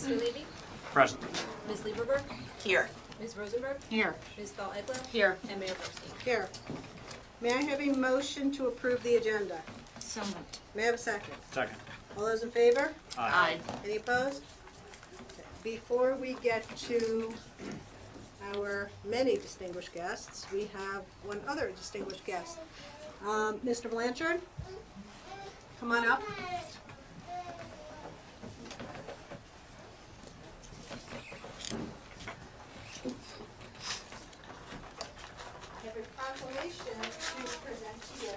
Mr. Levy? Present. Ms. Lieberberg? Here. Ms. Rosenberg? Here. Ms. Dahl-Egler? Here. And Mayor Burstein. Here. May I have a motion to approve the agenda? So moved. May I have a second? Second. All those in favor? Aye. Any opposed? Before we get to our many distinguished guests, we have one other distinguished guest. Mr. Blanchard, come on up. I have a proclamation to present to you.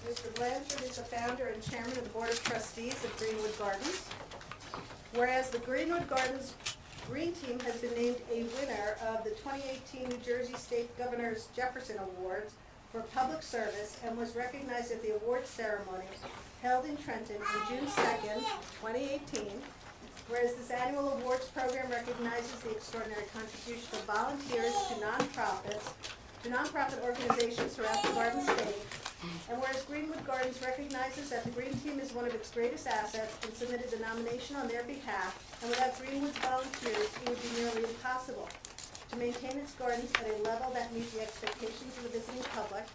Mr. Blanchard is the founder and chairman of the Board of Trustees of Greenwood Gardens. Whereas the Greenwood Gardens Green Team has been named a winner of the 2018 New Jersey State Governor's Jefferson Awards for public service and was recognized at the awards ceremony held in Trenton on June 2nd, 2018. Whereas this annual awards program recognizes the extraordinary contribution of volunteers to nonprofit organizations throughout the Garden State. And whereas Greenwood Gardens recognizes that the Green Team is one of its greatest assets and submitted the nomination on their behalf, and without Greenwood's volunteers, it would be nearly impossible to maintain its gardens at a level that meets the expectations of the visiting public.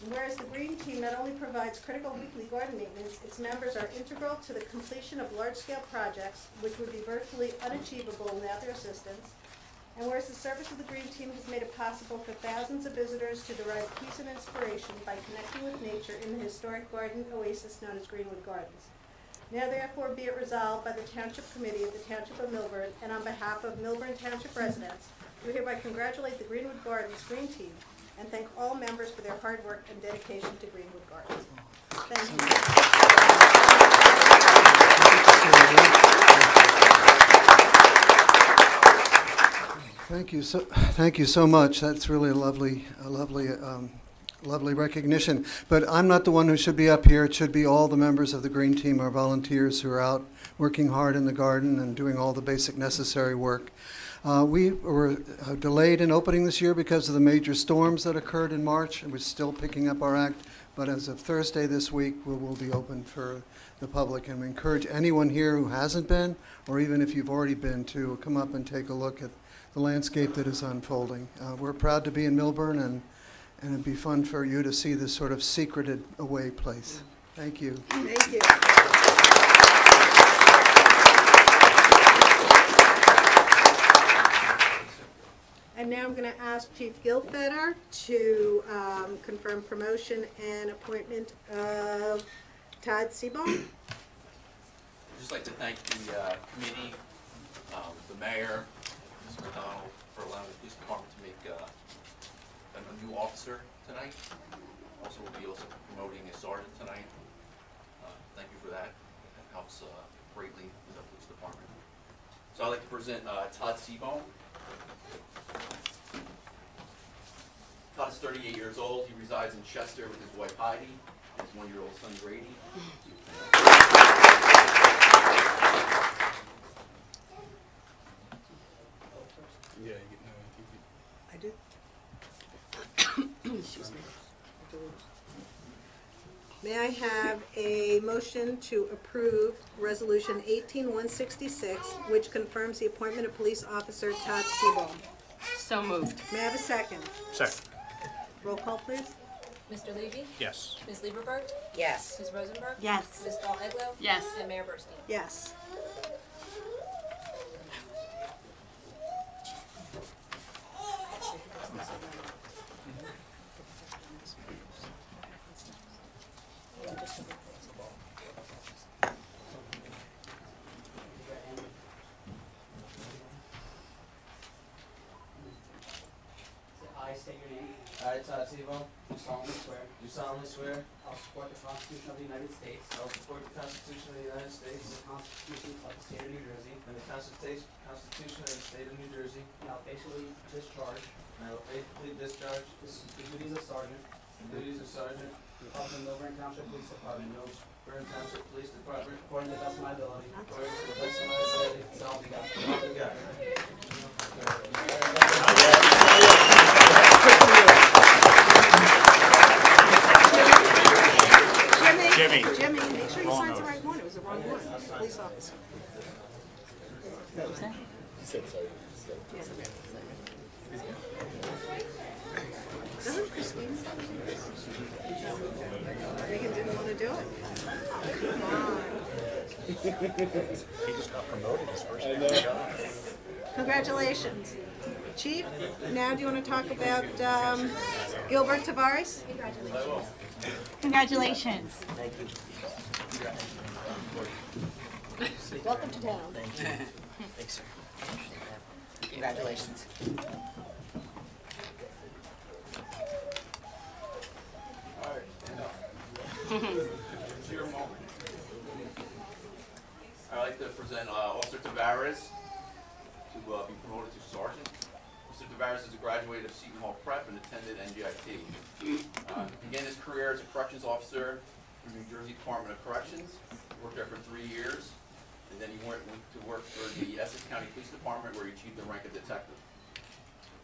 And whereas the Green Team not only provides critical weekly garden maintenance, its members are integral to the completion of large-scale projects, which would be virtually unachievable without their assistance. And whereas the service of the Green Team has made it possible for thousands of visitors to derive peace and inspiration by connecting with nature in the historic garden oasis known as Greenwood Gardens. Now therefore be it resolved by the Township Committee of the Township of Millburn and on behalf of Millburn Township residents, we hereby congratulate the Greenwood Gardens Green Team and thank all members for their hard work and dedication to Greenwood Gardens. Thank you. Thank you so much. That's really a lovely recognition. But I'm not the one who should be up here. It should be all the members of the Green Team, our volunteers who are out working hard in the garden and doing all the basic necessary work. We were delayed in opening this year because of the major storms that occurred in March, and we're still picking up our act. But as of Thursday this week, we will be open for the public, and we encourage anyone here who hasn't been, or even if you've already been, to come up and take a look at the landscape that is unfolding. We're proud to be in Millburn, and it'd be fun for you to see this sort of secreted away place. Thank you. Thank you. And now I'm going to ask Chief Gilfetter to confirm promotion and appointment of Todd Seabaum. I'd just like to thank the committee, the mayor, Mr. McDonald, for allowing the police department to make a new officer tonight. Also, we'll be promoting a sergeant tonight. Thank you for that. It helps greatly with the police department. So I'd like to present Todd Seabaum. Todd is 38 years old. He resides in Chester with his wife Heidi and his 1-year-old son Grady. Yeah, I do. Excuse me. May I have a motion to approve Resolution 18166, which confirms the appointment of Police Officer Todd Seabaum? So moved. May I have a second? Second. Roll call, please. Mr. Levy? Yes. Ms. Lieberberg? Yes. Ms. Rosenberg? Yes. Ms. Dahl-Egler? Yes. And Mayor Burstein. Yes. I state your name. I, Todd Seabaum, Do solemnly swear do solemnly swear I'll support the Constitution of the United States I will support the Constitution of the United and States the Constitution of the State of New Jersey, and the Constitution of the State of New Jersey, and I'll faithfully discharge and I will faithfully discharge the duties of sergeant the duties of Sergeant of the Millburn Township Police Department Millburn Township Police Department according to the best of my ability. according to the best of my ability. So help me God. So help me God. Jimmy. Jimmy, make sure you signed the right one, it was the wrong one, police officer. Doesn't Christine? Reagan didn't want to do it. He just got promoted his first day. Congratulations. Chief, now do you want to talk about Gilbert Tavares? Congratulations. Welcome to town. Thanks, sir. Congratulations. It's your moment. I'd like to present Officer Tavares to be promoted to sergeant. Officer Tavares is a graduate of Seton Hall Prep and attended NJIT. Began his career as a corrections officer in the New Jersey Department of Corrections. Worked there for 3 years, and then he went to work for the Essex County Police Department, where he achieved the rank of detective.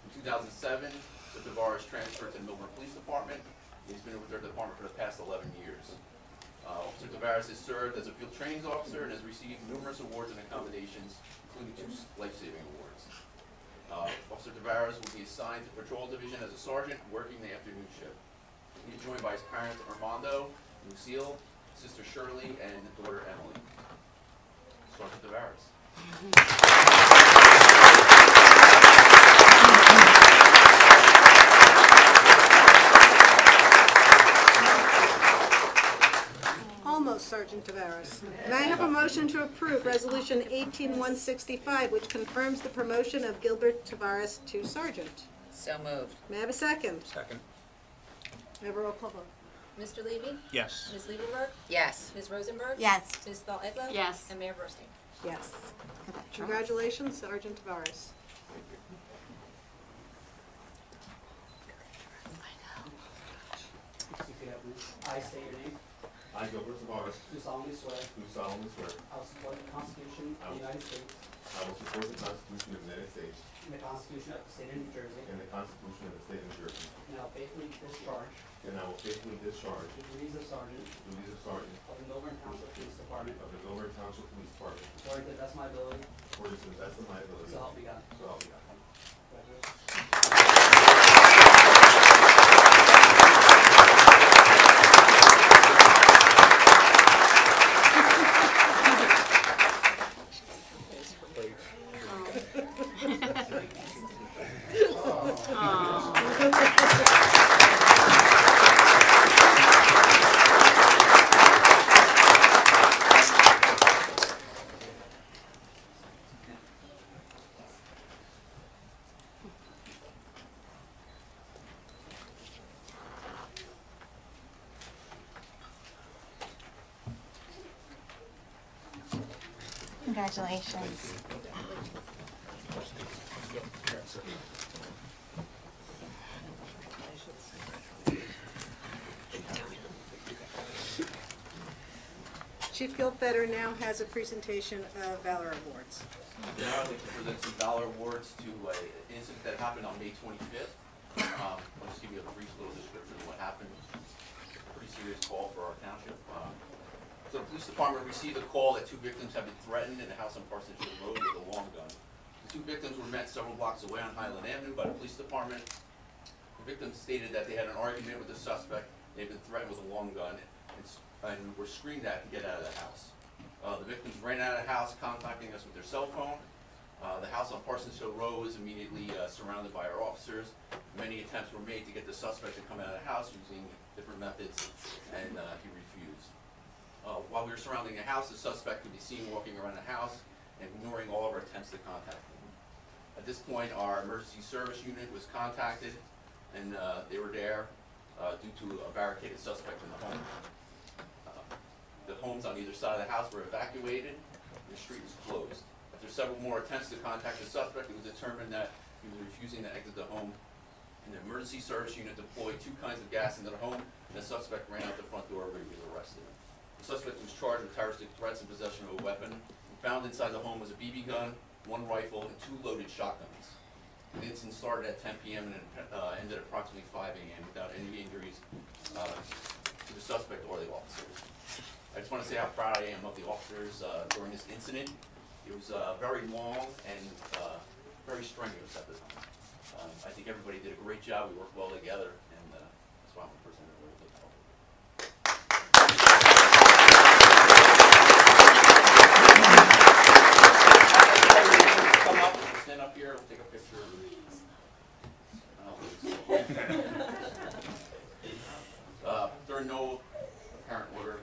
In 2007, Officer Tavares transferred to the Millburn Police Department. He's been with their department for the past 11 years. Officer Tavares has served as a field trainings officer and has received numerous awards and accommodations, including 2 life-saving awards. Officer Tavares will be assigned to Patrol Division as a sergeant, working the afternoon shift. He's joined by his parents Armando, Lucille, sister Shirley, and daughter Emily. Sergeant Tavares. Almost, Sergeant Tavares. May I have a motion to approve Resolution 18165, which confirms the promotion of Gilbert Tavares to sergeant? So moved. May I have a second? Second. May I have a roll call vote? Mr. Levy? Yes. Ms. Lieberberg? Yes. Ms. Rosenberg? Yes. Ms. Bell Eglo? Yes. And Mayor Burstein. Yes. Congratulations, Sergeant Tavares. Repeat after me. I state your name. I, Gilbert Tavares, Do solemnly swear do solemnly swear I will support the Constitution of the United States I will support the Constitution of the United States and the Constitution of the State of New Jersey, and the Constitution of the State of New Jersey, and I will faithfully discharge and I will faithfully discharge the duties of sergeant the duties of sergeant of the Millburn Township Police Department of the Valor Township Police Department according to the best of my ability, according to the best of my ability. so help me God. So help me God. Congratulations. Congratulations. Chief Gilfetter now has a presentation of Valor Awards. Now I'd like to present some Valor Awards to an incident that happened on May 25th. I'll just give you a brief little description of what happened. It's a pretty serious call for our township. So the police department received a call that 2 victims have been threatened in a house on Parsons Hill Road with a long gun. The 2 victims were met several blocks away on Highland Avenue by the police department. The victims stated that they had an argument with the suspect. They had been threatened with a long gun and were screamed at to get out of the house. The victims ran out of the house, contacting us with their cell phone. The house on Parsons Hill Road was immediately surrounded by our officers. Many attempts were made to get the suspect to come out of the house using different methods, and he refused. While we were surrounding the house, the suspect could be seen walking around the house and ignoring all of our attempts to contact him. At this point, our emergency service unit was contacted, and they were there due to a barricaded suspect in the home. The homes on either side of the house were evacuated, and the street was closed. After several more attempts to contact the suspect, it was determined that he was refusing to exit the home, and the emergency service unit deployed 2 kinds of gas into the home, and the suspect ran out the front door where he was arrested. The suspect was charged with terroristic threats and possession of a weapon. Found inside the home was a BB gun, 1 rifle, and 2 loaded shotguns. The incident started at 10 p.m. and ended at approximately 5 a.m. without any injuries to the suspect or the officers. I just want to say how proud I am of the officers during this incident. It was very long and very strenuous at the time. I think everybody did a great job. We worked well together, and that's why I'm going to present it a little bit more. Come up, stand up here, we'll take a picture. There are no apparent order.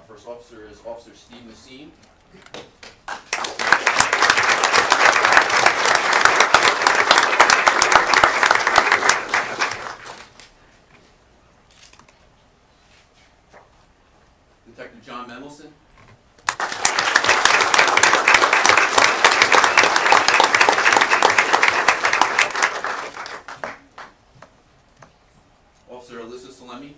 First officer is Officer Steve Messine. Detective John Mendelson. Officer Alyssa Salemi.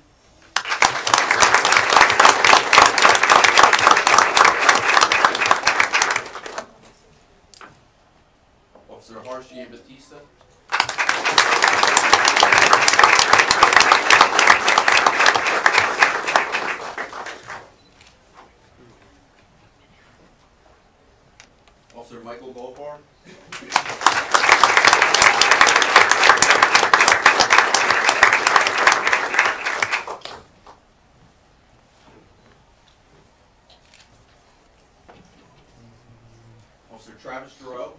Officer Harsh Batista. Officer Michael Goldfarb. Officer Travis Giroux.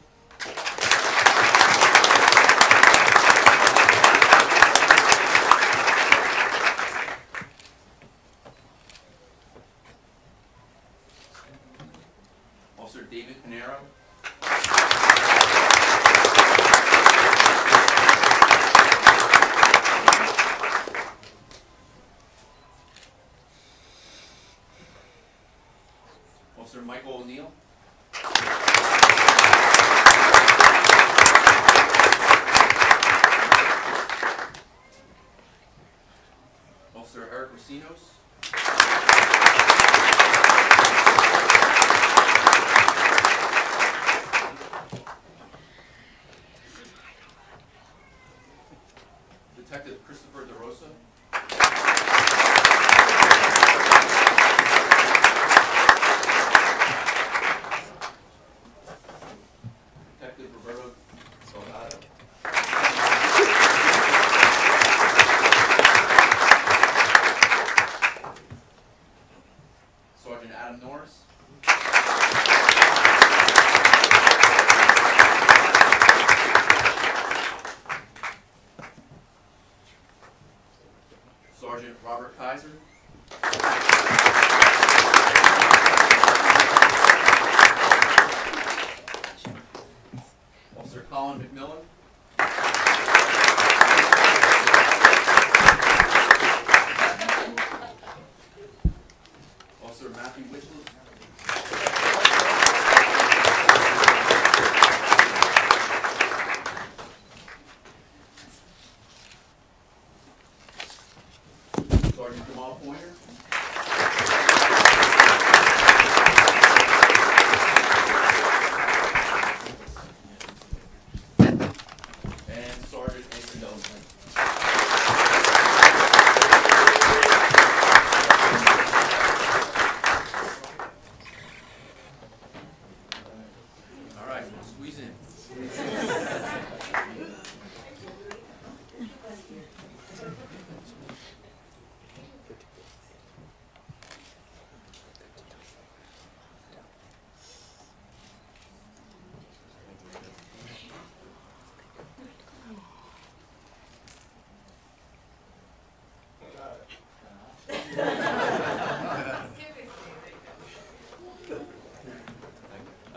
Officer David Pinero. Officer Michael O'Neill. Officer Eric Racinos. Detective Christopher DeRosa. Detective Roberto Salgado. Sergeant Adam Norris. Sergeant Robert Kaiser. Officer Colin McMillan. Officer Matthew Witchell. Sergeant Jamal Pointer. And Sergeant Andrew Dillon. All right, squeeze in.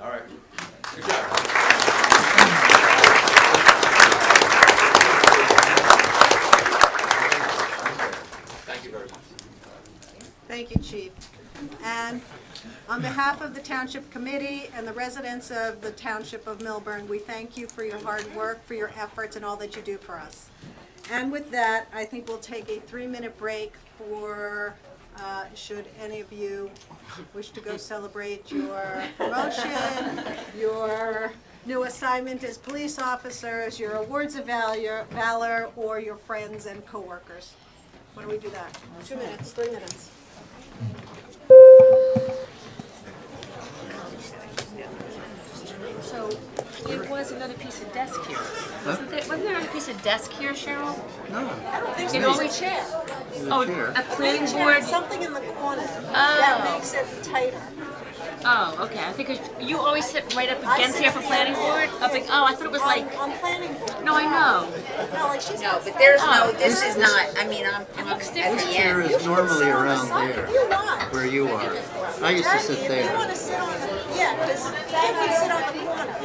All right, good job. Thank you very much. Thank you, Chief. And on behalf of the Township Committee and the residents of the Township of Millburn, we thank you for your hard work, for your efforts, and all that you do for us. And with that, I think we'll take a 3-minute break for, should any of you wish to go celebrate your promotion, your new assignment as police officers, your awards of valor, or your friends and coworkers. Why don't we do that? 2 minutes, 3 minutes. another piece of desk here. Wasn't there another piece of desk here, Cheryl? I don't think You so. know, There's a chair. Oh, a planning board. Something in the corner that makes it tighter. Oh, okay. I think you always sit right up against here for planning board. I think. Oh, I thought it was like. On planning board. No, I know. No, like she's No, but there's no, Oh. this is not, I mean, I'm at looks the different. end. Is normally around there, If you want. where you are. I used to sit If you there. want to sit on the, yeah, because Kim would sit on the corner.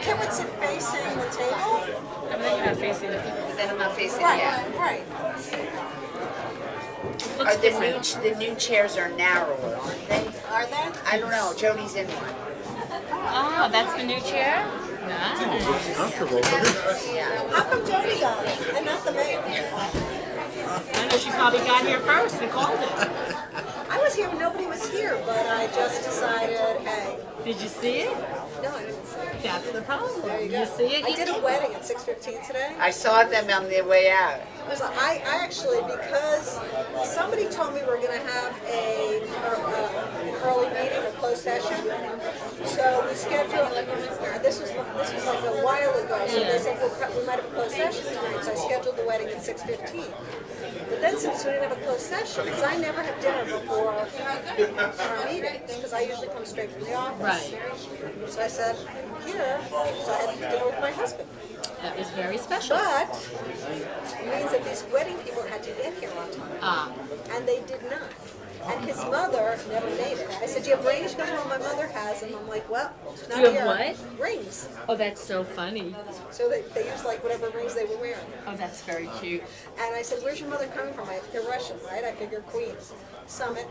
Kim would sit facing the table. And then you're not facing the people. Then I'm not facing, Right, yeah. right. Looks Are different. the new chairs are narrower, aren't they? Are they? I don't know, Jody's in one. Oh, that's the new chair? Nice. Comfortable, but Yeah. How come Jody got it and not the mayor? I know she probably got here first and called it. I was here when nobody was here, but I just decided, hey, Did you see it? no, I didn't see it. That's the problem. There you go. see it? I did a wedding at 6:15 today. I saw them on their way out. It was, I actually, because somebody told me we're going to have an early meeting, a closed session. So we scheduled, this was like a while ago, so they said we might have a closed session tonight, so I scheduled the wedding at 6:15. But then since we didn't have a closed session, because I never have dinner before our meetings, because I usually come straight from the office. Right. So I said, here, so I had dinner with my husband. That was very special. But it means that these wedding people had to get here on time. Ah. And they did not. And his mother never made it. I said, do you have rings? She goes, well, my mother has them. I'm like, well, not Do you here. have what? Rings. Oh, that's so funny. So they used like whatever rings they were wearing. Oh, that's very cute. And I said, where's your mother coming from? They're Russian, right? I figure Queens. Summit.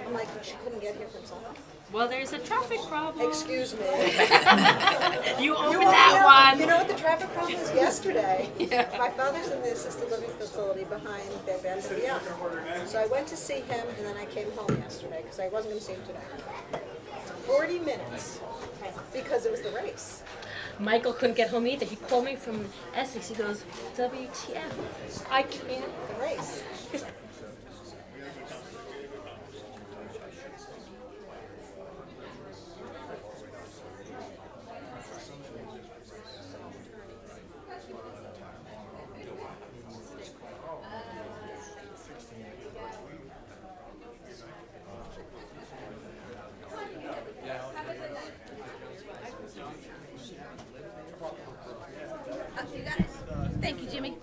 I'm like, she couldn't get here from Summit. Well, there's a traffic problem. Excuse me. You opened that You one. know what the traffic problem is? Yesterday, Yeah. my father's in the assisted living facility behind Bed Bath & Beyond. So I went to see him, and then I came home yesterday, because I wasn't going to see him today. 40 minutes, because it was the race. Michael couldn't get home either. He called me from Essex. He goes, WTF? I can't. The race. You got it. Thank you, Jimmy.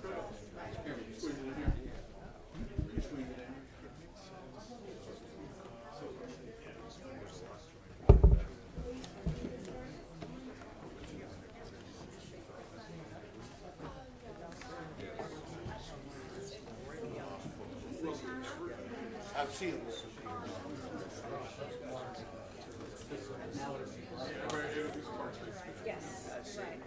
I've seen it. Yes, right.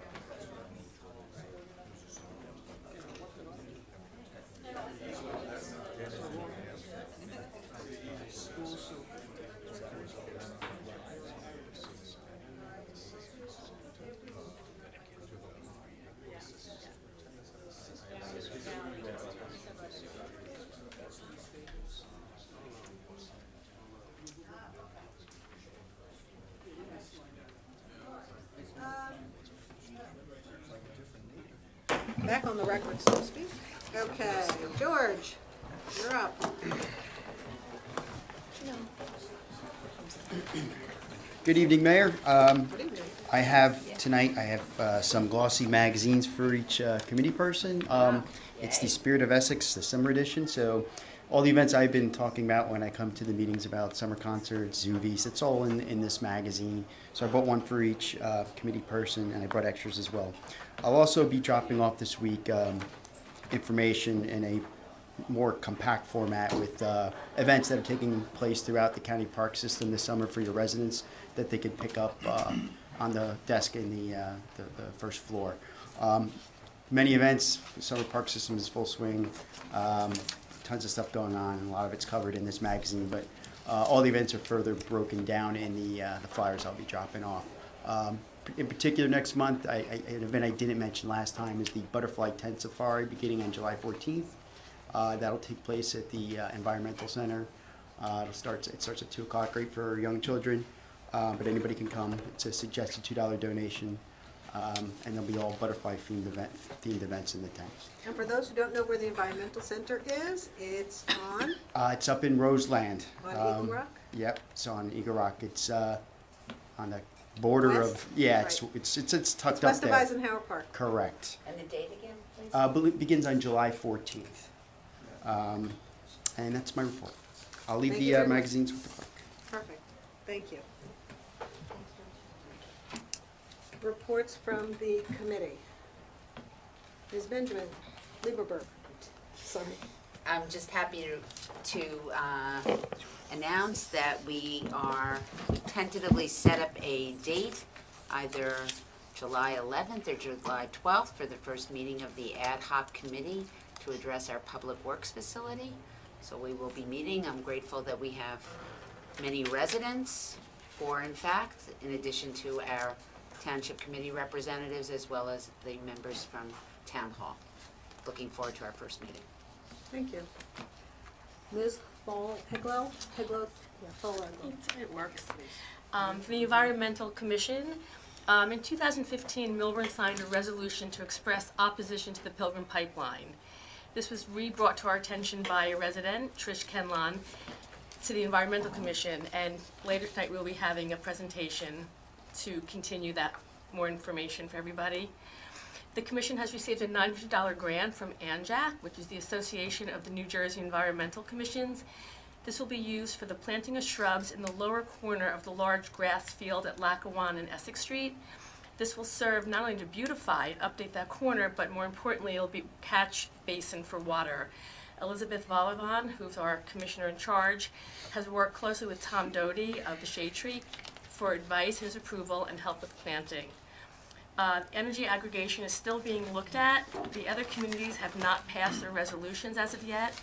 Back on the record, so to speak. Okay, George, you're up. Good evening, Mayor. Good evening. I have tonight, I have some glossy magazines for each committee person. It's the Spirit of Essex, the summer edition. So all the events I've been talking about when I come to the meetings about summer concerts, Zoovies, it's all in this magazine. So I bought one for each committee person, and I brought extras as well. I'll also be dropping off this week information in a more compact format with events that are taking place throughout the county park system this summer for your residents that they could pick up on the desk in the first floor. Many events, the summer park system is full swing, tons of stuff going on, and a lot of it's covered in this magazine, but all the events are further broken down in the flyers I'll be dropping off. In particular, next month, an event I didn't mention last time is the Butterfly Tent Safari beginning on July 14th. That'll take place at the Environmental Center. It starts at 2 o'clock, great for young children, but anybody can come. It's a suggested $2 donation. And there'll be all butterfly themed events in the town. And for those who don't know where the Environmental Center is, it's on It's up in Roseland. Eagle Rock? Yep, it's on Eagle Rock. It's on the border West? of, yeah, Right. it's tucked It's up west of there. Eisenhower Park. Correct. And the date again, please? It begins on July 14th. And that's my report. I'll leave Thank you very the much. magazines with the clerk. Perfect, thank you. Reports from the committee. Ms. Benjamin, Lieberberg, sorry. I'm just happy to announce that we are tentatively set up a date, either July 11th or July 12th, for the first meeting of the ad hoc committee to address our public works facility. So we will be meeting. I'm grateful that we have many residents, 4 in fact, in addition to our township committee representatives as well as the members from town hall. Looking forward to our first meeting. Thank you. Ms. Heglow? Yeah, Heglow. It works. For the Environmental Commission, in 2015, Millburn signed a resolution to express opposition to the Pilgrim pipeline. This was re-brought to our attention by a resident, Trish Kenlon, to the Environmental Commission, and later tonight we'll be having a presentation to continue that, more information for everybody. The Commission has received a $900 grant from ANJAC, which is the Association of the New Jersey Environmental Commissions. This will be used for the planting of shrubs in the lower corner of the large grass field at Lackawanna and Essex Street. This will serve not only to beautify and update that corner, but more importantly, it'll be a catch basin for water. Elizabeth Valor, who's our commissioner in charge, has worked closely with Tom Doty of the Shade Tree for advice, his approval, and help with planting. Energy aggregation is still being looked at. The other communities have not passed their resolutions as of yet,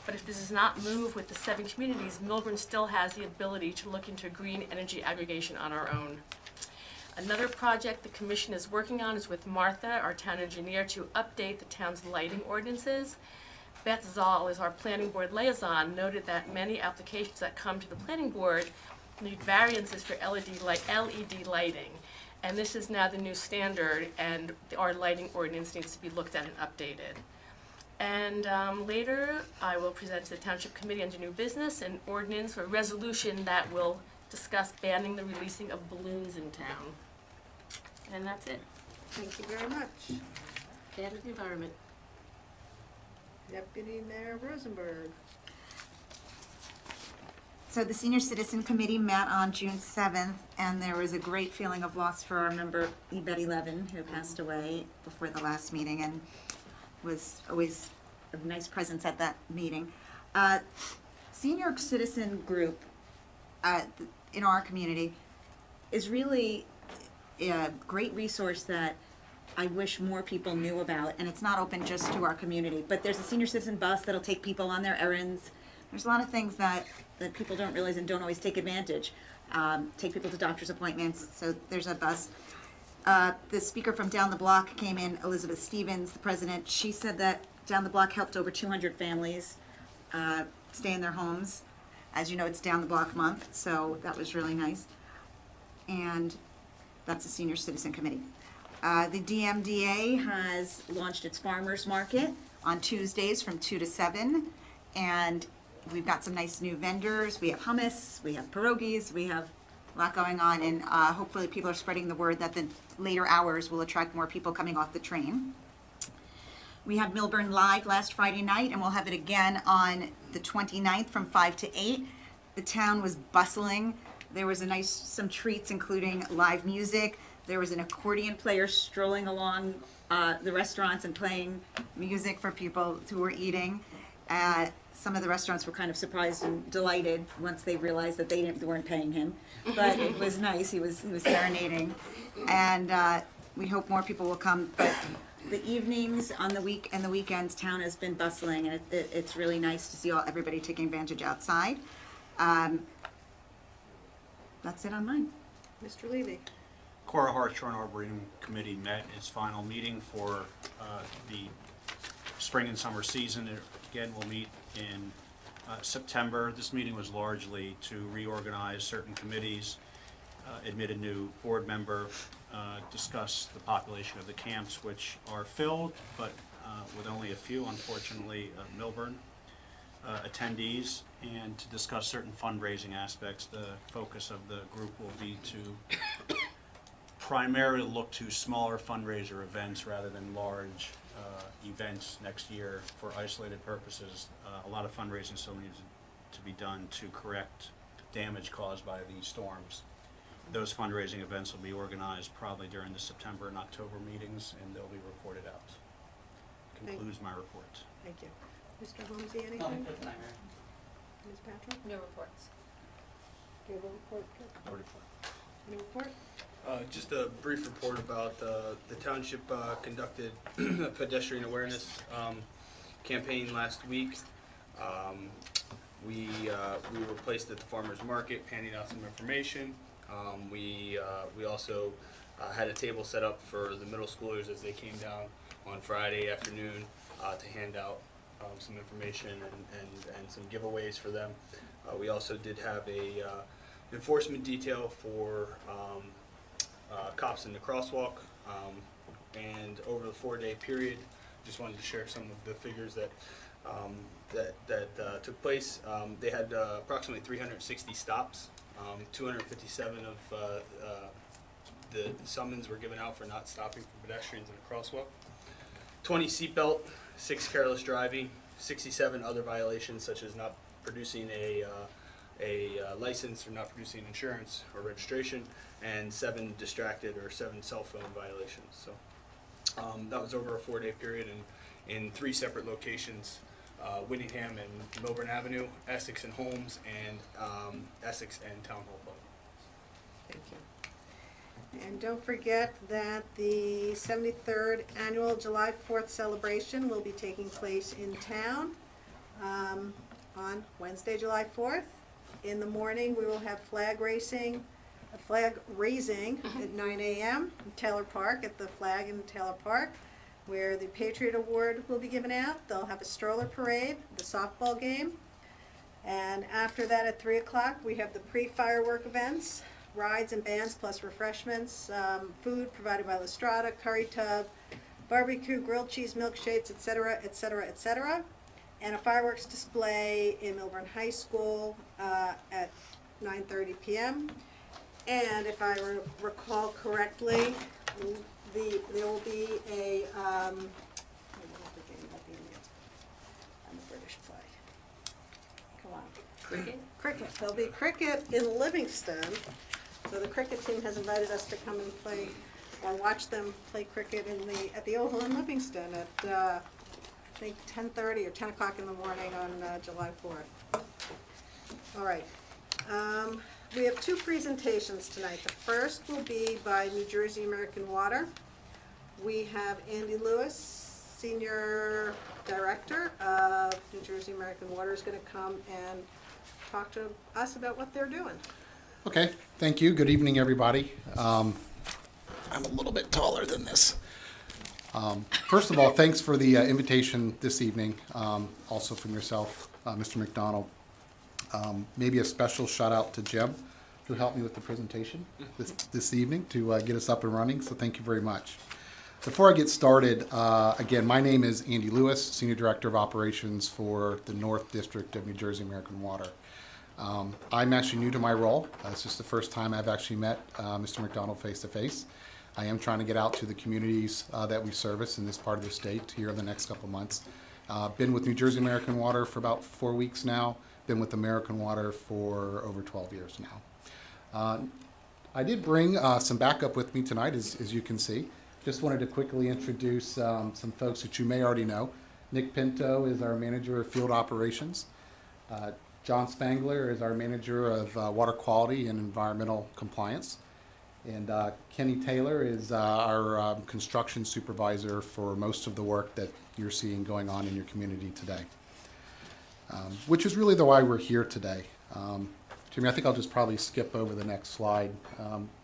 but if this is not moved with the 7 communities, Millburn still has the ability to look into green energy aggregation on our own. Another project the Commission is working on is with Martha, our town engineer, to update the town's lighting ordinances. Beth Zoll is our planning board liaison, noted that many applications that come to the planning board need variances for LED lighting. And this is now the new standard, and our lighting ordinance needs to be looked at and updated. And later, I will present to the Township Committee under new business an ordinance or resolution that will discuss banning the releasing of balloons in town. And that's it. Thank you very much. Bad with the environment. Deputy Mayor Rosenberg. So the Senior Citizen Committee met on June 7th, and there was a great feeling of loss for our member, Ebet 11, who passed away before the last meeting and was always a nice presence at that meeting. Senior Citizen group in our community is really a great resource that I wish more people knew about, and it's not open just to our community, but there's a senior citizen bus that'll take people on their errands. There's a lot of things that people don't realize and don't always take advantage. Take people to doctor's appointments, so there's a bus. The speaker from down the block came in, Elizabeth Stevens, the president. She said that down the block helped over 200 families stay in their homes. As you know, it's Down the Block Month, so that was really nice. And that's the Senior Citizen Committee. The DMDA has launched its farmers market on Tuesdays from 2 to 7, and we've got some nice new vendors. We have hummus, we have pierogies, we have a lot going on, and hopefully people are spreading the word that the later hours will attract more people coming off the train. We had Millburn Live last Friday night, and we'll have it again on the 29th from 5 to 8. The town was bustling. There was some treats, including live music. There was an accordion player strolling along the restaurants and playing music for people who were eating. Some of the restaurants were kind of surprised and delighted once they realized that they weren't paying him. But it was nice. He was serenading. And we hope more people will come. But the evenings on the week and the weekends, town has been bustling, and it's really nice to see everybody taking advantage outside. That's it on mine. Mr. Levy. Cora Hartshorn Arboretum Committee met its final meeting for the spring and summer season. It, again, will meet in September. This meeting was largely to reorganize certain committees, admit a new board member, discuss the population of the camps, which are filled, but with only a few, unfortunately, Millburn attendees, and to discuss certain fundraising aspects. The focus of the group will be to primarily look to smaller fundraiser events rather than large events next year for isolated purposes. A lot of fundraising still needs to be done to correct damage caused by these storms. Those fundraising events will be organized probably during the September and October meetings, and they'll be reported out. Concludes my report. Thank you. Mr. Holmesy, anything? Nothing for tonight, Mayor. Ms. Patrick? No reports. Do you have a report? Kip? Any report? Just a brief report about the township conducted a pedestrian awareness campaign last week. We were placed at the farmer's market handing out some information. We also had a table set up for the middle schoolers as they came down on Friday afternoon to hand out some information and some giveaways for them. We also did have a enforcement detail for cops in the crosswalk, and over the 4-day period, just wanted to share some of the figures that took place. They had approximately 360 stops. 257 of the summons were given out for not stopping for pedestrians in a crosswalk. 20 seatbelt, 6 careless driving, 67 other violations such as not producing a license or not producing insurance or registration, and 7 distracted or 7 cell phone violations. So that was over a 4-day period in 3 separate locations. Whittingham and Millburn Avenue, Essex and Holmes, and Essex and Town Hall Club. Thank you. And don't forget that the 73rd Annual July 4th celebration will be taking place in town on Wednesday, July 4th. In the morning, we will have flag raising at 9 a.m. in Taylor Park, at the flag in Taylor Park, where the Patriot Award will be given out. They'll have a stroller parade, the softball game. And after that at 3 o'clock, we have the pre-firework events, rides and bands plus refreshments, food provided by La Strada, curry tub, barbecue, grilled cheese, milkshakes, etc., etc., etc. And a fireworks display in Millburn High School at 9:30 p.m. And if I recall correctly, there will be a, I'm a British play. Come on. Cricket? Cricket. There'll be cricket in Livingston. So the cricket team has invited us to come and play or watch them play cricket at the Oval in Livingston at I think 10:30 or 10 o'clock in the morning on July 4th. All right. We have 2 presentations tonight. The first will be by New Jersey American Water. We have Andy Lewis, Senior Director of New Jersey American Water, is going to come and talk to us about what they're doing. Okay, thank you. Good evening, everybody. I'm a little bit taller than this. First of all, thanks for the invitation this evening, also from yourself, Mr. McDonald. Maybe a special shout out to Jim, who helped me with the presentation this evening to get us up and running, so thank you very much. Before I get started, again, my name is Andy Lewis, Senior Director of Operations for the North District of New Jersey American Water. I'm actually new to my role. This is the first time I've actually met Mr. McDonald face to face. I am trying to get out to the communities that we service in this part of the state here in the next couple months. Been with New Jersey American Water for about 4 weeks now. Been with American Water for over 12 years now. I did bring some backup with me tonight, as you can see. Just wanted to quickly introduce some folks that you may already know. Nick Pinto is our Manager of Field Operations. John Spangler is our Manager of Water Quality and Environmental Compliance. And Kenny Taylor is our construction supervisor for most of the work that you're seeing going on in your community today. Which is really the why we're here today. Jimmy, I think I'll just probably skip over the next slide.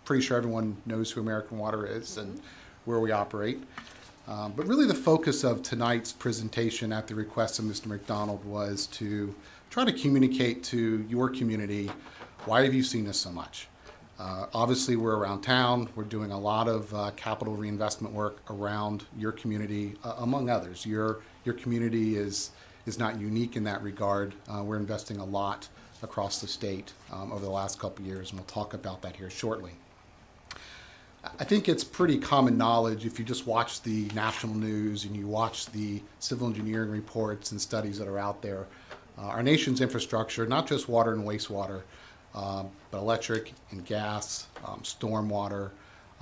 Pretty sure everyone knows who American Water is and where we operate. But really the focus of tonight's presentation at the request of Mr. McDonald was to try to communicate to your community, why have you seen this so much? Obviously, we're around town. We're doing a lot of capital reinvestment work around your community, among others. Your community is not unique in that regard. We're investing a lot across the state over the last couple of years, and we'll talk about that here shortly. I think it's pretty common knowledge if you just watch the national news and you watch the civil engineering reports and studies that are out there. Our nation's infrastructure, not just water and wastewater, but electric and gas, stormwater,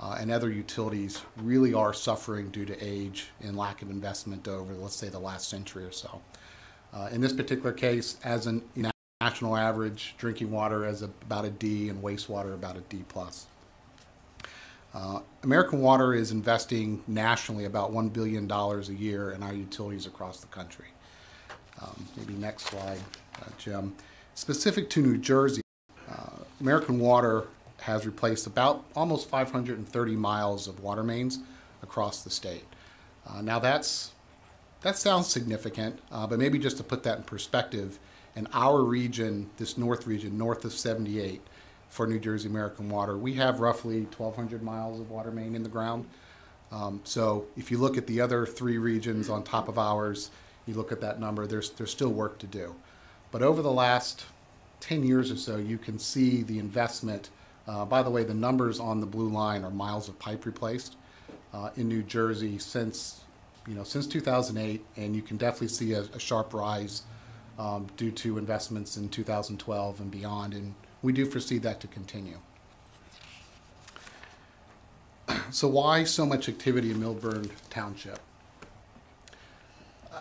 and other utilities really are suffering due to age and lack of investment over, let's say, the last century or so. In this particular case, as a national average, drinking water is about a D and wastewater about a D+. American Water is investing nationally about $1 billion a year in our utilities across the country. Maybe next slide, Jim. Specific to New Jersey, American Water has replaced about almost 530 miles of water mains across the state. Now that sounds significant, but maybe just to put that in perspective, in our region, this north region, north of 78, for New Jersey American Water, we have roughly 1,200 miles of water main in the ground. So if you look at the other three regions on top of ours, you look at that number, there's still work to do. But over the last 10 years or so, you can see the investment. By the way, the numbers on the blue line are miles of pipe replaced in New Jersey since 2008, and you can definitely see a sharp rise due to investments in 2012 and beyond, and we do foresee that to continue. So why so much activity in Millburn Township?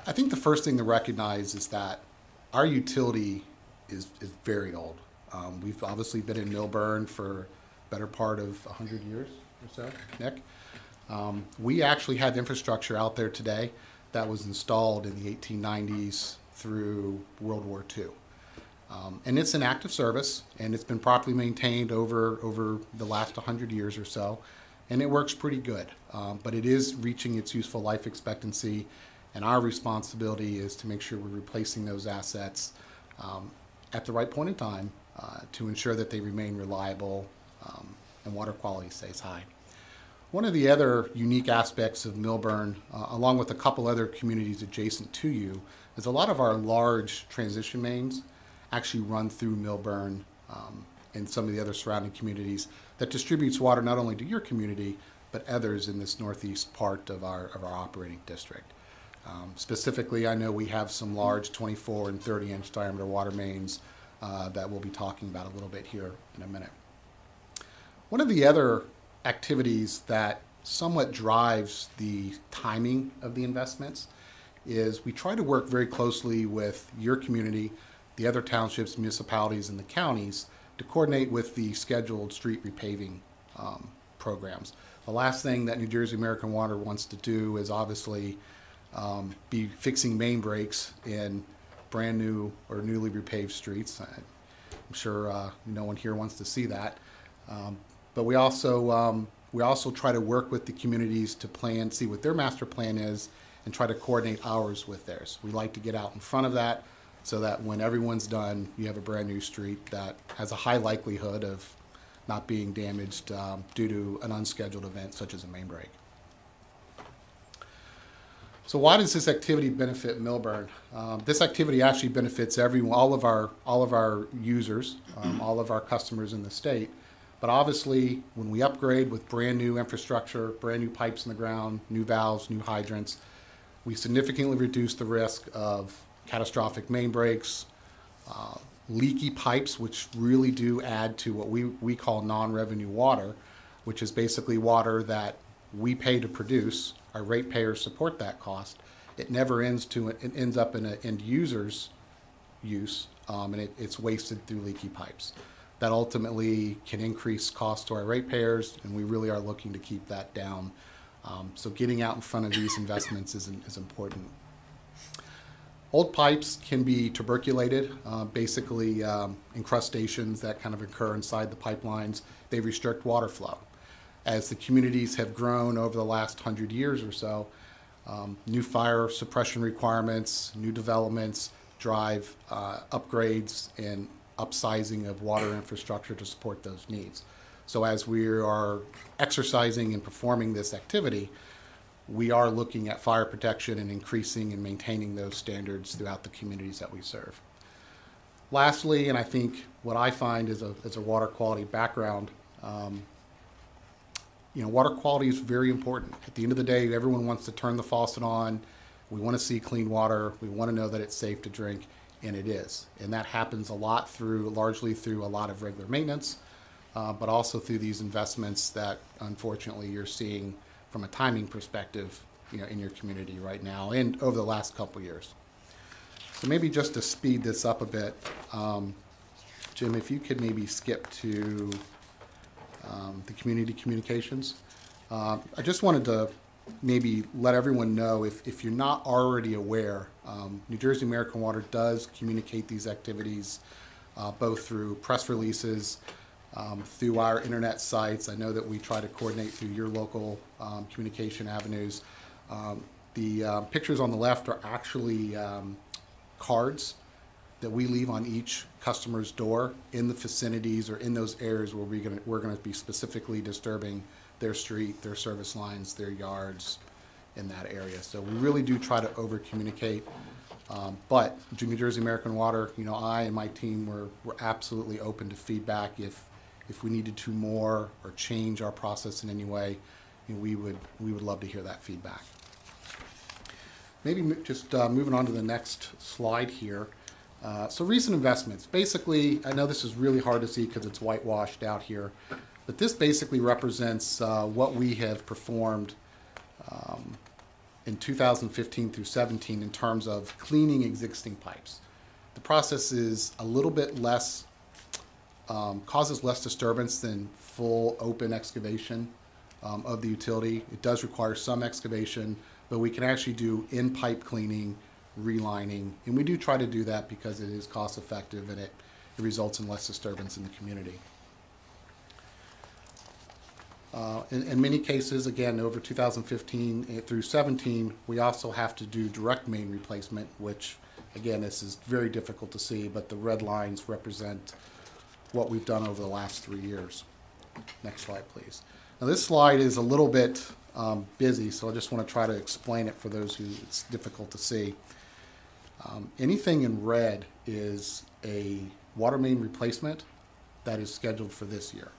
I think the first thing to recognize is that our utility is very old. We've obviously been in Millburn for better part of 100 years or so, Nick. We actually have infrastructure out there today that was installed in the 1890s through World War II. And it's an active service, and it's been properly maintained over the last 100 years or so, and it works pretty good. But it is reaching its useful life expectancy, and our responsibility is to make sure we're replacing those assets at the right point in time to ensure that they remain reliable and water quality stays high. One of the other unique aspects of Millburn, along with a couple other communities adjacent to you, is a lot of our large transition mains actually run through Millburn and some of the other surrounding communities that distributes water not only to your community, but others in this northeast part of our operating district. Specifically, I know we have some large 24 and 30-inch diameter water mains that we'll be talking about a little bit here in a minute. One of the other activities that somewhat drives the timing of the investments is we try to work very closely with your community, the other townships, municipalities, and the counties to coordinate with the scheduled street repaving programs. The last thing that New Jersey American Water wants to do is obviously be fixing main breaks in brand new or newly repaved streets. I'm sure no one here wants to see that. But we also try to work with the communities to see what their master plan is, and try to coordinate ours with theirs. We like to get out in front of that so that when everyone's done, you have a brand new street that has a high likelihood of not being damaged due to an unscheduled event such as a main break. So why does this activity benefit Millburn? This activity actually benefits everyone, all of our users, all of our customers in the state. But obviously, when we upgrade with brand new infrastructure, brand new pipes in the ground, new valves, new hydrants, we significantly reduce the risk of catastrophic main breaks, leaky pipes, which really do add to what we call non-revenue water, which is basically water that we pay to produce. Our ratepayers support that cost. It never ends it ends up in an end user's use, and it's wasted through leaky pipes. That ultimately can increase costs to our ratepayers, and we really are looking to keep that down. So getting out in front of these investments is important. Old pipes can be tuberculated, basically incrustations that kind of occur inside the pipelines. They restrict water flow. As the communities have grown over the last 100 years or so, new fire suppression requirements, new developments drive upgrades and upsizing of water infrastructure to support those needs. So as we are exercising and performing this activity, we are looking at fire protection and increasing and maintaining those standards throughout the communities that we serve. Lastly, and I think what I find as a water quality background, water quality is very important. At the end of the day, everyone wants to turn the faucet on. We want to see clean water. We want to know that it's safe to drink, and it is. And that happens largely through a lot of regular maintenance, but also through these investments that unfortunately you're seeing from a timing perspective, in your community right now and over the last couple years. So maybe just to speed this up a bit, Jim, if you could maybe skip to the community communications. I just wanted to maybe let everyone know, if you're not already aware, New Jersey American Water does communicate these activities both through press releases, through our internet sites. I know that we try to coordinate through your local communication avenues. The pictures on the left are actually cards that we leave on each customer's door in the vicinities or in those areas where we're going to be specifically disturbing their street, their service lines, their yards in that area. So we really do try to over communicate. But New Jersey American Water, I and my team we're absolutely open to feedback. If we needed to more or change our process in any way, we would love to hear that feedback. Maybe just moving on to the next slide here. So recent investments. Basically, I know this is really hard to see because it's whitewashed out here, but this basically represents what we have performed in 2015 through 17 in terms of cleaning existing pipes. The process is a little bit less, causes less disturbance than full open excavation of the utility. It does require some excavation, but we can actually do in-pipe cleaning, relining, and we do try to do that because it is cost effective and it results in less disturbance in the community. In many cases, again, over 2015 through 17, we also have to do direct main replacement, which, again, this is very difficult to see, but the red lines represent what we've done over the last 3 years. Next slide, please. Now, this slide is a little bit busy, so I just want to try to explain it for those who it's difficult to see. Anything in red is a water main replacement that is scheduled for this year.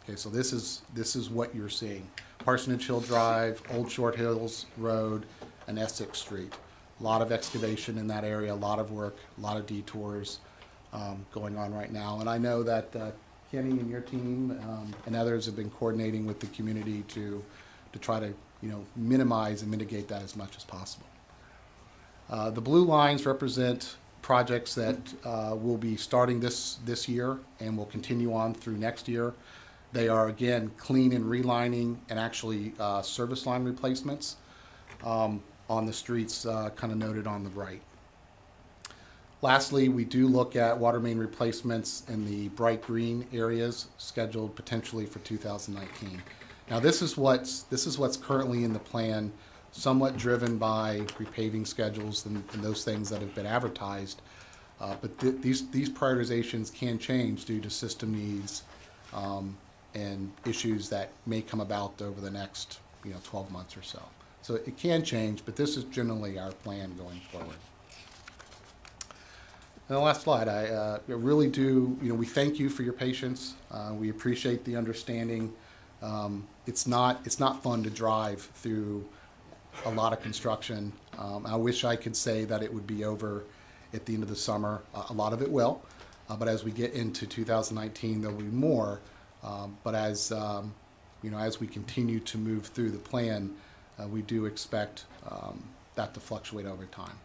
Okay, so this is what you're seeing. Parsonage Hill Drive, Old Short Hills Road, and Essex Street. A lot of excavation in that area, a lot of work, a lot of detours going on right now. And I know that Kenny and your team and others have been coordinating with the community to try to minimize and mitigate that as much as possible. The blue lines represent projects that will be starting this year and will continue on through next year. They are, again, clean and relining and actually service line replacements on the streets kind of noted on the right. Lastly, we do look at water main replacements in the bright green areas scheduled potentially for 2019. Now, this is what's currently in the plan, somewhat driven by repaving schedules and those things that have been advertised. But these prioritizations can change due to system needs and issues that may come about over the next 12 months or so. So it can change, but this is generally our plan going forward. And the last slide, I really do, we thank you for your patience. We appreciate the understanding. It's not fun to drive through a lot of construction. I wish I could say that it would be over at the end of the summer. A lot of it will, but as we get into 2019, there'll be more. But as we continue to move through the plan, we do expect that to fluctuate over time.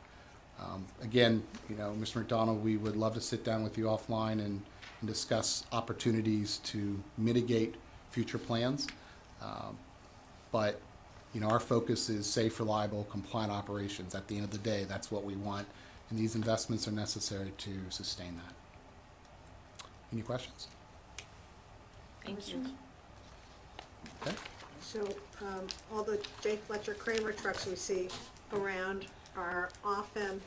Again, Mr. McDonald, we would love to sit down with you offline and discuss opportunities to mitigate future plans. But our focus is safe, reliable, compliant operations. At the end of the day, that's what we want, and these investments are necessary to sustain that. Any questions? Thank you. Okay. So all the J. Fletcher Kramer trucks we see around are often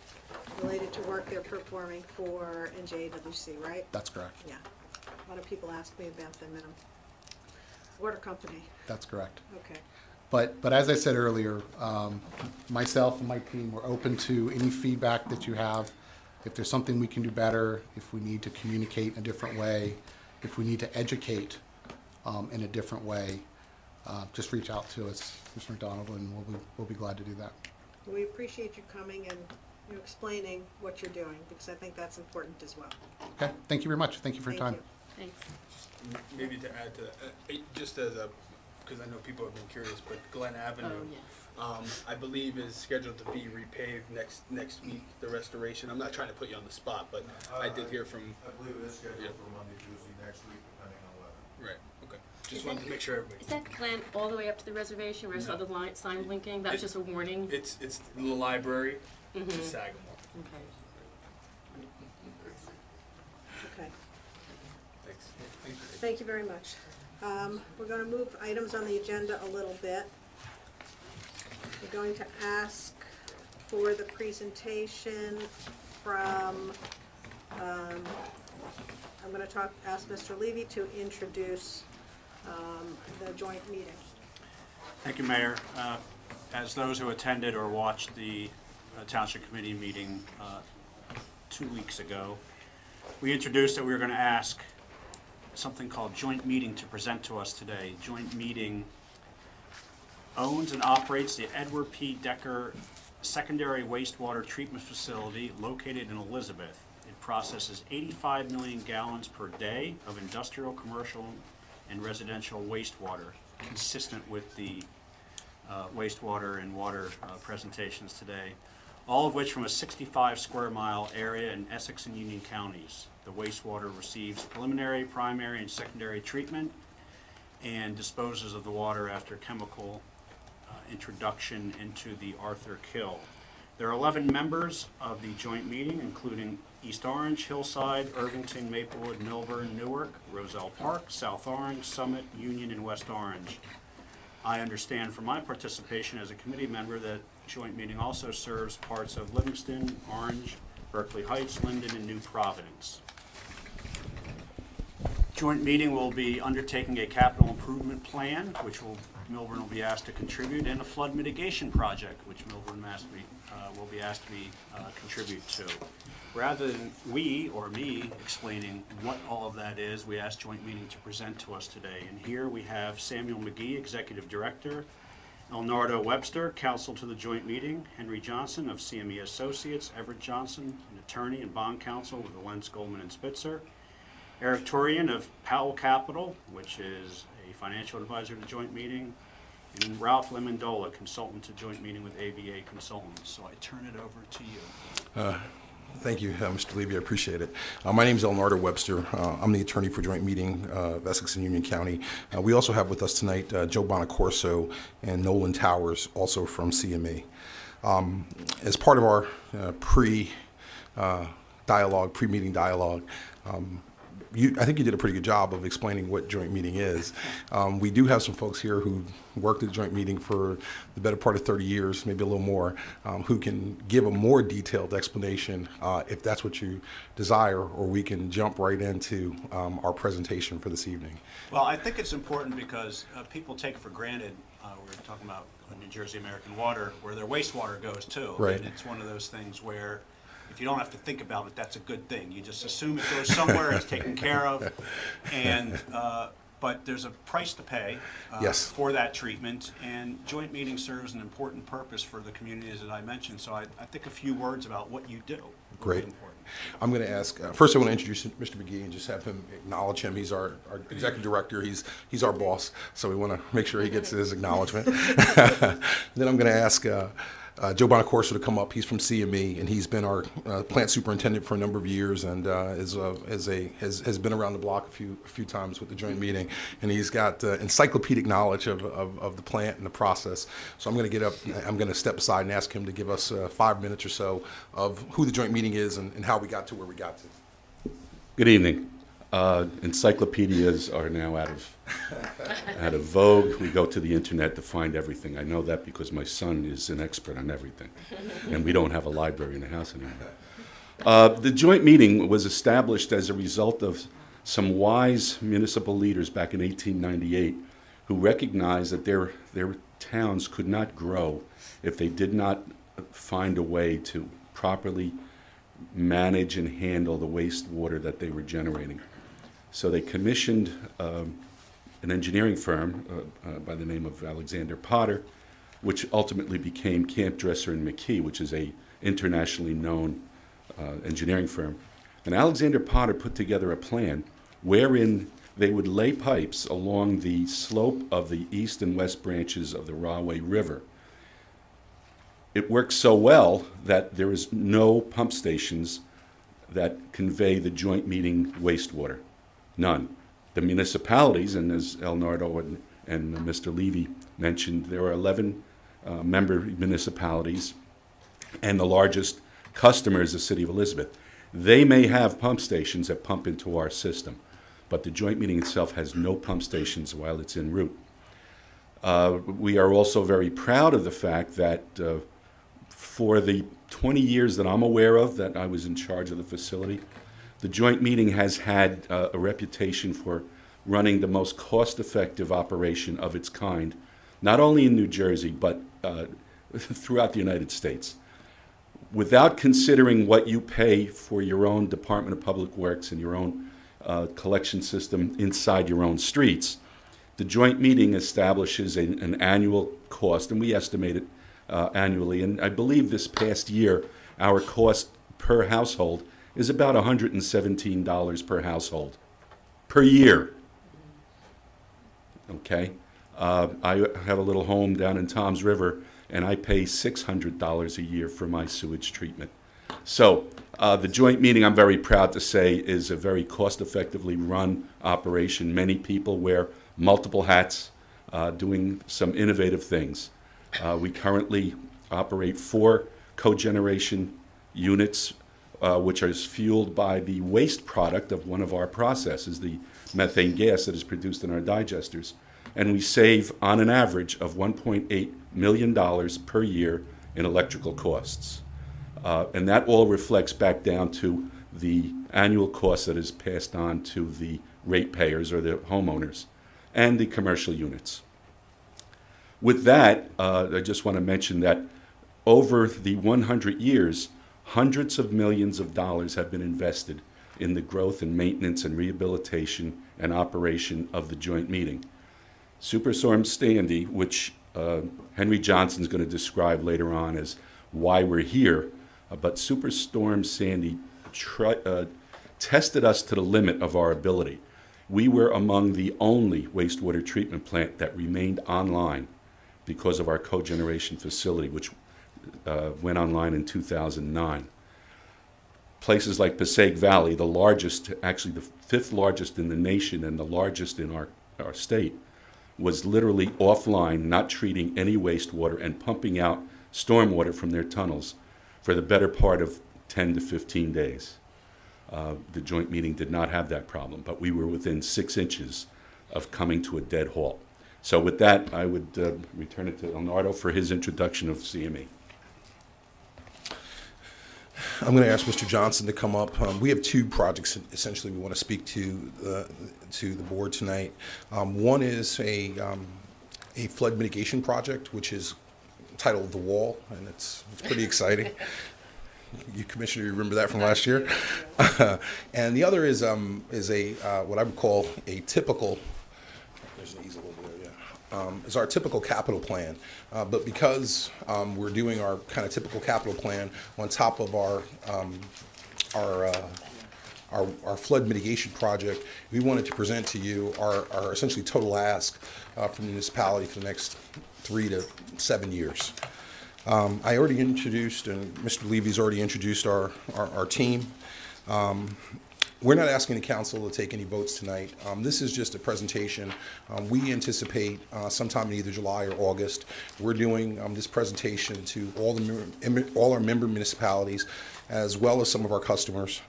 related to work they're performing for NJWC, right? That's correct. Yeah. A lot of people ask me about them, and water company. That's correct. Okay. But as I said earlier, myself and my team, we're open to any feedback that you have. If there's something we can do better, if we need to communicate in a different way, if we need to educate in a different way, just reach out to us, Mr. McDonald, and we'll be glad to do that. We appreciate you coming and explaining what you're doing, because I think that's important as well. Okay, thank you very much. Thank you for your time. Thank Thanks. Maybe to add to that, just as a, because I know people have been curious, but Glen Avenue, I believe is scheduled to be repaved next week, the restoration. I'm not trying to put you on the spot, but I did hear from. I believe it is scheduled for Monday, Tuesday next week, depending on weather. Right, okay. Just wanted to make sure everybody. Is that Glen all the way up to the reservation where I saw the sign blinking? That was just a warning? It's the library to Sagamore. Okay. Okay. Thanks. Thank you very much. We're going to move items on the agenda a little bit. We're going to ask for the presentation from, I'm going to ask Mr. Levy to introduce the joint meeting. Thank you, Mayor. As those who attended or watched the Township Committee meeting 2 weeks ago, we introduced that we were going to ask something called joint meeting to present to us today. Joint meeting owns and operates the Edward P. Decker Secondary Wastewater Treatment Facility located in Elizabeth. It processes 85 million gallons per day of industrial, commercial, and residential wastewater, consistent with the wastewater and water presentations today, all of which from a 65 square mile area in Essex and Union counties. The wastewater receives preliminary, primary, and secondary treatment and disposes of the water after chemical introduction into the Arthur Kill. There are 11 members of the joint meeting, including East Orange, Hillside, Irvington, Maplewood, Millburn, Newark, Roselle Park, South Orange, Summit, Union, and West Orange. I understand from my participation as a committee member that joint meeting also serves parts of Livingston, Orange, Berkeley Heights, Linden, and New Providence. Joint meeting will be undertaking a capital improvement plan, which Millburn will be asked to contribute, and a flood mitigation project, which Millburn will be asked to contribute to. Rather than we or me explaining what all of that is, we asked joint meeting to present to us today. And here we have Samuel McGee, Executive Director, Elnardo Webster, Counsel to the joint meeting, Henry Johnson of CME Associates, Everett Johnson, an attorney and bond counsel with the Lentz, Goldman, and Spitzer, Eric Turian of Powell Capital, which is a financial advisor to joint meeting, and Ralph Lemondola, consultant to joint meeting with AVA Consultants. So I turn it over to you. Thank you, Mr. Levy. I appreciate it. My name is Elnardo Webster. I'm the attorney for joint meeting of Essex and Union County. We also have with us tonight Joe Bonacorso and Nolan Towers, also from CME. As part of our pre-meeting dialogue, I think you did a pretty good job of explaining what joint meeting is. We do have some folks here who worked at joint meeting for the better part of 30 years, maybe a little more, who can give a more detailed explanation if that's what you desire, or we can jump right into our presentation for this evening. Well, I think it's important because people take for granted, we're talking about New Jersey American Water, where their wastewater goes too. Right. And it's one of those things where if you don't have to think about it, that's a good thing. You just assume it goes somewhere, it's taken care of, and but there's a price to pay Yes. for that treatment, and joint meeting serves an important purpose for the communities that I mentioned. So I think a few words about what you do. Great. I'm going to ask, first I want to introduce Mr. McGee and just have him acknowledge him. He's our executive director. He's our boss, so we want to make sure he gets his acknowledgement. Then I'm going to ask Joe Bonacorso to come up. He's from CME, and he's been our plant superintendent for a number of years, and has been around the block a few times with the joint meeting, and he's got encyclopedic knowledge of the plant and the process. So I'm going to get up, I'm going to step aside and ask him to give us 5 minutes or so of who the joint meeting is and how we got to where we got to. Good evening. Encyclopedias are now out of vogue. We go to the internet to find everything. I know that because my son is an expert on everything, and we don't have a library in the house anymore. The joint meeting was established as a result of some wise municipal leaders back in 1898 who recognized that their towns could not grow if they did not find a way to properly manage and handle the wastewater that they were generating. So they commissioned an engineering firm by the name of Alexander Potter, which ultimately became Camp Dresser and McKee, which is a internationally known engineering firm. And Alexander Potter put together a plan wherein they would lay pipes along the slope of the east and west branches of the Rahway River. It worked so well that there is no pump stations that convey the joint meeting wastewater. None. The municipalities, and as El Nardo and Mr. Levy mentioned, there are 11 member municipalities, and the largest customer is the city of Elizabeth. They may have pump stations that pump into our system, but the joint meeting itself has no pump stations while it's en route. We are also very proud of the fact that for the 20 years that I'm aware of that I was in charge of the facility, the joint meeting has had a reputation for running the most cost-effective operation of its kind, not only in New Jersey, but throughout the United States. Without considering what you pay for your own Department of Public Works and your own collection system inside your own streets, the joint meeting establishes an annual cost, and we estimate it annually. And I believe this past year, our cost per household is about $117 per household per year. Okay? I have a little home down in Toms River, and I pay $600 a year for my sewage treatment. So the joint meeting, I'm very proud to say, is a very cost-effectively run operation. Many people wear multiple hats, doing some innovative things. We currently operate 4 cogeneration units, which is fueled by the waste product of one of our processes, the methane gas that is produced in our digesters. And we save, on an average, of $1.8 million per year in electrical costs. And that all reflects back down to the annual cost that is passed on to the ratepayers or the homeowners and the commercial units. With that, I just want to mention that over the 100 years, hundreds of millions of dollars have been invested in the growth and maintenance and rehabilitation and operation of the joint meeting. Superstorm Sandy, which Henry Johnson is going to describe later on as why we're here, but Superstorm Sandy tested us to the limit of our ability. We were among the only wastewater treatment plant that remained online because of our cogeneration facility, which went online in 2009. Places like Passaic Valley, the largest, actually the 5th largest in the nation and the largest in our state, was literally offline, not treating any wastewater and pumping out stormwater from their tunnels for the better part of 10 to 15 days. The joint meeting did not have that problem, but we were within 6 inches of coming to a dead halt. So with that, I would return it to Leonardo for his introduction of CME. I'm going to ask Mr. Johnson to come up. We have 2 projects essentially we want to speak to the board tonight. One is a flood mitigation project, which is titled The Wall, and it's pretty exciting. You, Commissioner, you remember that from last year? And the other is what I would call a typical. There's an easel over there. Yeah. Is our typical capital plan. But because we're doing our kind of typical capital plan on top of our flood mitigation project, we wanted to present to you our essentially total ask from the municipality for the next 3 to 7 years. I already introduced, and Mr. Levy's already introduced our team. We're not asking the council to take any votes tonight. This is just a presentation. We anticipate sometime in either July or August. We're doing this presentation to all our member municipalities, as well as some of our customers,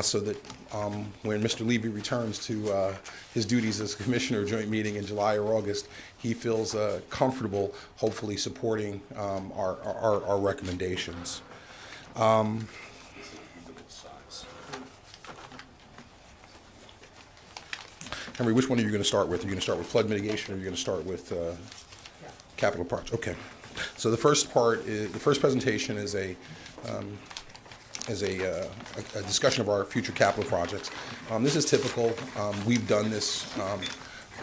so that when Mr. Levy returns to his duties as Commissioner of Joint Meeting in July or August, he feels comfortable, hopefully supporting our recommendations. Henry, which one are you going to start with? Are you going to start with flood mitigation, or are you going to start with capital projects? Okay. So the first presentation is a discussion of our future capital projects. This is typical. We've done this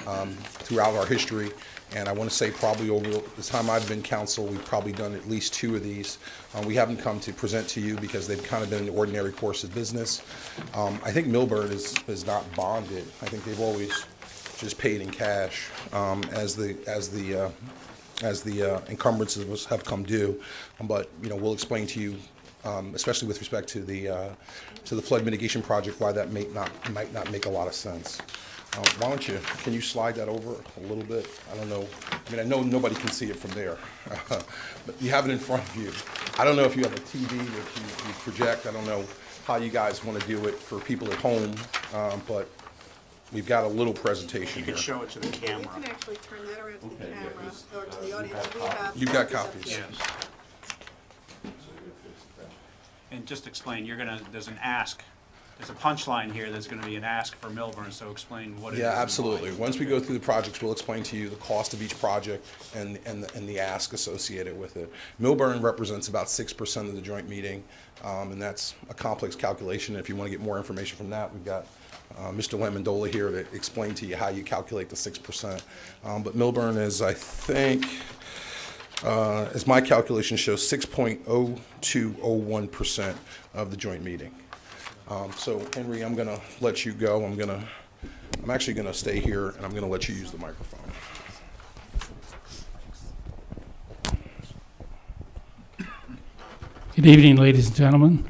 throughout our history, and I want to say probably over the time I've been council, we've probably done at least 2 of these. We haven't come to present to you because they've kind of been in the ordinary course of business. I think Millburn is not bonded. I think they've always just paid in cash as the encumbrances have come due. But we'll explain to you, especially with respect to the flood mitigation project, why that might not make a lot of sense. Can you slide that over a little bit? I don't know. I mean, I know nobody can see it from there, but you have it in front of you. I don't know if you have a TV that you project. I don't know how you guys want to do it for people at home, but we've got a little presentation here. You can show it to the camera. You can actually turn that around to the camera or to the audience. You've got copies. Yes. And just explain, there's an ask. There's a punchline here. There's going to be an ask for Millburn, so explain what it is. Yeah, absolutely. Once we go through the projects, we'll explain to you the cost of each project and the ask associated with it. Millburn represents about 6% of the joint meeting, and that's a complex calculation. If you want to get more information from that, we've got Mr. Lamondola here to explain to you how you calculate the 6%. But Millburn is, I think, as my calculation shows, 6.0201% of the joint meeting. So Henry, I'm going to let you go. I'm actually going to stay here, and I'm going to let you use the microphone. Good evening, ladies and gentlemen.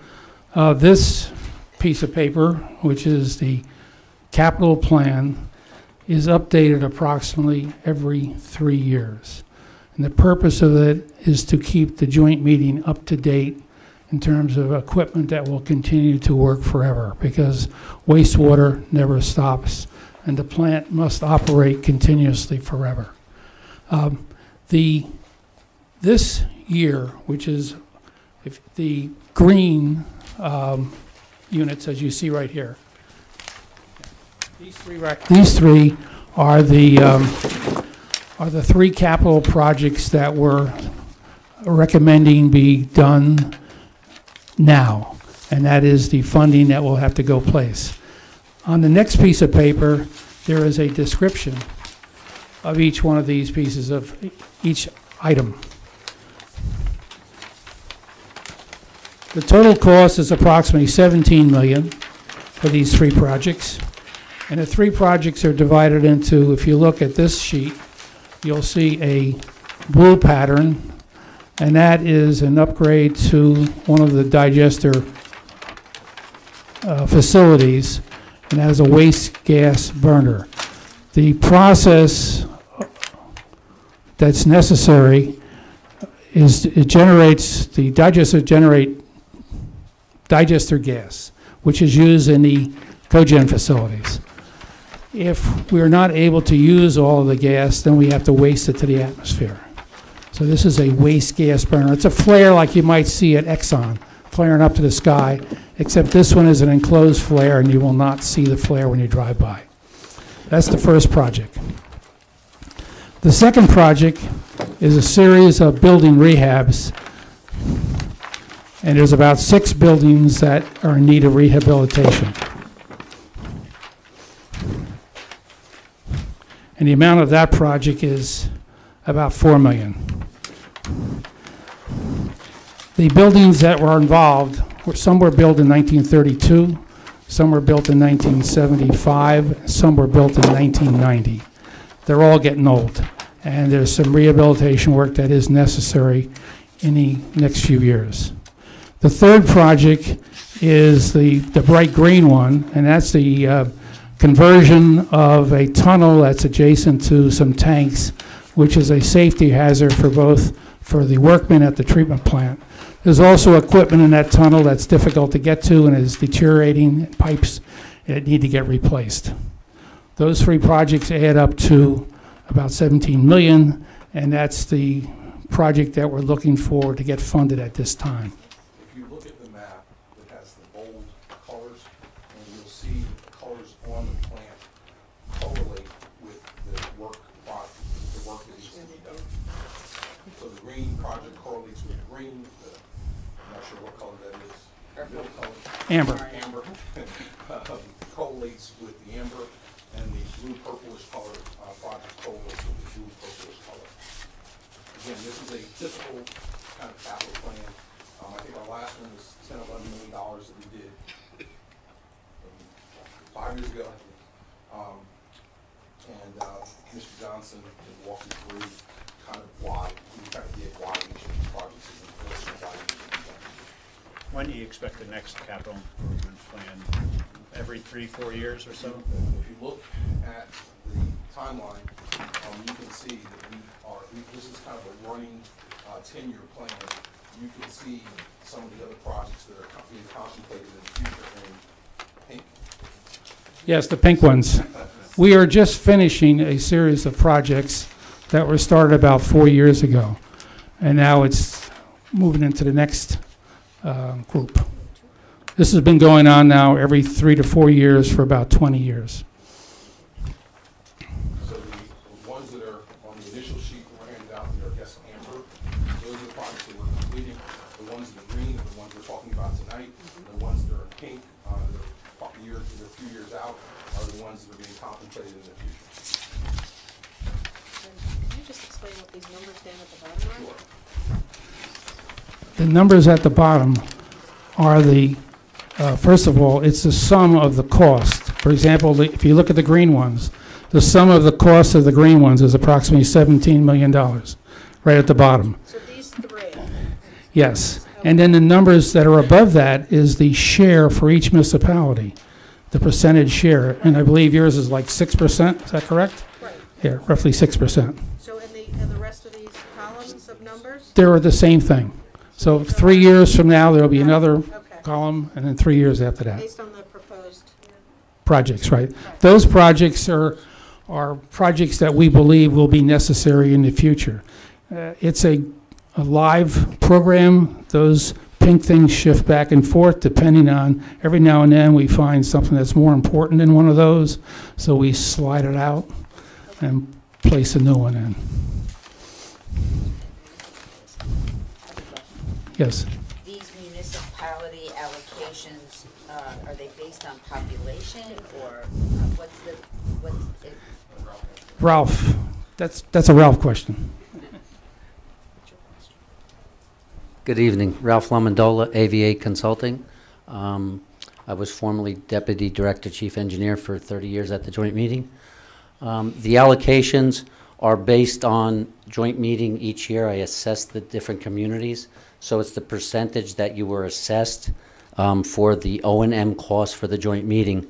This piece of paper, which is the capital plan, is updated approximately every 3 years. And the purpose of it is to keep the joint meeting up to date in terms of equipment that will continue to work forever, because wastewater never stops and the plant must operate continuously forever. This year, which is the green units, as you see right here, these three are the 3 capital projects that we're recommending be done now, and that is the funding that will have to go place. On the next piece of paper, there is a description of each one of these pieces of each item. The total cost is approximately $17 million for these 3 projects, and the 3 projects are divided into, if you look at this sheet, you'll see a blue pattern, and that is an upgrade to one of the digester facilities, and that is a waste gas burner. The process that's necessary is the digester generate digester gas, which is used in the cogen facilities. If we're not able to use all of the gas, then we have to waste it to the atmosphere. So this is a waste gas burner. It's a flare like you might see at Exxon, flaring up to the sky, except this one is an enclosed flare and you will not see the flare when you drive by. That's the first project. The second project is a series of building rehabs, and there's about 6 buildings that are in need of rehabilitation. And the amount of that project is about $4 million. The buildings that were involved, some were built in 1932, some were built in 1975, some were built in 1990. They're all getting old, and there's some rehabilitation work that is necessary in the next few years. The third project is the bright green one, and that's the conversion of a tunnel that's adjacent to some tanks, which is a safety hazard for the workmen at the treatment plant. There's also equipment in that tunnel that's difficult to get to and is deteriorating, pipes that need to get replaced. Those 3 projects add up to about $17 million, and that's the project that we're looking for to get funded at this time. If you look at the map, it has the bold colors, and you'll see the colors on the plant. Colors green project correlates with green. I'm not sure what color that is. Middle color. Amber. Amber. Correlates with the amber, and the blue purplish color project correlates with the blue purplish color. Again, this is a typical kind of capital plan. I think our last one was $10, $11 million that we did 5 years ago. Mr. Johnson can walk you through kind of why, we kind of did why each of these projects is important, why each of these are. When do you expect the next capital improvement plan? Every 3-4 years or so? If you look at the timeline, you can see that this is kind of a running 10-year plan. You can see some of the other projects that are being contemplated in the future in pink. Yes, the pink ones. We are just finishing a series of projects that were started about 4 years ago, and now it's moving into the next group. This has been going on now every 3 to 4 years for about 20 years. So the ones that are on the initial sheet that were handed out, they're, I guess, amber. Those are the projects that we're completing. The ones that are green are the ones we're talking about tonight. The ones that are pink, that are a few years out, are the ones that are being contemplated in the future. Can you just explain what these numbers down at the bottom are? Sure. The numbers at the bottom are the, first of all, it's the sum of the cost. For example, if you look at the green ones, the sum of the cost of the green ones is approximately $17 million, right at the bottom. So these three. Yes. And then the numbers that are above that is the share for each municipality, the percentage share. And I believe yours is like 6%, is that correct? Right. Yeah, roughly 6%. So in the rest of these columns of numbers? They're the same thing. So 3 years from now, there'll be another column, and then 3 years after that. Based on the proposed. Projects, right. Those projects are projects that we believe will be necessary in the future. It's a live program. Those pink things shift back and forth depending on, every now and then we find something that's more important than one of those, so we slide it out and place a new one in. Yes? These municipality allocations, are they based on population or what's it? Ralph, that's a Ralph question. Good evening. Ralph Lamondola, AVA Consulting. I was formerly Deputy Director Chief Engineer for 30 years at the joint meeting. The allocations are based on joint meeting each year. I assess the different communities. So it's the percentage that you were assessed for the O&M costs for the joint meeting.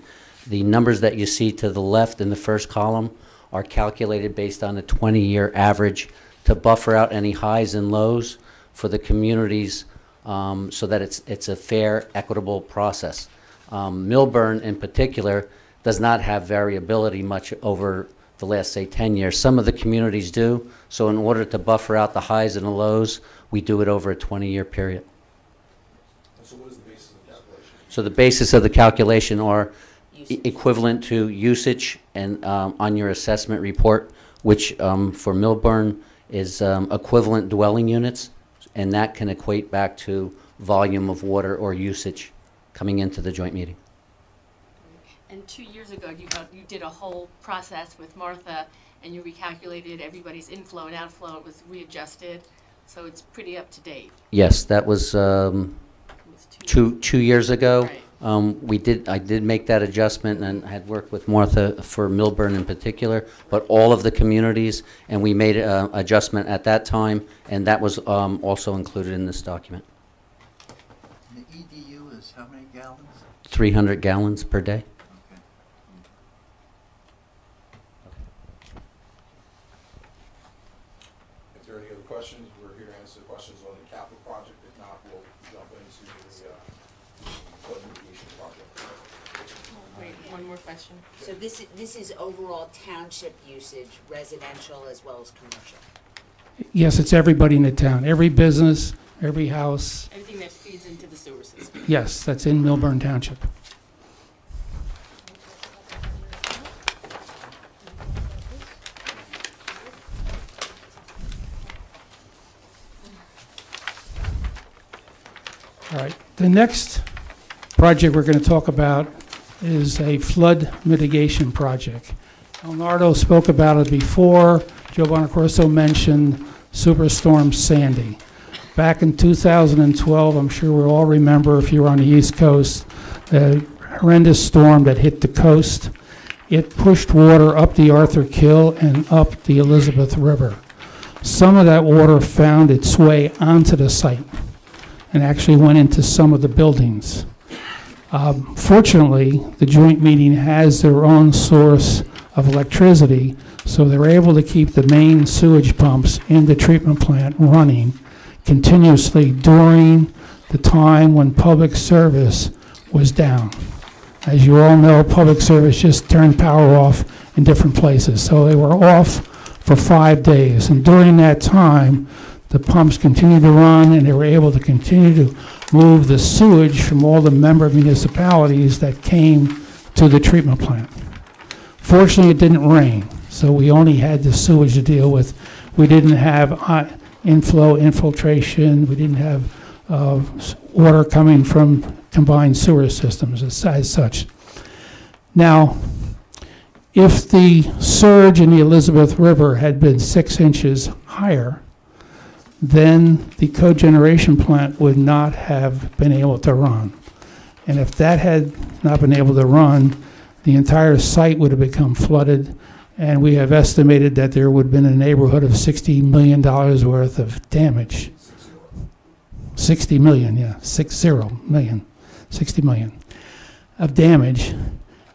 The numbers that you see to the left in the first column are calculated based on a 20-year average to buffer out any highs and lows for the communities so that it's a fair, equitable process. Millburn in particular does not have variability much over the last, say, 10 years. Some of the communities do, so in order to buffer out the highs and the lows, we do it over a 20-year period. So what is the basis of the calculation? So the basis of the calculation are equivalent to usage and on your assessment report, which for Millburn is equivalent dwelling units, and that can equate back to volume of water or usage coming into the joint meeting. And 2 years ago, you did a whole process with Martha, and you recalculated everybody's inflow and outflow. It was readjusted, so it's pretty up to date. Yes, that was two years ago. Right. I did make that adjustment and had worked with Martha for Millburn in particular, but all of the communities, and we made an adjustment at that time, and that was also included in this document. The EDU is how many gallons? 300 gallons per day. Okay. If there are any other questions, we're here to answer questions on the capital project. If not, we'll jump into the flood mitigation project. Wait, one more question. So this is overall township usage, residential as well as commercial. Yes, it's everybody in the town, every business, every house. Everything that feeds into the sewer system. Yes, that's in Millburn Township. All right. The next project we're going to talk about is a flood mitigation project. Leonardo spoke about it before. Joe Bonacorso mentioned Superstorm Sandy. Back in 2012, I'm sure we all remember, if you were on the East Coast, the horrendous storm that hit the coast. It pushed water up the Arthur Kill and up the Elizabeth River. Some of that water found its way onto the site and actually went into some of the buildings. Fortunately, the joint meeting has their own source of electricity, so they're able to keep the main sewage pumps in the treatment plant running continuously during the time when public service was down. As you all know, public service just turned power off in different places, so they were off for 5 days. And during that time, the pumps continued to run, and they were able to continue to move the sewage from all the member municipalities that came to the treatment plant. Fortunately, it didn't rain, so we only had the sewage to deal with. We didn't have inflow, infiltration. We didn't have water coming from combined sewer systems as such. Now, if the surge in the Elizabeth River had been 6 inches higher, then the cogeneration plant would not have been able to run. And if that had not been able to run, the entire site would have become flooded, and we have estimated that there would have been a neighborhood of $60 million worth of damage. 60 million, yeah, 60 million, 60 million of damage.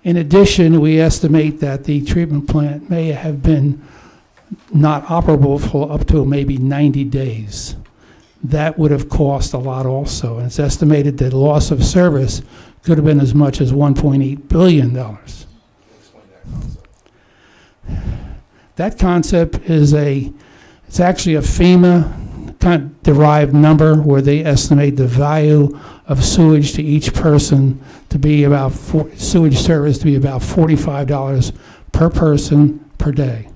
In addition, we estimate that the treatment plant may have been not operable for up to maybe 90 days. That would have cost a lot also. And it's estimated that loss of service could have been as much as $1.8 billion. That concept is it's actually a FEMA derived number where they estimate the value of sewage to each person to be about, sewage service to be about $45 per person per day.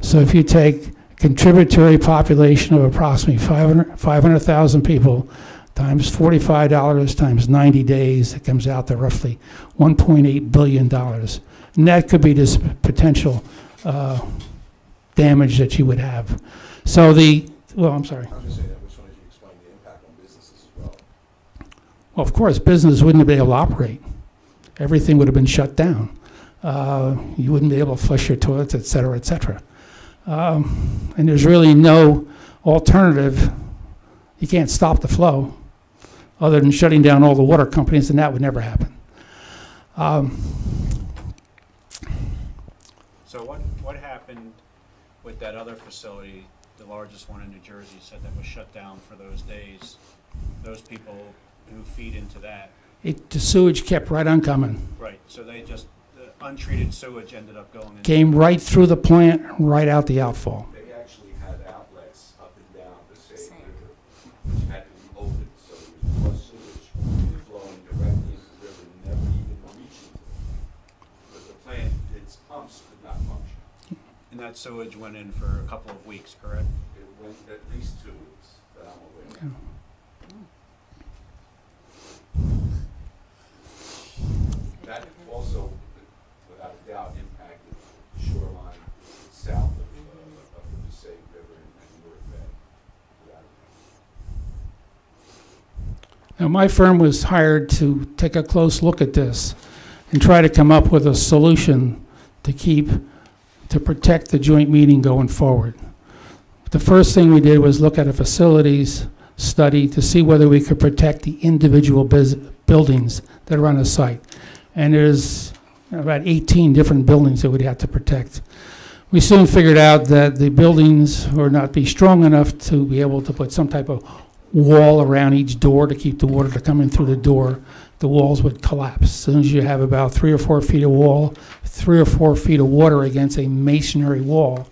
So if you take a contributory population of approximately 500,000 people times $45 times 90 days, it comes out to roughly $1.8 billion. And that could be this potential damage that you would have. So I'm sorry. I was just saying that, which one did you explain the impact on businesses as well? Well, of course, business wouldn't have been able to operate. Everything would have been shut down. You wouldn't be able to flush your toilets, et cetera, et cetera. And there's really no alternative. You can't stop the flow other than shutting down all the water companies, and that would never happen. So what happened with that other facility, the largest one in New Jersey, said that was shut down for those days? Those people who feed into that. The sewage kept right on coming. Right, so they just, the untreated sewage ended up going in. Came right through the plant, right out the outfall. They actually had outlets up and down the same river, which had to be opened, so there was more sewage flowing directly into the river, never even reaching to them. Because the plant, its pumps could not function. And that sewage went in for a couple of weeks, correct? It went at least 2 weeks, that I'm aware of. Yeah. That also, without a doubt, impacted the shoreline south of the Passaic River and North Bay. Without a doubt. Now, my firm was hired to take a close look at this and try to come up with a solution to protect the joint meeting going forward. The first thing we did was look at a facilities study to see whether we could protect the individual buildings that are on the site. And there's about 18 different buildings that we'd have to protect. We soon figured out that the buildings would not be strong enough to be able to put some type of wall around each door to keep the water to come in through the door. The walls would collapse. As soon as you have about 3 or 4 feet of wall, 3 or 4 feet of water against a masonry wall,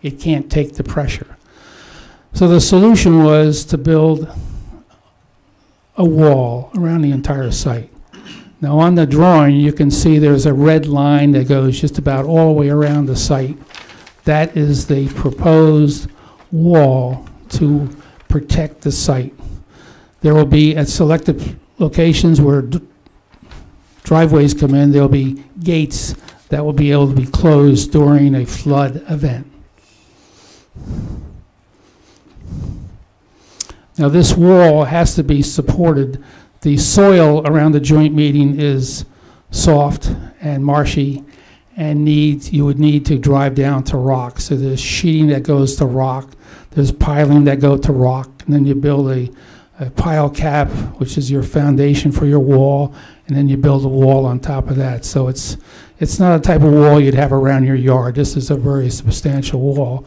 it can't take the pressure. So the solution was to build a wall around the entire site. Now on the drawing, you can see there's a red line that goes just about all the way around the site. That is the proposed wall to protect the site. There will be at selected locations where driveways come in, there'll be gates that will be able to be closed during a flood event. Now this wall has to be supported. The soil around the joint meeting is soft and marshy and you would need to drive down to rock. So there's sheeting that goes to rock, there's piling that go to rock, and then you build a pile cap, which is your foundation for your wall, and then you build a wall on top of that. So it's not a type of wall you'd have around your yard. This is a very substantial wall.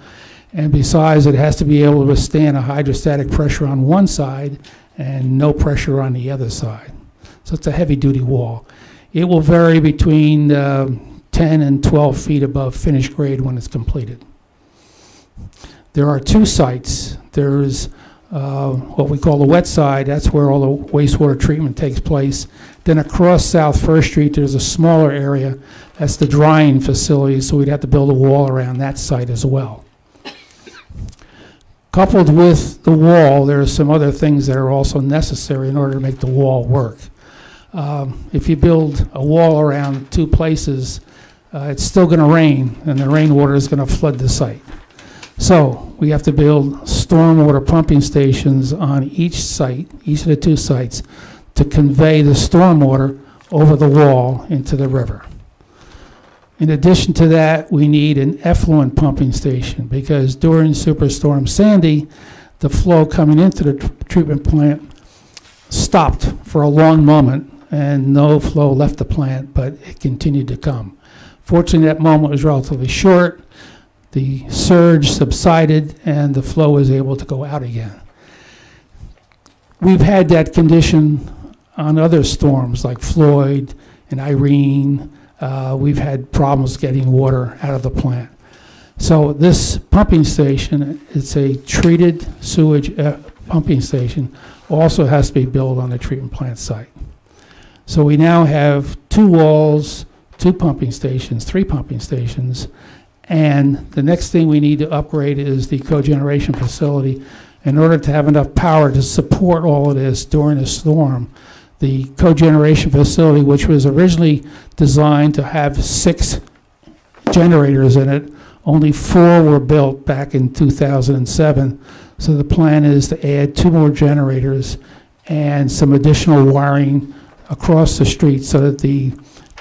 And besides, it has to be able to withstand a hydrostatic pressure on one side and no pressure on the other side. So it's a heavy-duty wall. It will vary between 10 and 12 feet above finished grade when it's completed. There are two sites. There's what we call the wet side. That's where all the wastewater treatment takes place. Then across South First Street, there's a smaller area. That's the drying facility, so we'd have to build a wall around that site as well. Coupled with the wall, there are some other things that are also necessary in order to make the wall work. If you build a wall around two places, it's still going to rain, and the rainwater is going to flood the site. So we have to build stormwater pumping stations on each site, each of the two sites, to convey the stormwater over the wall into the river. In addition to that, we need an effluent pumping station because during Superstorm Sandy, the flow coming into the treatment plant stopped for a long moment and no flow left the plant, but it continued to come. Fortunately, that moment was relatively short. The surge subsided and the flow was able to go out again. We've had that condition on other storms like Floyd and Irene. We've had problems getting water out of the plant. So this pumping station, it's a treated sewage pumping station, also has to be built on the treatment plant site. So we now have two walls, two pumping stations, three pumping stations, and the next thing we need to upgrade is the cogeneration facility in order to have enough power to support all of this during a storm. The cogeneration facility, which was originally designed to have 6 generators in it, only 4 were built back in 2007. So the plan is to add 2 more generators and some additional wiring across the street so that the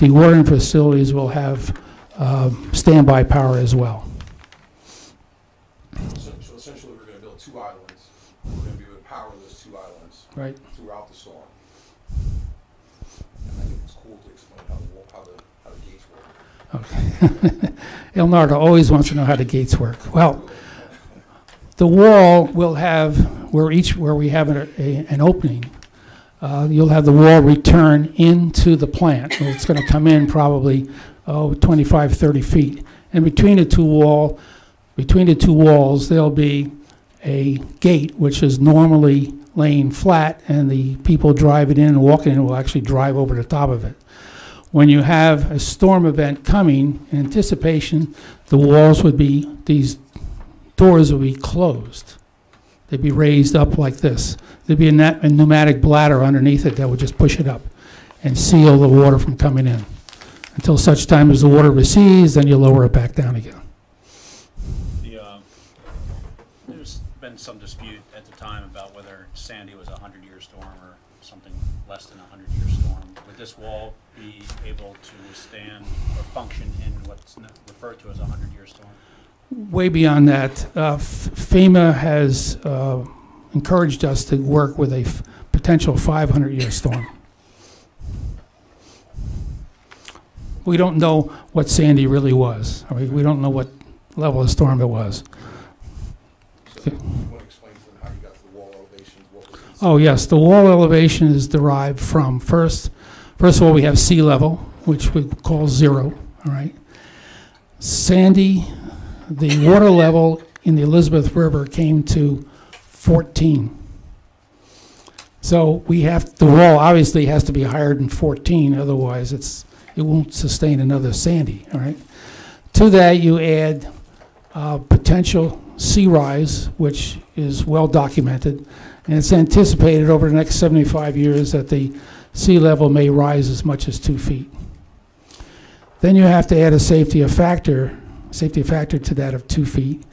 watering facilities will have standby power as well. So essentially, we're going to build 2 islands. We're going to be able to power those 2 islands Right. throughout the storm. And I think it's cool to explain how the gates work. Okay. Elnardo always wants to know how the gates work. Well, the wall will have, where we have an opening, you'll have the wall return into the plant. It's going to come in probably 25, 30 feet. And between the two walls, there'll be a gate, which is normally laying flat, and the people driving in and walking in will actually drive over the top of it. When you have a storm event coming, in anticipation, the walls would be, these doors would be closed. They'd be raised up like this. There'd be a pneumatic bladder underneath it that would just push it up and seal the water from coming in. Until such time as the water recedes, then you lower it back down again. There's been some dispute at the time about whether Sandy was a 100-year storm or something less than a 100-year storm. Would this wall be able to withstand or function in what's referred to as a 100-year storm? Way beyond that, FEMA has encouraged us to work with a potential 500-year storm. We don't know what Sandy really was. We don't know what level of storm it was. So you want to explain to them how you got to the wall elevations? Oh yes, the wall elevation is derived from, first of all, we have sea level, which we call 0, all right? Sandy, the water level in the Elizabeth River came to 14. So the wall obviously has to be higher than 14, otherwise it won't sustain another Sandy, all right? To that you add potential sea rise, which is well documented, and it's anticipated over the next 75 years that the sea level may rise as much as 2 feet. Then you have to add a safety factor to that of 2 feet.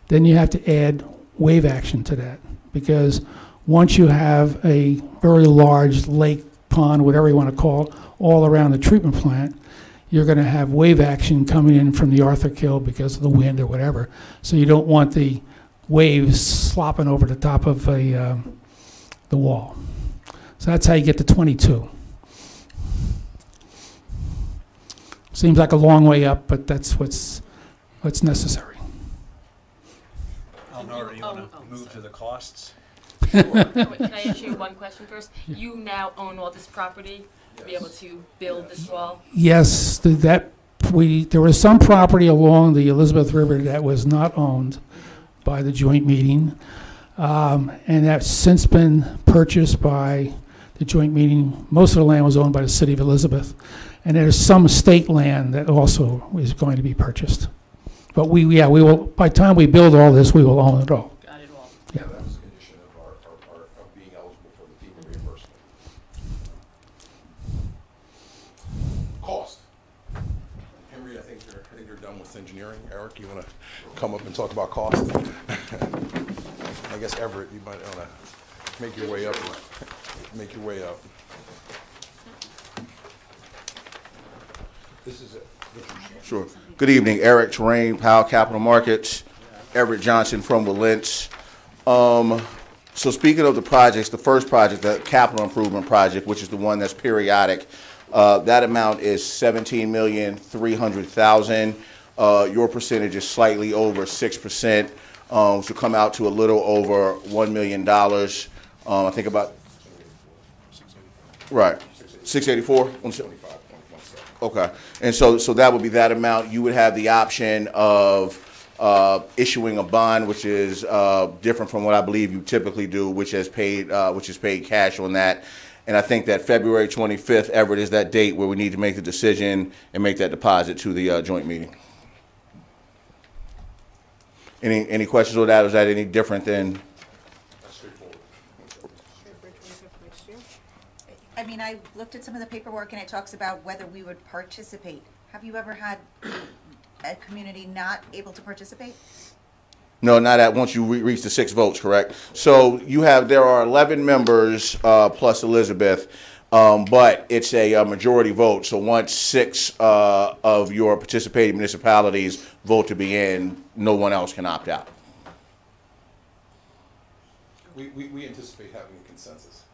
Then you have to add wave action to that, because once you have a very large lake, pond, whatever you want to call it, all around the treatment plant, you're going to have wave action coming in from the Arthur Kill because of the wind or whatever. So you don't want the waves slopping over the top of the wall. So that's how you get to 22. Seems like a long way up, but that's what's necessary. Eleanor, you want to move to the costs? Wait, can I ask you one question first? You now own all this property to be able to build this wall? Yes, there was some property along the Elizabeth River that was not owned by the joint meeting, and that's since been purchased by the joint meeting. Most of the land was owned by the city of Elizabeth, and there's some state land that also is going to be purchased. But we will, by the time we build all this, we will own it all. Got it all. Yeah. That was a condition of being eligible for the FEMA reimbursement. Cost. Henry, I think you're done with engineering. Eric, you want to come up and talk about cost? I guess Everett, you might want to make your way up. Make your way up. This is it. Sure. Good evening, Eric Terrain, Powell Capital Markets, Everett Johnson from Willents. So speaking of the projects, the first project, the capital improvement project, which is the one that's periodic, that amount is $17,300,000. Your percentage is slightly over 6%, which will come out to a little over $1 million. I think about, right, 684? 175. Okay, and so that would be that amount. You would have the option of issuing a bond, which is different from what I believe you typically do, which is paid cash on that. And I think that February 25th, Everett, is that date where we need to make the decision and make that deposit to the joint meeting. Any questions on that? Is that any different than? I mean, I looked at some of the paperwork and it talks about whether we would participate. Have you ever had a community not able to participate? No, not at once you reach the 6 votes, correct? So there are 11 members plus Elizabeth, but it's a majority vote. So once 6 of your participating municipalities vote to be in, no one else can opt out. We anticipate having a consensus.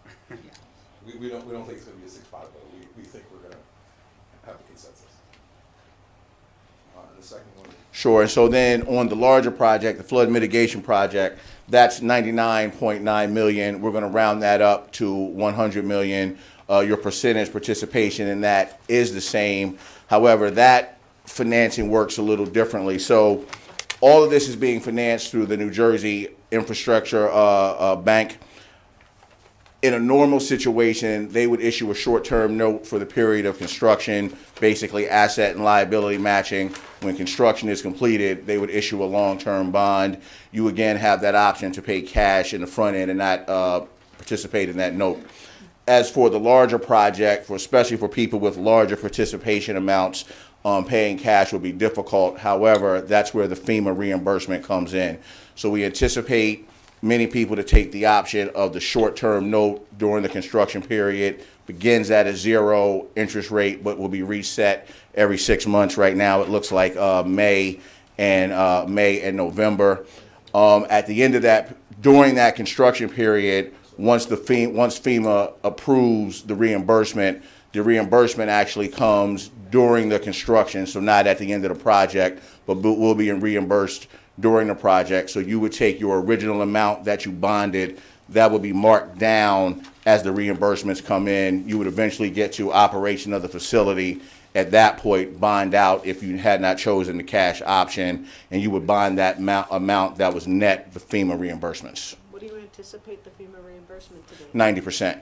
We don't think it's going to be a 6-5 vote. We think we're going to have a consensus. The second one. Sure. And so then on the larger project, the flood mitigation project, that's $99.9 million. We're going to round that up to $100 million. Your percentage participation in that is the same. However, that financing works a little differently. So all of this is being financed through the New Jersey Infrastructure Bank. In a normal situation, they would issue a short-term note for the period of construction, basically asset and liability matching. When construction is completed, they would issue a long-term bond. You again have that option to pay cash in the front end and not participate in that note. As for the larger project, especially for people with larger participation amounts, paying cash will be difficult. However, that's where the FEMA reimbursement comes in. So we anticipate many people to take the option of the short-term note during the construction period. Begins at a 0 interest rate, but will be reset every 6 months. Right now, it looks like May and November. At the end of that, during that construction period, once FEMA approves the reimbursement actually comes during the construction, so not at the end of the project, but will be reimbursed during the project. So you would take your original amount that you bonded, that would be marked down as the reimbursements come in. You would eventually get to operation of the facility. At that point, bond out if you had not chosen the cash option, and you would bond that amount that was net the FEMA reimbursements. What do you anticipate the FEMA reimbursement to be? 90%.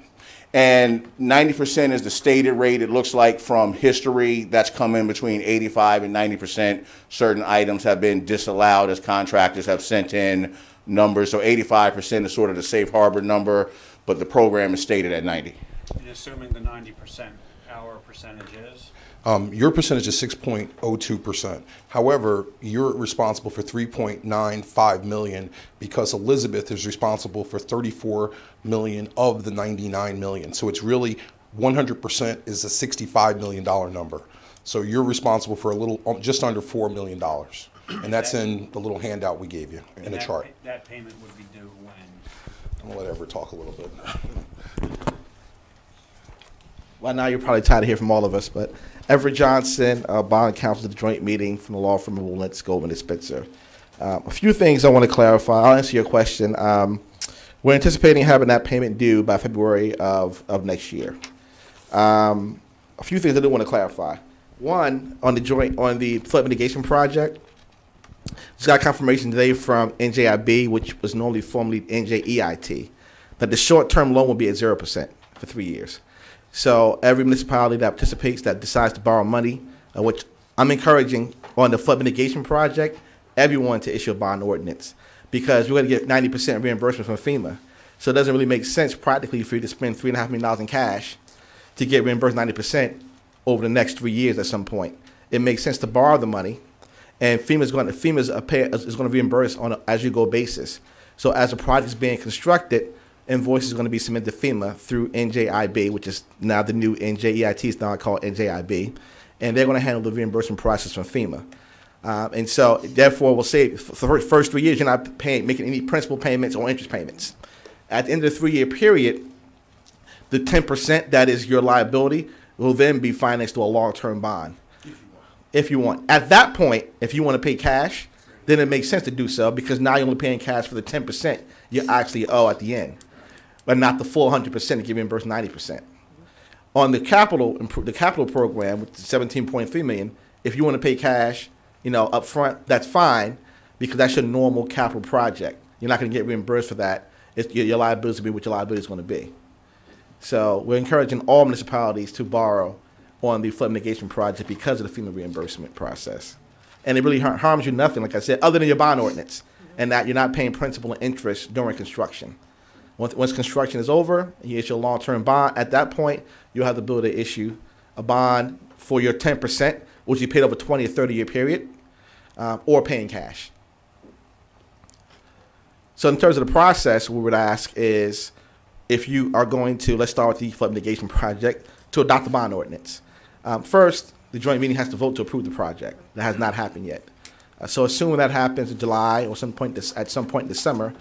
And 90% is the stated rate. It looks like from history that's come in between 85 and 90%. Certain items have been disallowed as contractors have sent in numbers. So 85% is sort of the safe harbor number, but the program is stated at 90. And assuming the 90%, our percentage is? Your percentage is 6.02%. However, you're responsible for 3.95 million because Elizabeth is responsible for 34 million of the 99 million. So it's really 100% is a $65 million number. So you're responsible for a little, just under $4 million. And that's in the little handout we gave you in the chart. That payment would be due when? I'm gonna let Everett talk a little bit. Well, now you're probably tired of hearing from all of us, but Everett Johnson, bond counsel at the joint meeting from the law firm of Willents, Goldman, and Spitzer. A few things I want to clarify. I'll answer your question. We're anticipating having that payment due by February of next year. A few things I do want to clarify. One, on the flood mitigation project, just got confirmation today from NJIB, which was normally formerly NJEIT, that the short-term loan will be at 0% for 3 years. So every municipality that participates, that decides to borrow money, which I'm encouraging on the flood mitigation project, everyone to issue a bond ordinance, because we're going to get 90% reimbursement from FEMA. So it doesn't really make sense practically for you to spend $3.5 million in cash to get reimbursed 90% over the next 3 years at some point. It makes sense to borrow the money, and FEMA is going to reimburse on an as-you-go basis. So as the project is being constructed, invoice is going to be submitted to FEMA through NJIB, which is now the new NJEIT, is now called NJIB, and they're going to handle the reimbursement process from FEMA. And so, therefore, we'll say for the first 3 years, you're not making any principal payments or interest payments. At the end of the 3 year period, the 10% that is your liability will then be financed through a long-term bond. If you want. At that point, if you want to pay cash, then it makes sense to do so, because now you're only paying cash for the 10% you actually owe at the end, but not the full 100% to give reimbursed 90%. On the capital program with the 17.3 million, if you want to pay cash, up front, that's fine, because that's your normal capital project. You're not going to get reimbursed for that. Your liability will be what your liability is going to be. So we're encouraging all municipalities to borrow on the flood mitigation project because of the FEMA reimbursement process. And it really harms you nothing, like I said, other than your bond ordinance, and that you're not paying principal and interest during construction. Once construction is over, you issue a long-term bond. At that point, you'll have the ability to issue a bond for your 10%, which you paid over a 20 or 30-year period, or paying cash. So in terms of the process, what we would ask is, if you are going to, let's start with the flood mitigation project, to adopt the bond ordinance. First, the joint meeting has to vote to approve the project. That has not happened yet. So assuming that happens in July or at some point this summer,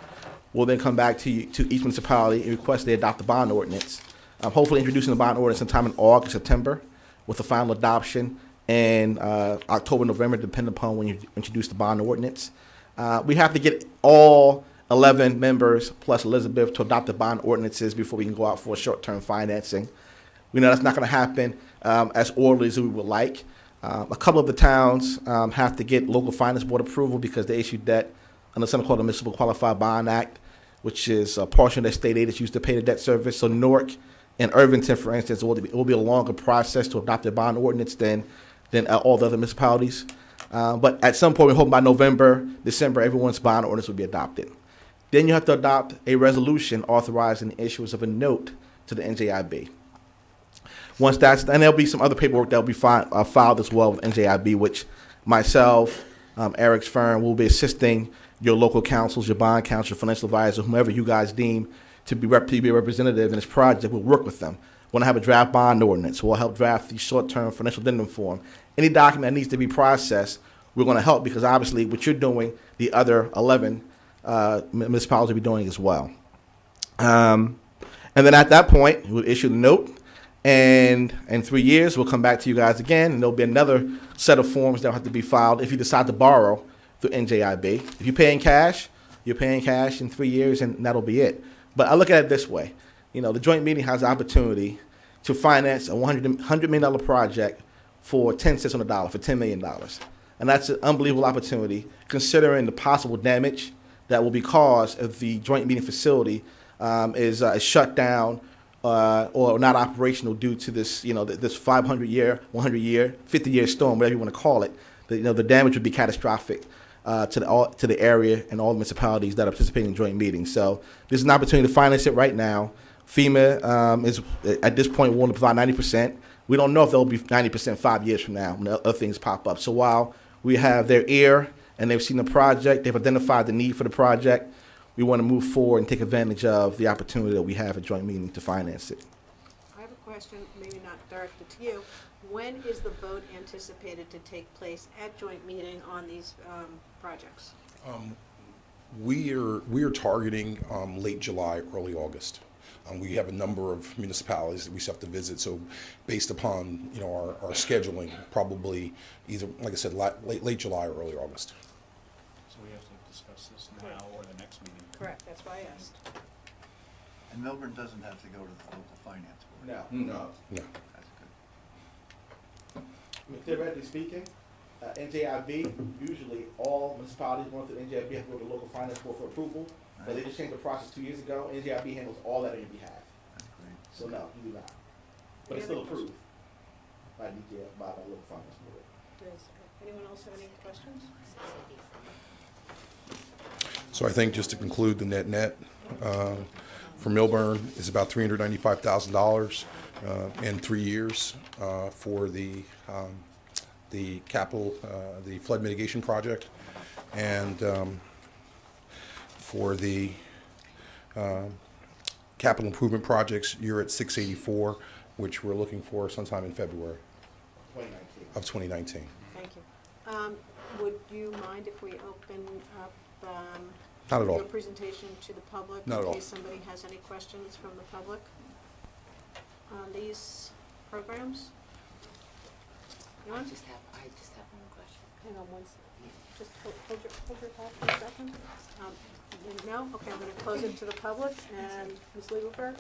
we'll then come back to each municipality and request they adopt the bond ordinance. Hopefully introducing the bond ordinance sometime in August, September, with the final adoption in October, November, depending upon when you introduce the bond ordinance. We have to get all 11 members plus Elizabeth to adopt the bond ordinances before we can go out for short-term financing. We know that's not going to happen as orderly as we would like. A couple of the towns have to get local finance board approval because they issue debt under something called the Municipal Qualified Bond Act, which is a portion of their state aid that's used to pay the debt service. So Newark and Irvington, for instance, it will be a longer process to adopt their bond ordinance than all the other municipalities. But at some point, we're hoping by November, December, everyone's bond ordinance will be adopted. Then you have to adopt a resolution authorizing the issuance of a note to the NJIB. Once that's done, there'll be some other paperwork that will be filed as well with NJIB, which myself, Eric's firm, will be assisting your local councils, your bond counsel, your financial advisor, whomever you guys deem to be a representative in this project. We'll work with them. We're going to have a draft bond ordinance. We'll help draft the short-term financial addendum form. Any document that needs to be processed, we're going to help, because obviously what you're doing, the other 11 municipalities will be doing as well. And then at that point, we'll issue the note. And in 3 years, we'll come back to you guys again, and there'll be another set of forms that will have to be filed if you decide to borrow through NJIB. If you're paying cash in 3 years, and that'll be it. But I look at it this way. The joint meeting has the opportunity to finance a $100 million project for 10 cents on the dollar, for $10 million. And that's an unbelievable opportunity, considering the possible damage that will be caused if the joint meeting facility is shut down or not operational due to this, this 500-year, 100-year, 50-year storm, whatever you want to call it. The damage would be catastrophic to the area and all the municipalities that are participating in joint meetings. So this is an opportunity to finance it right now. FEMA is at this point willing to provide 90%. We don't know if they'll be 90% 5 years from now when other things pop up. So while we have their ear and they've seen the project, they've identified the need for the project, we want to move forward and take advantage of the opportunity that we have at joint meeting to finance it. I have a question, maybe not directed to you. When is the vote anticipated to take place at joint meeting on these projects? We are targeting late July, early August. We have a number of municipalities that we still have to visit, so based upon our scheduling, probably either, like I said, late July or early August. So we have to discuss this now or the next meeting. Correct, that's why I asked. And Millburn doesn't have to go to the local finance board? No. No. That's good. Theoretically speaking, NJIB, usually all municipalities going through NJIB have to go to the local finance board for approval. But they just changed the process 2 years ago. NJIB handles all that on your behalf. That's great. So no, you do not. But it's still approved by DMDA, by the local finance board. Does anyone else have any questions? So I think just to conclude, the net for Millburn is about $395,000 in 3 years for the capital, the flood mitigation project, and for the capital improvement projects, you're at 684, which we're looking for sometime in February 2019. of 2019. Thank you. Would you mind if we open up Not at all. your presentation to the public? Not at all. In case somebody has any questions from the public on these programs? Anyone? I just have one question. Hang on one second. Just hold your thought for a second. No? Okay, I'm going to close it to the public. And Ms. Lieberberg?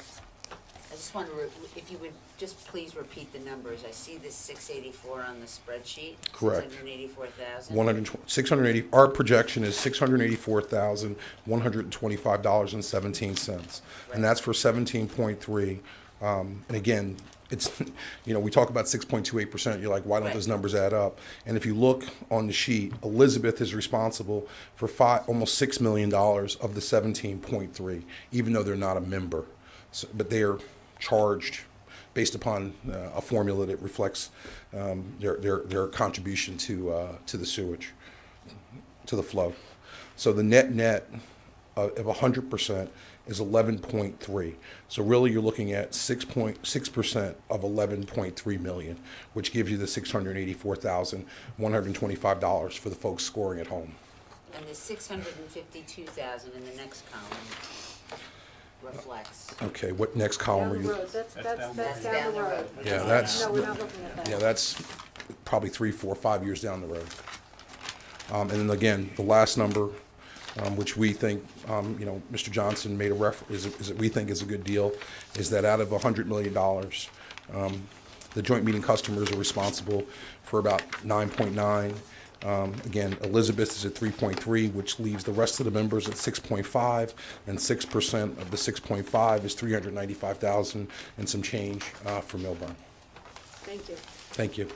I just wonder if you would just please repeat the numbers. I see this 684 on the spreadsheet. Correct. 684,000. Our projection is $684,125.17, and that's for 17.3. And again, it's, we talk about 6.28%. You're like, why don't those numbers add up? And if you look on the sheet, Elizabeth is responsible for almost $6 million of the 17.3, even though they're not a member. So, but they are charged based upon a formula that reflects their contribution to the sewage, to the flow. So the net of 100% is 11.3. So really you're looking at 6.6% of 11.3 million, which gives you the $684,125 for the folks scoring at home. And the 652,000 in the next column reflects. Okay, what next column are Down the you? road. That's down the road. Yeah, that's. No, we're not looking at that. Yeah, that's probably 3, 4, 5 years down the road. And then again, the last number, which we think, Mr. Johnson made a reference, is we think is a good deal, is that out of $100 million, the joint meeting customers are responsible for about 9.9. Again, Elizabeth is at 3.3, which leaves the rest of the members at 6.5, and 6% of the 6.5 is 395,000 and some change for Millburn. Thank you. Thank you.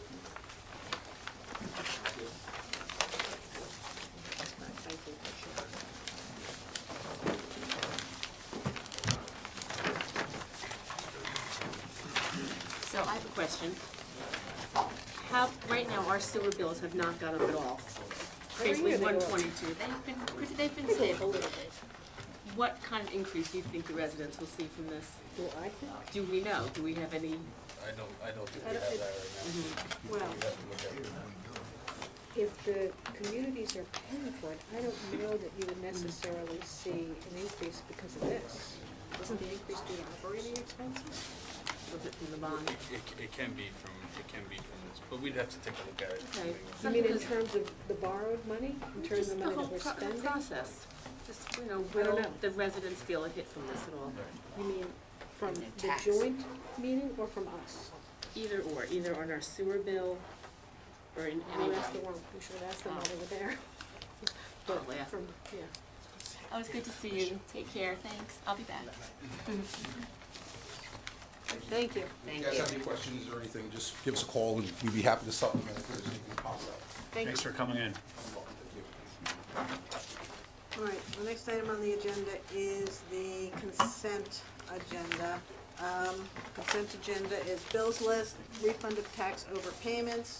So I have a question. Right now, our sewer bills have not gone up at all. Basically, 122. They've been stable a little bit. What kind of increase do you think the residents will see from this? Do I think? Do we know? Do we have any? I don't think we have that right now. Well, if the communities are paying for it, I don't know that you would necessarily see an increase because of this. Wasn't the increase due to operating expenses? Was it from the bond? It can be from this, but we'd have to take a look at it. Okay. You mean in terms of the borrowed money, in terms of the money that we're Just the spending? whole process. Just, I don't will know. the residents feel a hit from this at all? You mean from And the the tax. joint meeting or from us? Either or, either on our sewer bill or in any. Oh, that's the one, we should have asked them while they were there. But I'll ask. from, yeah. Oh, it's good to see you. Take care. Thanks. I'll be back. Thank you. If you guys have any questions or anything, just give us a call and we'd be happy to supplement if there's anything pops up. Thanks for coming in. All right, the next item on the agenda is the consent agenda. Consent agenda is bills list, refund of tax overpayments,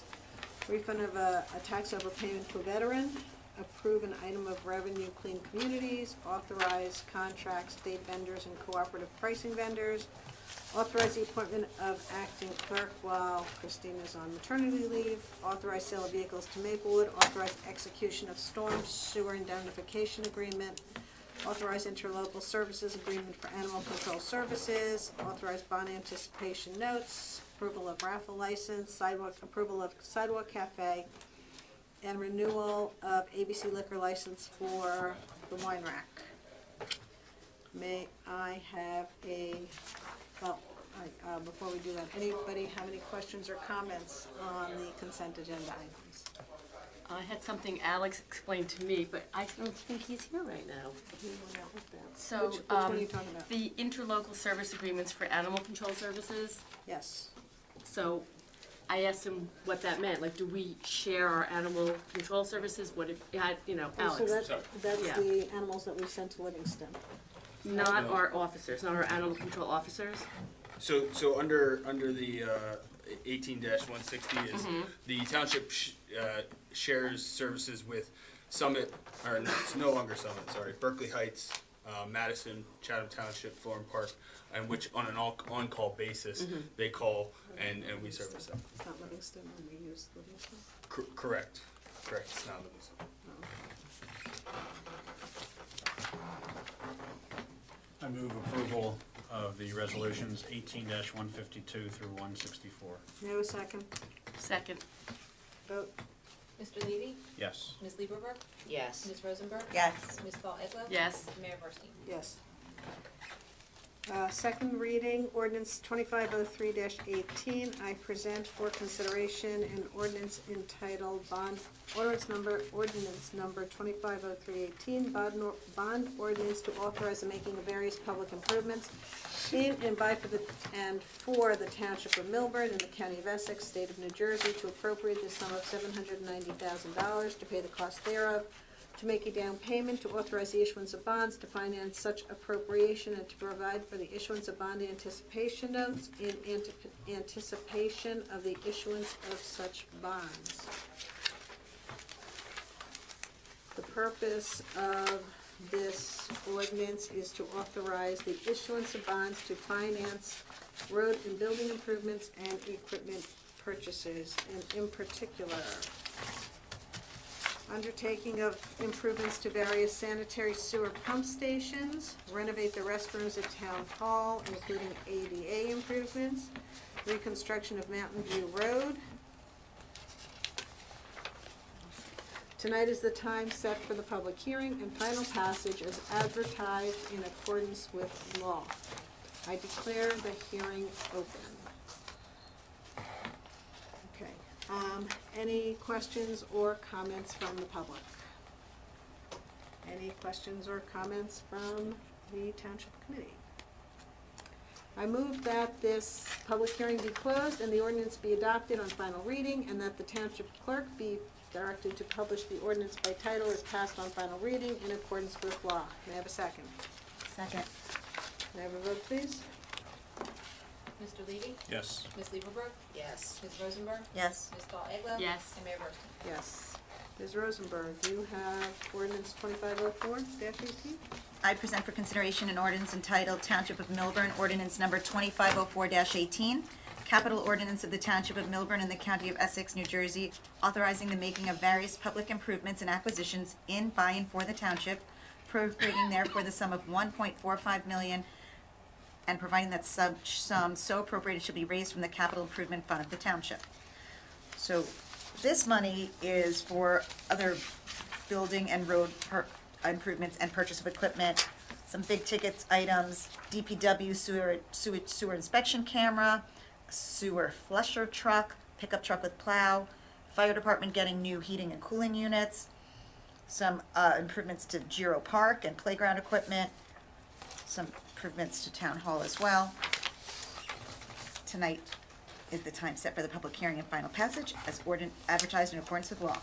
refund of a tax overpayment to a veteran, approve an item of revenue, clean communities, authorize contracts, state vendors and cooperative pricing vendors, authorize the appointment of acting clerk while Christina's on maternity leave, authorize sale of vehicles to Maplewood, authorize execution of storm sewer indemnification agreement, authorize interlocal services agreement for animal control services, authorize bond anticipation notes, approval of raffle license, approval of sidewalk cafe, and renewal of ABC liquor license for the wine rack. May I have before we do that, anybody have any questions or comments on the consent agenda items? I had something Alex explained to me, but I don't think he's here right now. So, Which one are you talking about? the interlocal service agreements for animal control services. Yes. So, I asked him what that meant. Like, do we share our animal control services? What if, Alex? So that's Yeah. the animals that we sent to Livingston. Not our officers, not our animal control officers. So under the 18-160 is the township shares services with Summit, or no, it's no longer Summit, sorry, Berkeley Heights, Madison, Chatham Township, Florham Park, and which on an on-call basis they call and we service them. It's not Livingston, and we use Livingston? Correct, it's not Livingston. I move approval of the resolutions 18-152 through 164. May I have a second? Second. Vote. Mr. Levy? Yes. Ms. Lieberberg? Yes. Ms. Rosenberg? Yes. Ms. Paul Eglo? Yes. Mayor Barsting? Yes. Second reading, ordinance 2503-18. I present for consideration an ordinance entitled ordinance number 2503-18, bond ordinance to authorize the making of various public improvements in and by for the Township of Millburn in the County of Essex, State of New Jersey, to appropriate the sum of $790,000 to pay the cost thereof, to make a down payment, to authorize the issuance of bonds, to finance such appropriation, and to provide for the issuance of bond anticipation notes in anticipation of the issuance of such bonds. The purpose of this ordinance is to authorize the issuance of bonds to finance road and building improvements and equipment purchases, and in particular, undertaking of improvements to various sanitary sewer pump stations, renovate the restrooms at Town Hall, including ADA improvements, reconstruction of Mountain View Road. Tonight is the time set for the public hearing and final passage as advertised in accordance with law. I declare the hearing open. Okay. Any questions or comments from the public? Any questions or comments from the Township Committee? I move that this public hearing be closed and the ordinance be adopted on final reading, and that the Township Clerk be directed to publish the ordinance by title as passed on final reading in accordance with law. May I have a second? Second. May I have a vote, please? Mr. Levy? Yes. Ms. Lieberberg? Yes. Ms. Rosenberg? Yes. Ms. Paul Eglo? Yes. And Mayor Barsting? Yes. Ms. Rosenberg, you have ordinance 2504-18? I present for consideration an ordinance entitled Township of Millburn, ordinance number 2504-18, capital ordinance of the Township of Millburn in the County of Essex, New Jersey, authorizing the making of various public improvements and acquisitions in, by, and for the township, appropriating therefore the sum of $1.45 million, and providing that such sum so appropriated should be raised from the capital improvement fund of the township. So this money is for other building and road improvements and purchase of equipment, some big ticket items, DPW sewer inspection camera, sewer flusher truck, pickup truck with plow, fire department getting new heating and cooling units, some improvements to Giro Park and playground equipment, some improvements to Town Hall as well. tonight is the time set for the public hearing and final passage as advertised in accordance with law.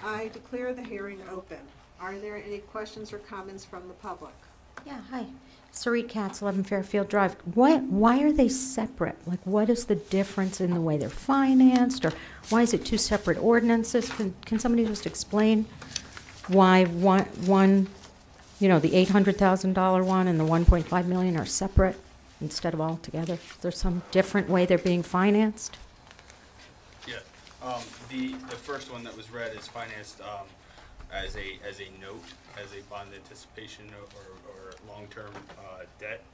I declare the hearing open. Are there any questions or comments from the public? Yeah, hi. Sarit Katz, 11 Fairfield Drive. Why are they separate? Like, what is the difference in the way they're financed, or why is it two separate ordinances? Can somebody just explain why one, you know, the $800,000 one and the 1.5 million are separate instead of all together? Is there some different way they're being financed? Yeah, the first one that was read is financed as a note, as a bond anticipation note or long-term debt,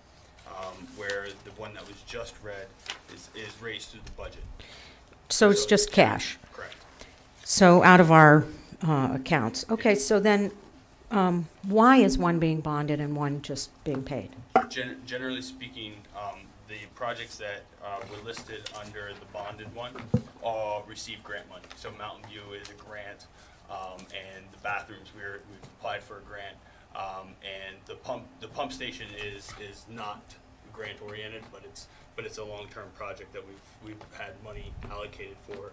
where the one that was just read is raised through the budget. So it's just cash? Correct. So out of our accounts. Okay, so then why is one being bonded and one just being paid? Generally speaking, the projects that were listed under the bonded one all receive grant money. So Mountain View is a grant, and the bathrooms we've applied for a grant, and the pump station is not grant oriented, but it's a long-term project that we've had money allocated for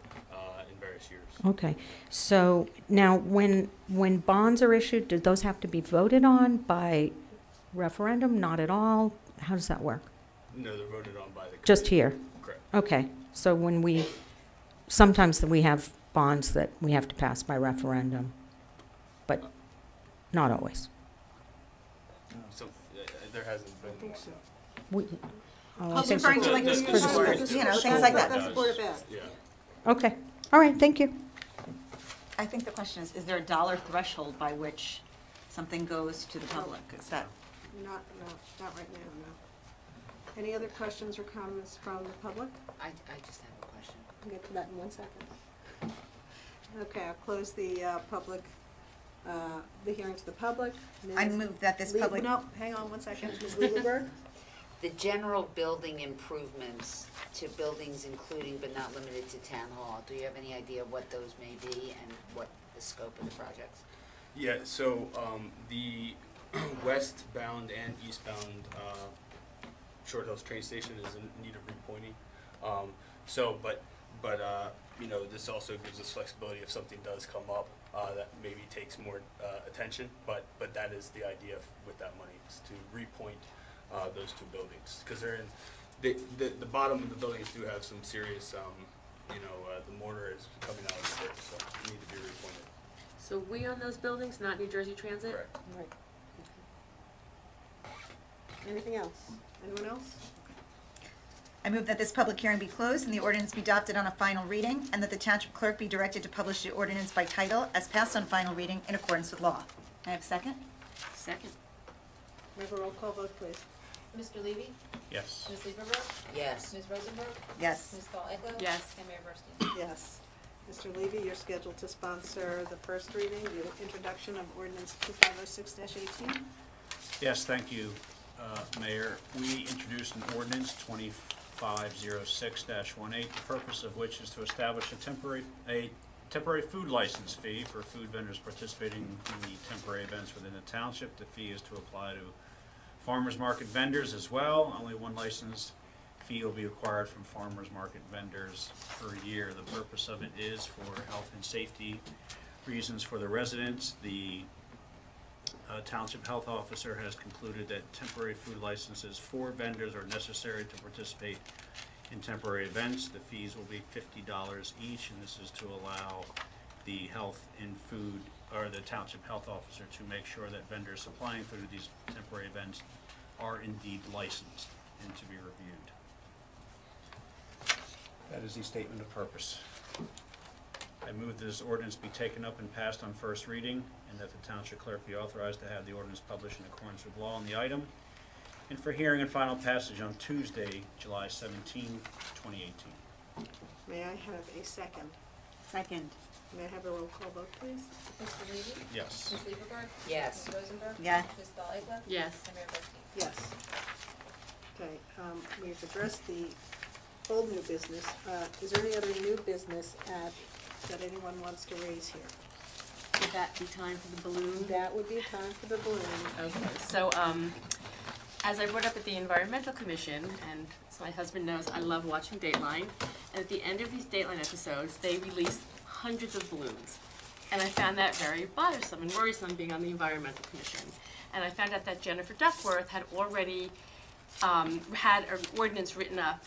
in various years. Okay, so now when bonds are issued, do those have to be voted on by referendum? Not at all? How does that work? No, they're voted on by the committee. Just here? Correct. Okay, so sometimes we have bonds that we have to pass by referendum, but not always. So there hasn't been. I think so. I He's think referring to like the for school board, you know, things like that. That's the Board of Ed. Yeah. Okay, all right, thank you. I think the question is there a dollar threshold by which something goes to the public? Is that? Not right now, no. Any other questions or comments from the public? I just have a question. I'll get to that in 1 second. Okay, I'll close the public, the hearing to the public. I move that this public. No, hang on 1 second. Ms. Lieberberg? The general building improvements to buildings including but not limited to Town Hall, do you have any idea what those may be and what the scope of the projects? Yeah, so the westbound and eastbound Short Hills train station is in need of repointing. But you know, this also gives us flexibility if something does come up that maybe takes more attention. But that is the idea with that money, is to repoint those two buildings, because they're in the bottom of the buildings do have some serious you know, the mortar is coming out of it, so they need to be repointed. So we own those buildings, not New Jersey Transit? Correct. Right. Anything else? Anyone else? I move that this public hearing be closed and the ordinance be adopted on a final reading, and that the township clerk be directed to publish the ordinance by title as passed on final reading in accordance with law. I have a second? Second. We have a roll call vote, please. Mr. Levy? Yes. Ms. Lieberberg? Yes. Ms. Rosenberg? Yes. Ms. Dahl-Egler? Yes. And Mayor Burstein? Yes. Mr. Levy, you're scheduled to sponsor the first reading, the introduction of ordinance 2506-18. Yes, thank you, Mayor. We introduced an ordinance 2506-18, the purpose of which is to establish a temporary food license fee for food vendors participating in the temporary events within the township. The fee is to apply to farmers market vendors as well. Only one license fee will be required from farmers market vendors per year. The purpose of it is for health and safety reasons for the residents. The Township Health Officer has concluded that temporary food licenses for vendors are necessary to participate in temporary events. The fees will be $50 each, and this is to allow the health and food, or the Township Health Officer, to make sure that vendors supplying food at these temporary events are indeed licensed and to be reviewed. That is the statement of purpose. I move that this ordinance be taken up and passed on first reading, and that the township clerk be authorized to have the ordinance published in accordance with law on the item, and for hearing and final passage on Tuesday, July 17, 2018. May I have a second? Second. May I have a roll call vote, please? Mr. Levy? Yes. Ms. Lieberberg? Yes. Ms. Rosenberg? Yes. Ms. Dahl-Egler? Yes. And Mayor Burstein? Yes. Okay, we've addressed the old new business. Is there any other new business that anyone wants to raise here? Would that be time for the balloon? That would be time for the balloon. Okay, so, as I brought up at the Environmental Commission, and as my husband knows, I love watching Dateline, and at the end of these Dateline episodes, they release hundreds of balloons. And I found that very bothersome and worrisome being on the Environmental Commission. And I found out that Jennifer Duckworth had already had an ordinance written up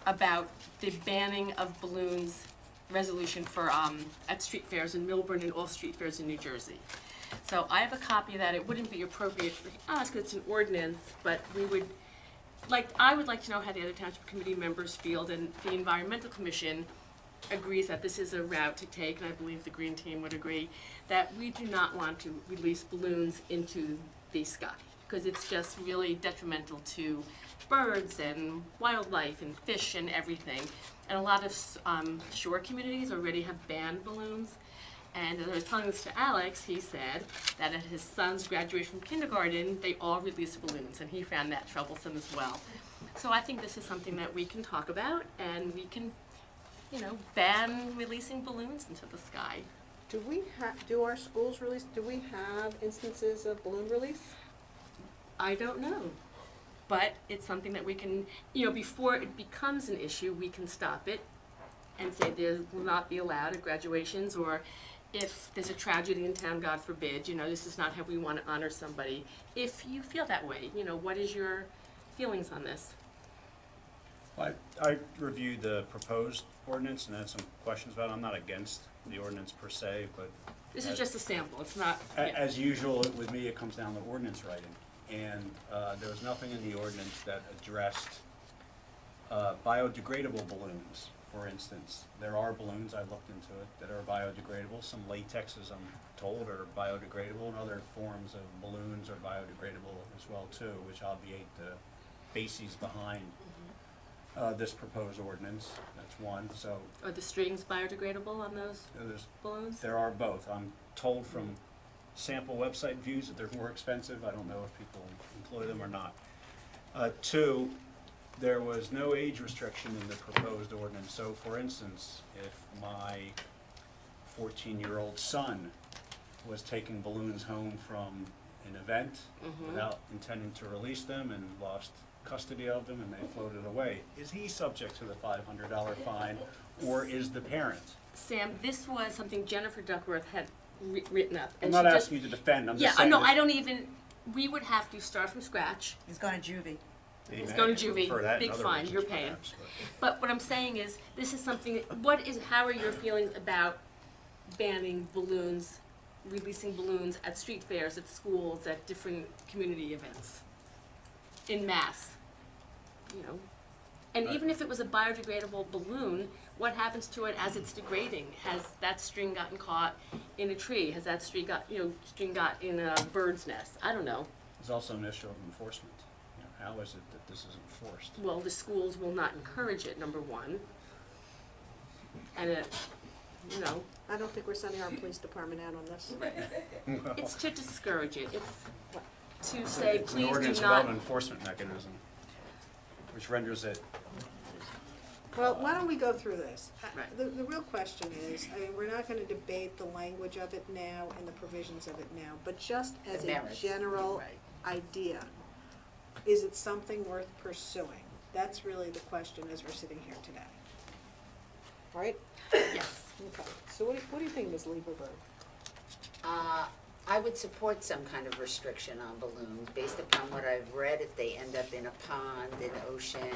about the banning of balloons resolution for at street fairs in Millburn and all street fairs in New Jersey. So I have a copy of that. It wouldn't be appropriate for us because it's an ordinance, but I would like to know how the other township committee members feel, and the Environmental Commission agrees that this is a route to take, and I believe the Green Team would agree, that we do not want to release balloons into the sky, because it's just really detrimental to birds and wildlife and fish and everything. And a lot of shore communities already have banned balloons. And as I was telling this to Alex, he said that at his son's graduation from kindergarten, they all released balloons, and he found that troublesome as well. So I think this is something that we can talk about, and we can, ban releasing balloons into the sky. Do our schools release, do we have instances of balloon release? I don't know. But it's something that we can, before it becomes an issue, we can stop it and say there will not be allowed at graduations, or if there's a tragedy in town, God forbid, this is not how we want to honor somebody. If you feel that way, what is your feelings on this? I reviewed the proposed ordinance and had some questions about it. I'm not against the ordinance per se, but This is just a sample, it's not. as usual with me, it comes down to ordinance writing. And there was nothing in the ordinance that addressed biodegradable balloons, for instance. There are balloons, I looked into it, that are biodegradable. Some latexes, I'm told, are biodegradable, and other forms of balloons are biodegradable as well too, which obviate the bases behind this proposed ordinance. That's one. So Are the strings biodegradable on those balloons? there are both. I'm told from sample website views that they're more expensive. I don't know if people employ them or not. Two, there was no age restriction in the proposed ordinance. So for instance, if my 14-year-old son was taking balloons home from an event without intending to release them and lost custody of them and they floated away, is he subject to the $500 fine, or is the parent? Sam, this was something Jennifer Duckworth had written up. I'm not asking you to defend, I'm Yeah, just saying. no, I don't even, we would have to start from scratch. He's going to juvie. He's going to juvie, big fine, you're paying. But what I'm saying is, this is something, how are your feelings about banning balloons, releasing balloons at street fairs, at schools, at different community events, in mass? And even if it was a biodegradable balloon, what happens to it as it's degrading? Has that string gotten caught in a tree? Has that string got in a bird's nest? I don't know. There's also an issue of enforcement. How is it that this is enforced? Well, the schools will not encourage it, number one. And I don't think we're sending our police department out on this. it's to discourage it. It's to say, It's an please ordinance do not. without an enforcement mechanism, which renders it. Well, why don't we go through this? The real question is, we're not gonna debate the language of it now and the provisions of it now, but just as The a merits. general idea, is it something worth pursuing? That's really the question as we're sitting here today. Right? Yes. Okay, so what do you think, Ms. Lieberberg? I would support some kind of restriction on balloons based upon what I've read. If they end up in a pond, an ocean,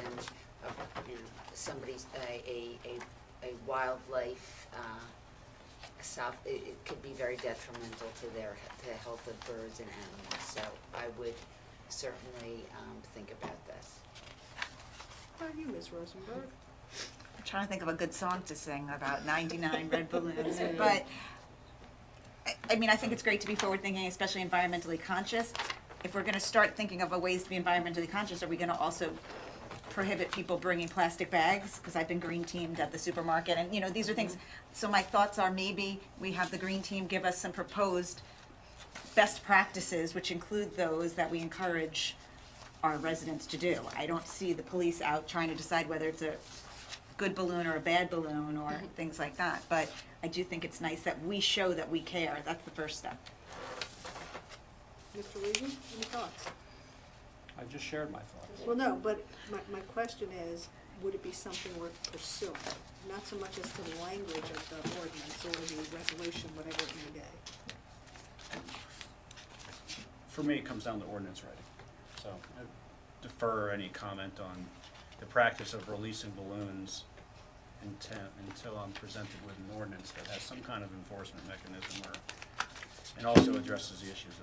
somebody's a wildlife, it could be very detrimental to the health of birds and animals. So I would certainly think about this. How about you, Ms. Rosenberg? I'm trying to think of a good song to sing about 99 red balloons, but I mean, I think it's great to be forward-thinking, especially environmentally conscious. If we're going to start thinking of ways to be environmentally conscious, are we going to also prohibit people bringing plastic bags? Because I've been green teamed at the supermarket, and these are things. So my thoughts are maybe we have the green team give us some proposed best practices, which include those that we encourage our residents to do. I don't see the police out trying to decide whether it's a good balloon or a bad balloon or things like that. But I do think it's nice that we show that we care. That's the first step. Mr. Regan, any thoughts? I just shared my thoughts. Well, no, but my question is, would it be something worth pursuing? Not so much as to the language of the ordinance or the resolution, whatever it may be. For me, it comes down to ordinance writing. So I defer any comment on the practice of releasing balloons until I'm presented with an ordinance that has some kind of enforcement mechanism and also addresses the issues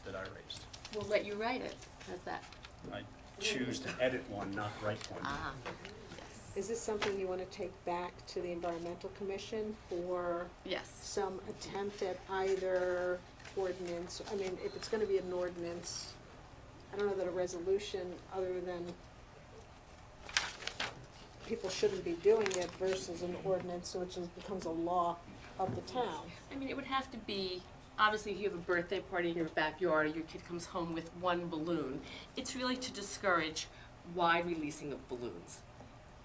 that I raised. We'll let you write it. How's that? I choose to edit one, not write one. Ah, Is this something you want to take back to the Environmental Commission for yes. some attempt at either ordinance? I mean, if it's going to be an ordinance, I don't know that a resolution, other than people shouldn't be doing it, versus an ordinance which becomes a law of the town. I mean, it would have to be, obviously, if you have a birthday party in your backyard, or your kid comes home with one balloon, it's really to discourage wide releasing of balloons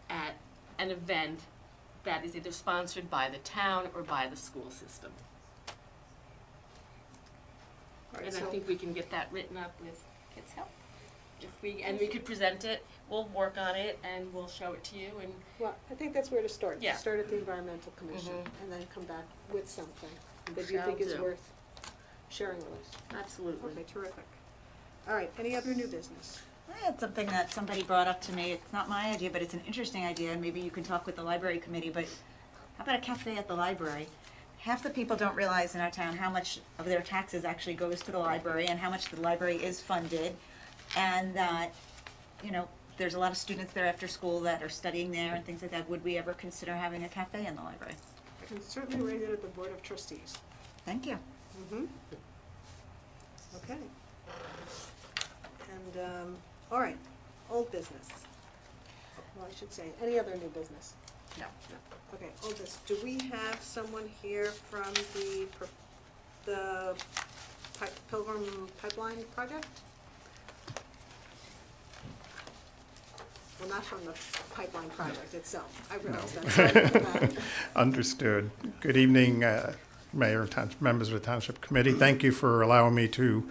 at an event that is either sponsored by the town or by the school system. Right, And so I think we can get that written up with kids' help. And we could present it, we'll work on it, and we'll show it to you, and Well, I think that's where to start. Yeah. Start at the Environmental Commission Mhm. and then come back with something that you Shall think is do. worth sharing with us. absolutely. Okay, terrific. All right, any other new business? I had something that somebody brought up to me. It's not my idea, but it's an interesting idea, and maybe you can talk with the library committee, but how about a cafe at the library? Half the people don't realize in our town how much of their taxes actually goes to the library and how much the library is funded. And that, you know, there's a lot of students there after school that are studying there and things like that. Would we ever consider having a cafe in the library? I can certainly raise it at the Board of Trustees. Thank you. Mm-hmm. Okay. And, all right, old business. Well, I should say, any other new business? No. Okay, old business. Do we have someone here from the Pilgrim Pipeline Project? Well, not from the pipeline project itself. I realize that. Sorry about that. Understood. Good evening, Mayor and members of the Township Committee. Thank you for allowing me to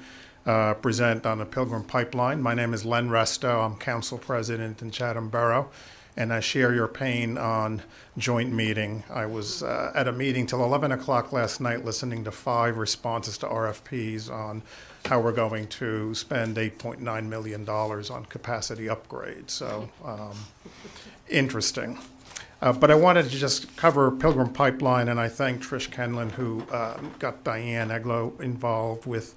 present on the Pilgrim Pipeline. My name is Len Resto. I'm Council President in Chatham Borough, and I share your pain on joint meeting. I was at a meeting till 11 o'clock last night listening to 5 responses to RFPs on how we're going to spend $8.9 million on capacity upgrades. So interesting. But I wanted to just cover Pilgrim Pipeline, and I thank Trish Kenlin, who got Diane Eglo involved with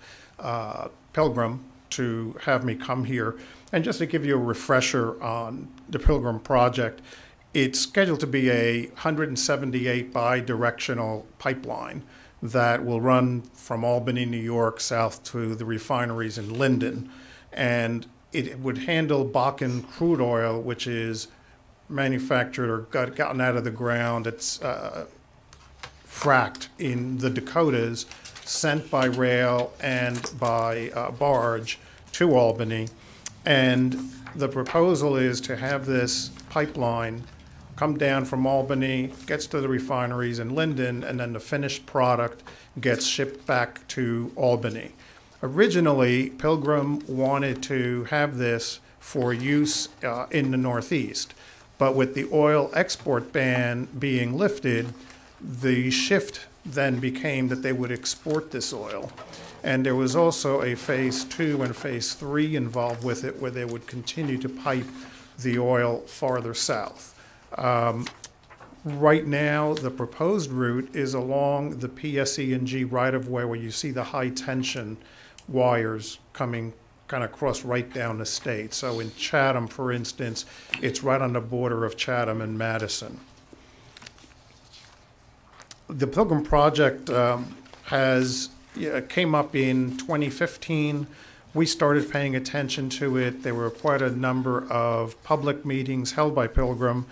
Pilgrim to have me come here. And just to give you a refresher on the Pilgrim project, it's scheduled to be a 178 bi-directional pipeline that will run from Albany, New York, south to the refineries in Linden. And it would handle Bakken crude oil, which is manufactured or gotten out of the ground. It's fracked in the Dakotas, sent by rail and by barge to Albany. And the proposal is to have this pipeline come down from Albany, gets to the refineries in Linden, and then the finished product gets shipped back to Albany. Originally, Pilgrim wanted to have this for use in the Northeast, but with the oil export ban being lifted, the shift then became that they would export this oil. And there was also a phase 2 and phase 3 involved with it, where they would continue to pipe the oil farther south. Right now, the proposed route is along the PSE&G right-of-way, where you see the high-tension wires coming kind of cross right down the state. So in Chatham, for instance, it's right on the border of Chatham and Madison. The Pilgrim project came up in 2015. We started paying attention to it. There were quite a number of public meetings held by Pilgrim.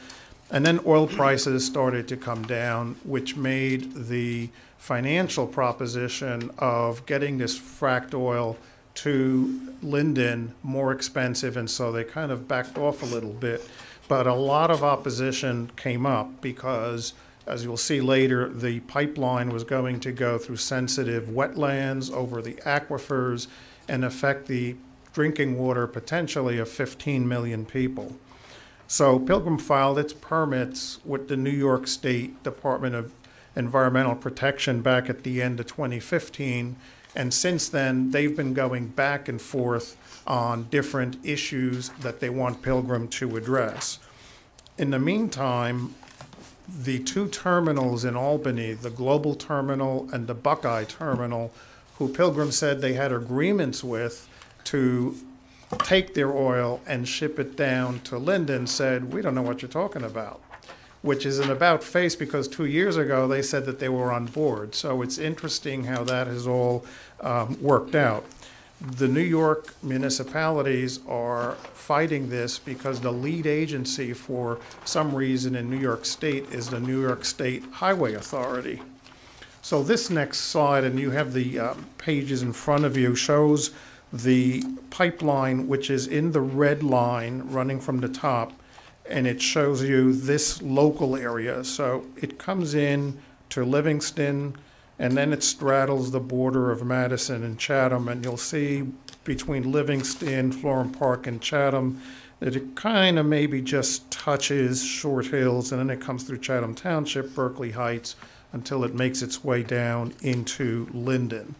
And then oil prices started to come down, which made the financial proposition of getting this fracked oil to Linden more expensive. And so they kind of backed off a little bit. but a lot of opposition came up because, as you'll see later, the pipeline was going to go through sensitive wetlands over the aquifers and affect the drinking water potentially of 15 million people. So Pilgrim filed its permits with the New York State Department of Environmental Protection back at the end of 2015, and since then they've been going back and forth on different issues that they want Pilgrim to address. In the meantime, the two terminals in Albany, the Global Terminal and the Buckeye Terminal, who Pilgrim said they had agreements with to take their oil and ship it down to Linden, said, we don't know what you're talking about, which is an about face because 2 years ago they said that they were on board. So it's interesting how that has all worked out. The New York municipalities are fighting this because the lead agency for some reason in New York State is the New York State Highway Authority. So this next slide, and you have the pages in front of you, shows the pipeline, which is in the red line running from the top, and it shows you this local area. So it comes in to Livingston, and then it straddles the border of Madison and Chatham, and you'll see between Livingston, Florham Park, and Chatham that it kind of maybe just touches Short Hills, and then it comes through Chatham Township, Berkeley Heights, until it makes its way down into Linden.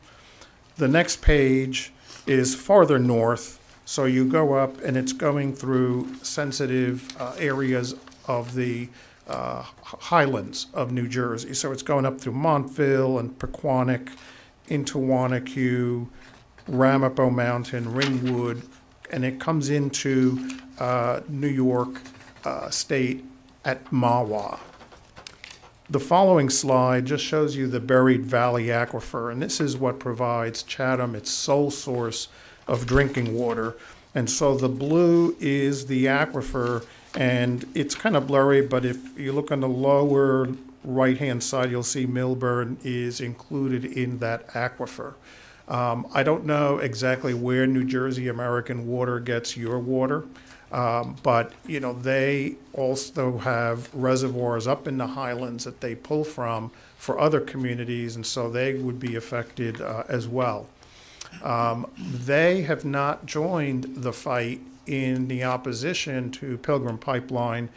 The next page is farther north, so you go up and it's going through sensitive areas of the highlands of New Jersey. So it's going up through Montville and Pequannock into Wanacue, Ramapo Mountain, Ringwood, and it comes into New York State at Mahwah. The following slide just shows you the Buried Valley Aquifer, and this is what provides Chatham its sole source of drinking water. And so the blue is the aquifer, and it's kind of blurry, but if you look on the lower right-hand side, you'll see Millburn is included in that aquifer. I don't know exactly where New Jersey American Water gets your water, but you know, they also have reservoirs up in the highlands that they pull from for other communities, and so they would be affected as well. They have not joined the fight in the opposition to Pilgrim Pipeline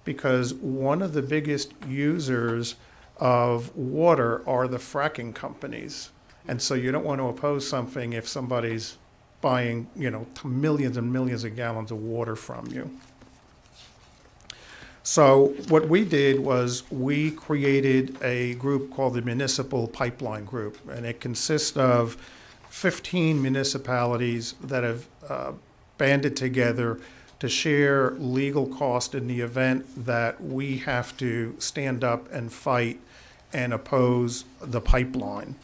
because one of the biggest users of water are the fracking companies. And so you don't want to oppose something if somebody's buying, you know, millions and millions of gallons of water from you. So what we did was we created a group called the Municipal Pipeline Group, and it consists of 15 municipalities that have banded together to share legal cost in the event that we have to stand up and fight and oppose the pipeline.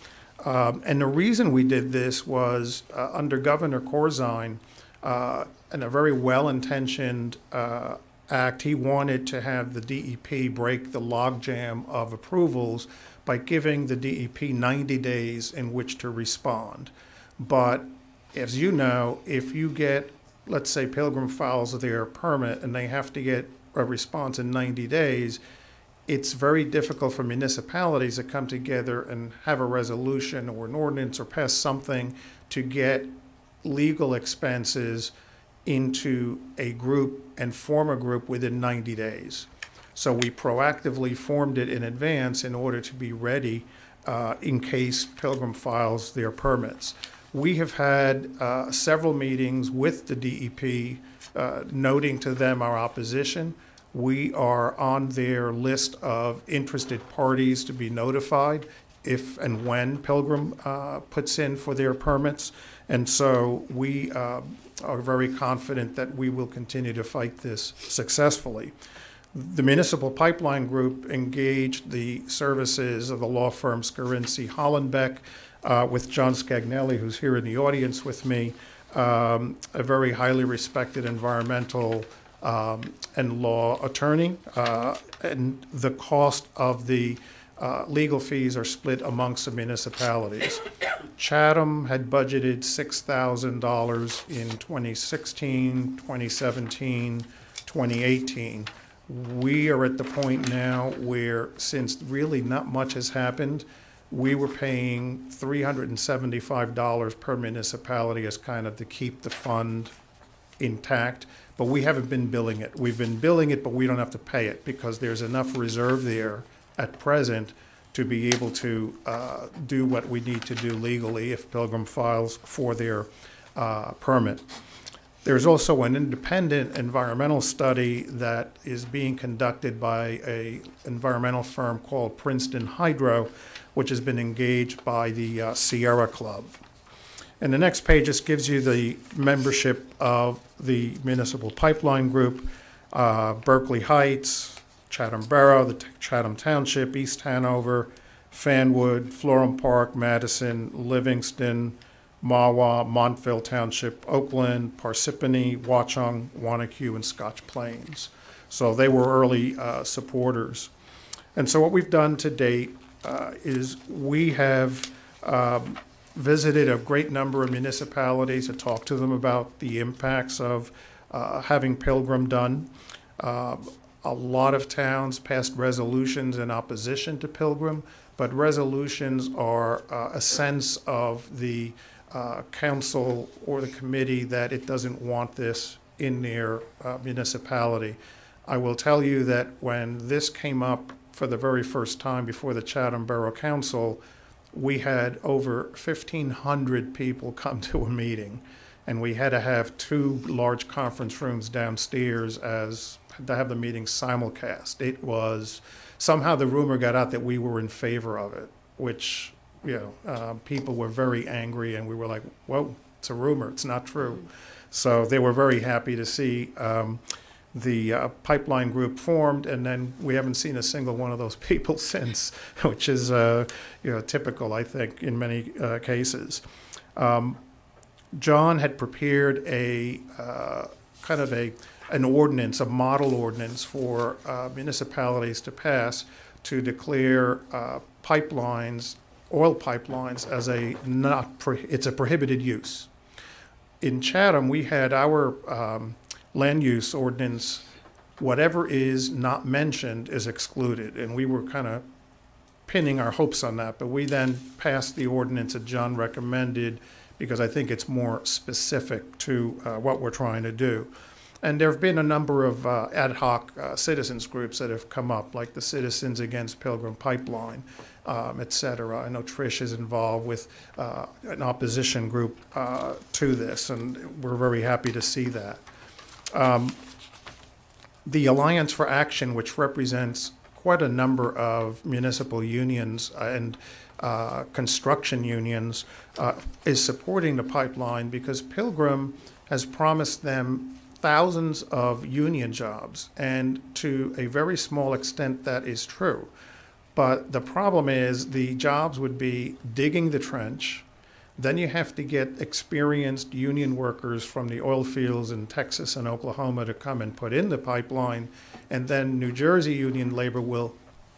And the reason we did this was under Governor Corzine, in a very well-intentioned act, he wanted to have the DEP break the logjam of approvals by giving the DEP 90 days in which to respond. But as you know, if you get, let's say Pilgrim files their permit and they have to get a response in 90 days, it's very difficult for municipalities to come together and have a resolution or an ordinance or pass something to get legal expenses into a group and form a group within 90 days. So we proactively formed it in advance in order to be ready in case Pilgrim files their permits. We have had several meetings with the DEP noting to them our opposition. We are on their list of interested parties to be notified if and when Pilgrim puts in for their permits. And so we are very confident that we will continue to fight this successfully. The Municipal Pipeline Group engaged the services of the law firm Scarinci Hollenbeck with John Scagnelli, who's here in the audience with me, a very highly respected environmental and law attorney. And the cost of the legal fees are split amongst the municipalities. Chatham had budgeted $6,000 in 2016, 2017, 2018. We are at the point now where, since really not much has happened, we were paying $375 per municipality as kind of to keep the fund intact, but we haven't been billing it. We've been billing it, but we don't have to pay it because there's enough reserve there at present to be able to do what we need to do legally if Pilgrim files for their permit. There's also an independent environmental study that is being conducted by an environmental firm called Princeton Hydro, which has been engaged by the Sierra Club. And the next page just gives you the membership of the Municipal Pipeline Group, Berkeley Heights, Chatham Borough, the Chatham Township, East Hanover, Fanwood, Florham Park, Madison, Livingston, Mahwah, Montville Township, Oakland, Parsippany, Watchung, Wanacue, and Scotch Plains. So they were early supporters. And so what we've done to date is we have visited a great number of municipalities to talk to them about the impacts of having Pilgrim done. A lot of towns passed resolutions in opposition to Pilgrim, but resolutions are a sense of the council or the committee that it doesn't want this in their municipality. I will tell you that when this came up for the very first time before the Chatham Borough Council, we had over 1,500 people come to a meeting, and we had to have 2 large conference rooms downstairs to have the meeting simulcast. It was, somehow the rumor got out that we were in favor of it, which, people were very angry, and we were like, whoa, it's a rumor, it's not true. So they were very happy to see the pipeline group formed, and then we haven't seen a single one of those people since, which is typical, I think, in many cases. John had prepared a kind of an ordinance, a model ordinance for municipalities to pass to declare pipelines, oil pipelines, as it's a prohibited use. In Chatham, we had our land use ordinance, whatever is not mentioned is excluded, and we were kind of pinning our hopes on that, but we then passed the ordinance that John recommended because I think it's more specific to what we're trying to do. And there have been a number of ad hoc citizens groups that have come up, like the Citizens Against Pilgrim Pipeline, et cetera. I know Trish is involved with an opposition group to this, and we're very happy to see that. The Alliance for Action, which represents quite a number of municipal unions and construction unions, is supporting the pipeline because Pilgrim has promised them thousands of union jobs, and to a very small extent that is true. But the problem is the jobs would be digging the trench. Then you have to get experienced union workers from the oil fields in Texas and Oklahoma to come and put in the pipeline, and then New Jersey union labor will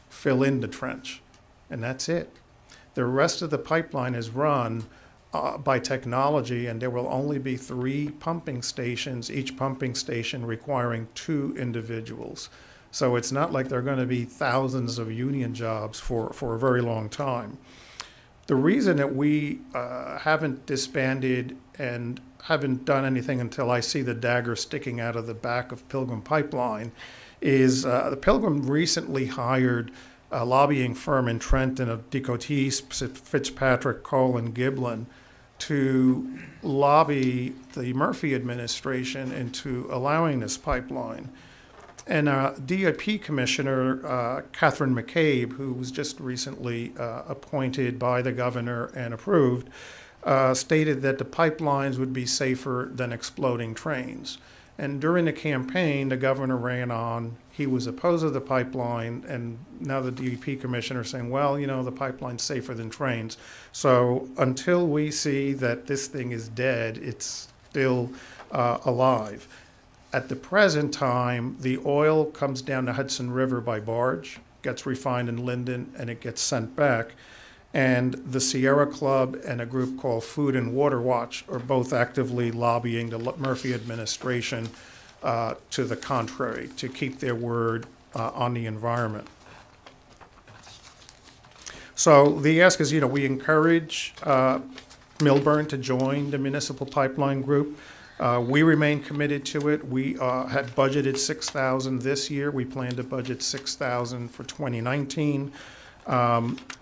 fill in the trench, and that's it. The rest of the pipeline is run by technology, and there will only be 3 pumping stations, each pumping station requiring 2 individuals. So it's not like there are going to be thousands of union jobs for a very long time. The reason that we haven't disbanded and haven't done anything until I see the dagger sticking out of the back of Pilgrim Pipeline is the Pilgrim recently hired a lobbying firm in Trenton of Decotis, Fitzpatrick, Cole, and Giblin to lobby the Murphy administration into allowing this pipeline. And DIP Commissioner Catherine McCabe, who was just recently appointed by the governor and approved, stated that the pipelines would be safer than exploding trains. And during the campaign, the governor ran on, he was opposed to the pipeline, and now the DEP commissioner is saying, well, the pipeline's safer than trains. So until we see that this thing is dead, it's still alive. At the present time, the oil comes down the Hudson River by barge, gets refined in Linden, and it gets sent back. And the Sierra Club and a group called Food and Water Watch are both actively lobbying the Murphy administration to the contrary, to keep their word on the environment. So the ask is, we encourage Millburn to join the municipal pipeline group. We remain committed to it. We had budgeted $6,000 this year. We plan to budget $6,000 for 2019.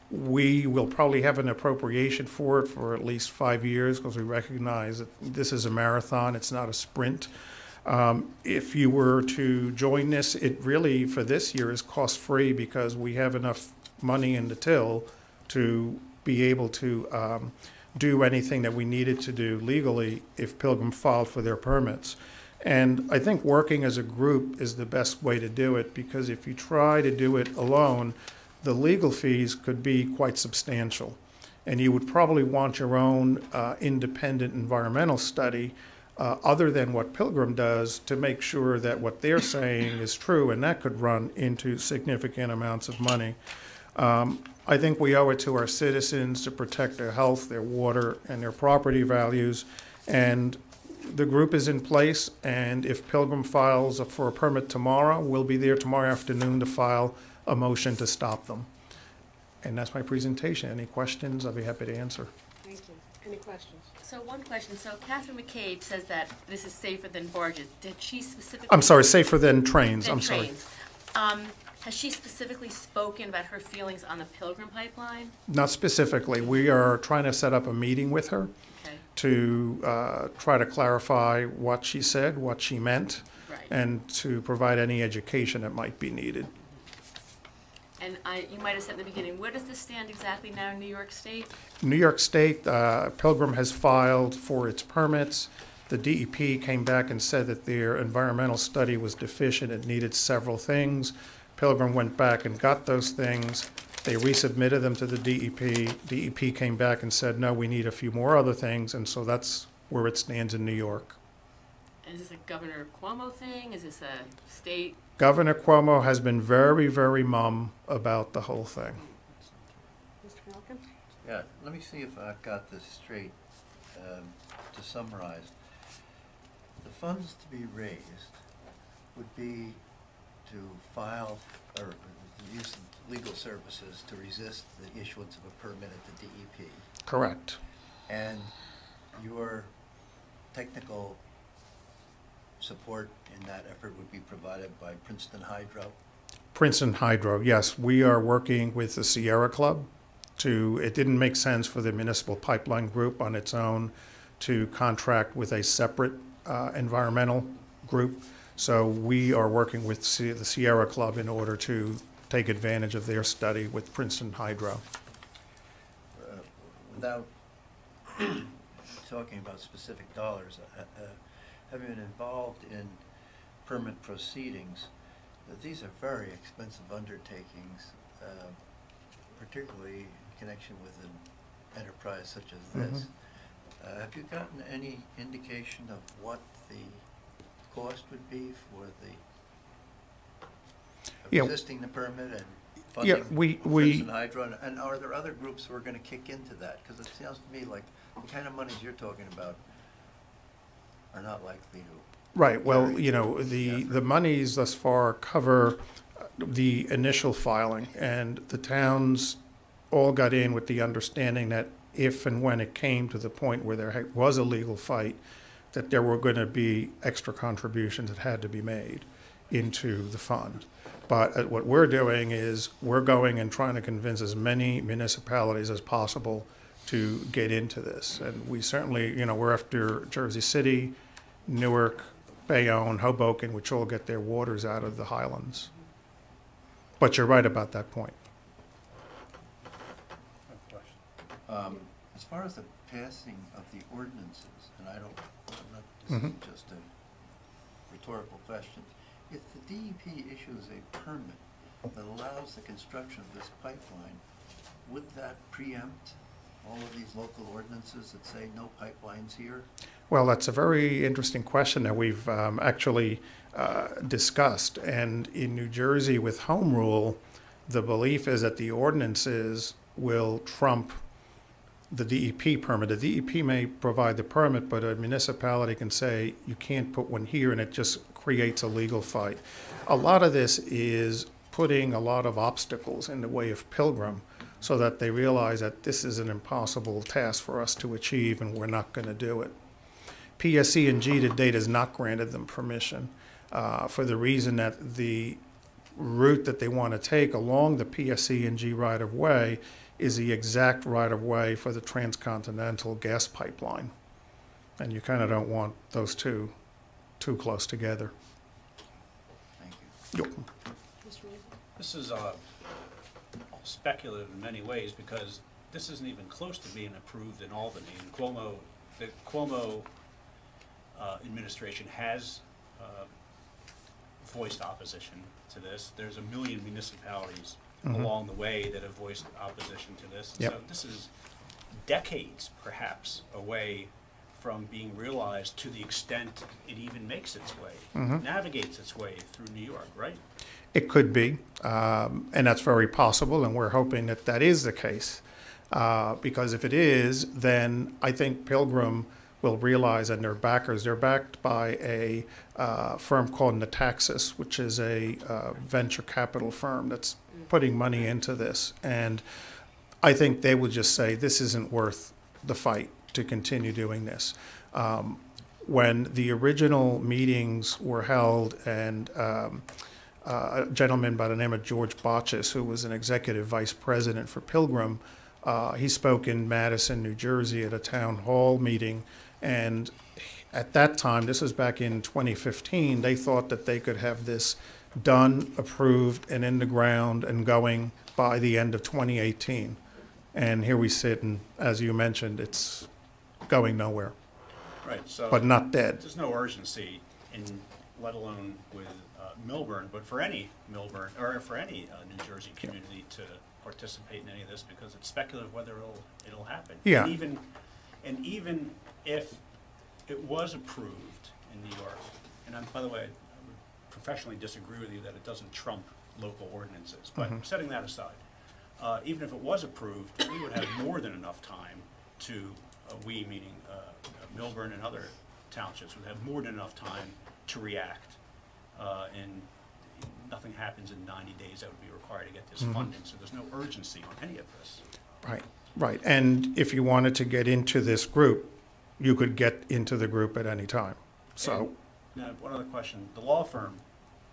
We will probably have an appropriation for it for at least 5 years because we recognize that this is a marathon, it's not a sprint. If you were to join this, it really, for this year, is cost-free because we have enough money in the till to be able to do anything that we needed to do legally if Pilgrim filed for their permits. And I think working as a group is the best way to do it, because if you try to do it alone, the legal fees could be quite substantial. And you would probably want your own independent environmental study other than what Pilgrim does to make sure that what they're saying is true, and that could run into significant amounts of money. I think we owe it to our citizens to protect their health, their water, and their property values. And the group is in place, and if Pilgrim files for a permit tomorrow, we'll be there tomorrow afternoon to file a motion to stop them. And that's my presentation. Any questions? I'll be happy to answer. Thank you. Any questions? So one question, so Catherine McCabe says that this is safer than barges. Did she specifically? I'm sorry, safer than trains. Than I'm sorry. trains. Has she specifically spoken about her feelings on the Pilgrim pipeline? Not specifically. We are trying to set up a meeting with her to try to clarify what she said, what she meant, and to provide any education that might be needed. And you might have said in the beginning, where does this stand exactly now in New York State? New York State, Pilgrim has filed for its permits. The DEP came back and said that their environmental study was deficient. It needed several things. Pilgrim went back and got those things. They resubmitted them to the DEP. DEP came back and said, no, we need a few more other things, and so that's where it stands in New York. Is this a Governor Cuomo thing? Is this a state? Governor Cuomo has been very, very mum about the whole thing. Mr. Falcon? Yeah, let me see if I've got this straight. To summarize, the funds to be raised would be to file or use legal services to resist the issuance of a permit at the DEP. Correct. And your technical support in that effort would be provided by Princeton Hydro? Princeton Hydro, yes. We are working with the Sierra Club it didn't make sense for the municipal pipeline group on its own to contract with a separate environmental group. So we are working with the Sierra Club in order to take advantage of their study with Princeton Hydro. Without talking about specific dollars, having been involved in permit proceedings, these are very expensive undertakings, particularly in connection with an enterprise such as this. Have you gotten any indication of what the cost would be for the resisting the permit and funding Princeton Hydro? And are there other groups who are going to kick into that? Because it sounds to me like the kind of monies you're talking about are not likely to. Right. Well, the monies thus far cover the initial filing, and the towns all got in with the understanding that if and when it came to the point where there was a legal fight, that there were going to be extra contributions that had to be made into the fund. But what we're doing is we're going and trying to convince as many municipalities as possible to get into this. And we certainly, we're after Jersey City, Newark, Bayonne, Hoboken, which all get their waters out of the Highlands. But you're right about that point. As far as the passing of the ordinances, and this is just a rhetorical question. If the DEP issues a permit that allows the construction of this pipeline, would that preempt all of these local ordinances that say no pipelines here? Well, that's a very interesting question that we've actually discussed. And in New Jersey with home rule, the belief is that the ordinances will trump the DEP permit. The DEP may provide the permit, but a municipality can say you can't put one here, and it just creates a legal fight. A lot of this is putting a lot of obstacles in the way of Pilgrim so that they realize that this is an impossible task for us to achieve and we're not going to do it. PSE&G to date has not granted them permission for the reason that the route that they want to take along the PSE&G right-of-way is the exact right-of-way for the transcontinental gas pipeline. And you kind of don't want those two too close together. Thank you. Yep. This is speculative in many ways because this isn't even close to being approved in Albany. And the Cuomo administration has voiced opposition to this. There's a million municipalities along the way that have voiced opposition to this. Yep. So this is decades, perhaps, away from being realized to the extent it even makes its way, navigates its way through New York, right? It could be, and that's very possible, and we're hoping that that is the case. Because if it is, then I think Pilgrim will realize, and their backers, they're backed by a firm called Nataxis, which is a venture capital firm that's putting money into this. And I think they would just say, this isn't worth the fight to continue doing this. When the original meetings were held, and a gentleman by the name of George Botchus, who was an executive vice president for Pilgrim, he spoke in Madison, New Jersey at a town hall meeting, and at that time, this was back in 2015, they thought that they could have this done, approved, and in the ground and going by the end of 2018. And here we sit, and as you mentioned, it's going nowhere. Right, so. But not dead. There's no urgency in, let alone with Millburn, but for any Millburn, or for any New Jersey community to participate in any of this, because it's speculative whether it'll happen. Yeah. And even if it was approved in New York, and by the way, I would professionally disagree with you that it doesn't trump local ordinances, but setting that aside, even if it was approved, we would have more than enough time to, we meaning Millburn and other townships, would have more than enough time to react. And nothing happens in 90 days that would be required to get this funding, so there's no urgency on any of this. Right, right. And if you wanted to get into this group, you could get into the group at any time. So. Now, one other question. The law firm,